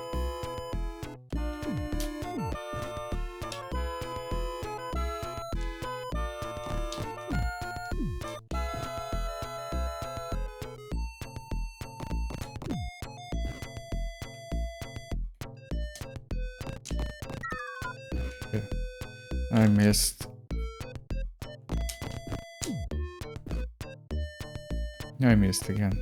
A: I missed. I missed again.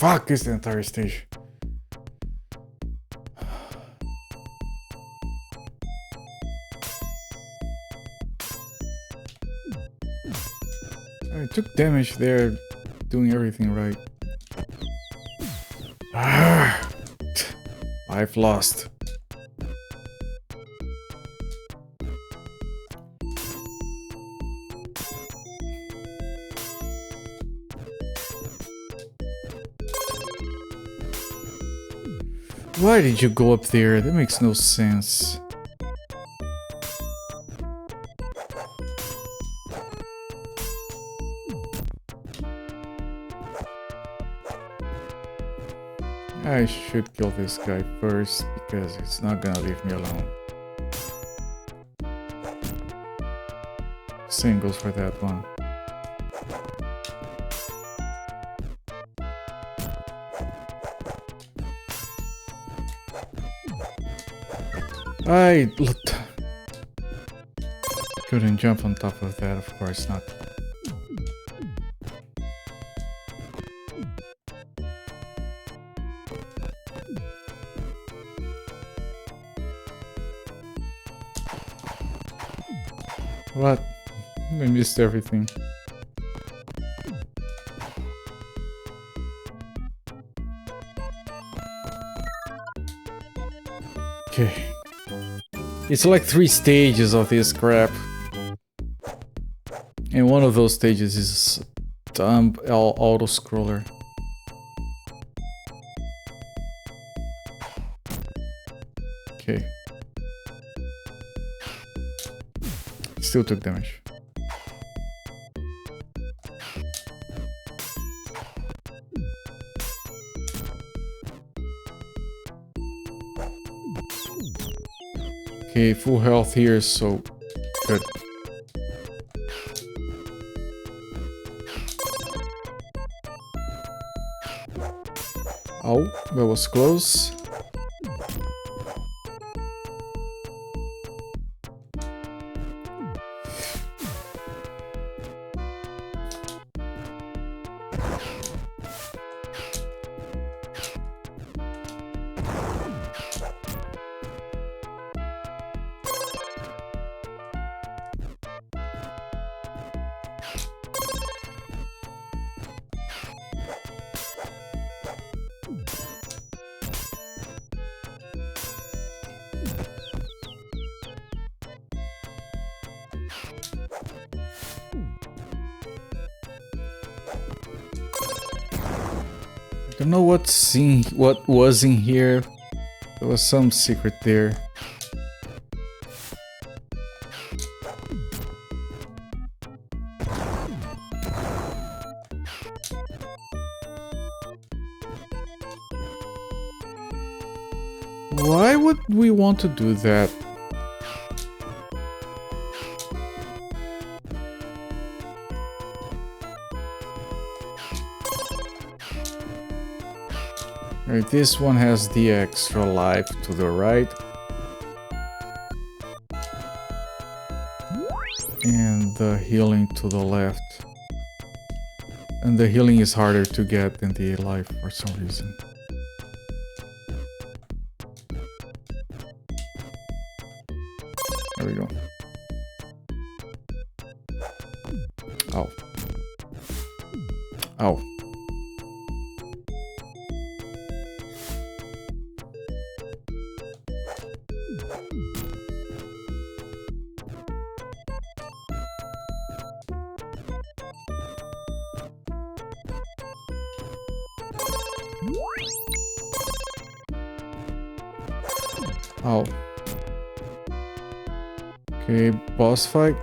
A: Fuck is the entire stage. I took damage there, doing everything right. I've lost. Why did you go up there? That makes no sense. I should kill this guy first because it's not gonna leave me alone. Same goes for that one. I couldn't jump on top of that, of course not. What? I missed everything. Okay. It's like 3 stages of this crap. And one of those stages is dumb auto-scroller. Okay. Still took damage. Okay, full health here, so good. Oh, that was close. Don't know what was in here. There was some secret there. Why would we want to do that? Alright, this one has the extra life to the right. And the healing to the left. And the healing is harder to get than the life for some reason. There we go. Ow. Ow. Ow. Okay, boss fight.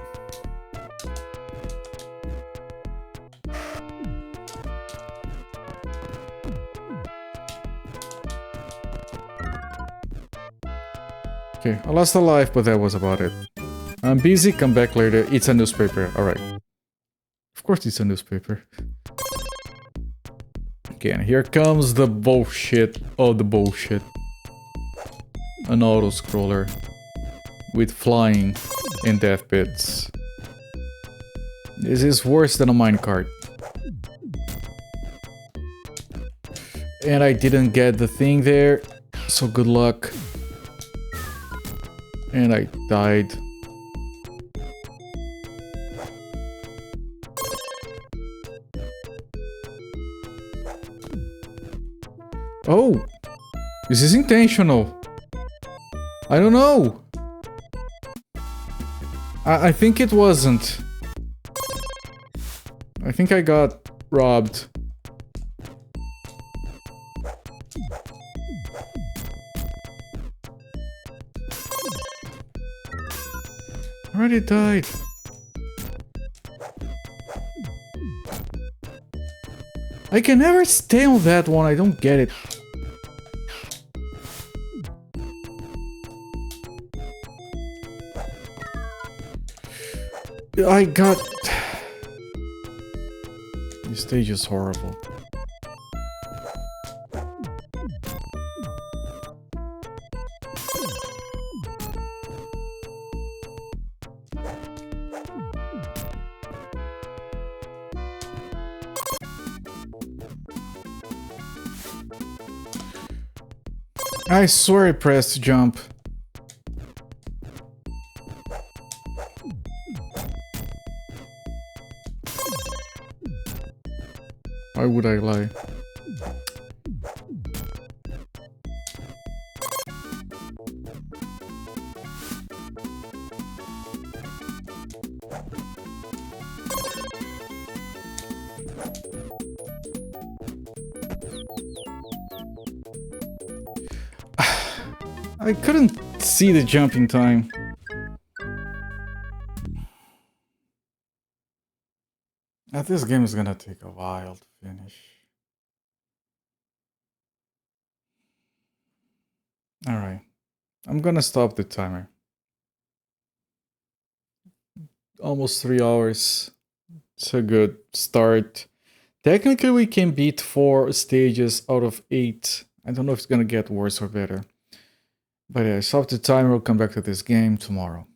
A: Okay, I lost a life, but that was about it. I'm busy, come back later. It's a newspaper, alright. Of course it's a newspaper. Okay, and here comes the bullshit. Oh, the bullshit. An auto-scroller. With flying and death bits. This is worse than a minecart. And I didn't get the thing there, so good luck. And I died. Oh! This is intentional. I don't know. I think it wasn't. I think I got robbed. I already died. I can never stay on that one, I don't get it. I got... This stage is horrible. I swear I pressed jump. Why would I lie? I couldn't see the jumping time. This game is gonna take a while to finish. Alright. I'm gonna stop the timer. Almost 3 hours. It's a good start. Technically we can beat 4 stages out of 8. I don't know if it's gonna get worse or better. But yeah, stop the timer, we'll come back to this game tomorrow.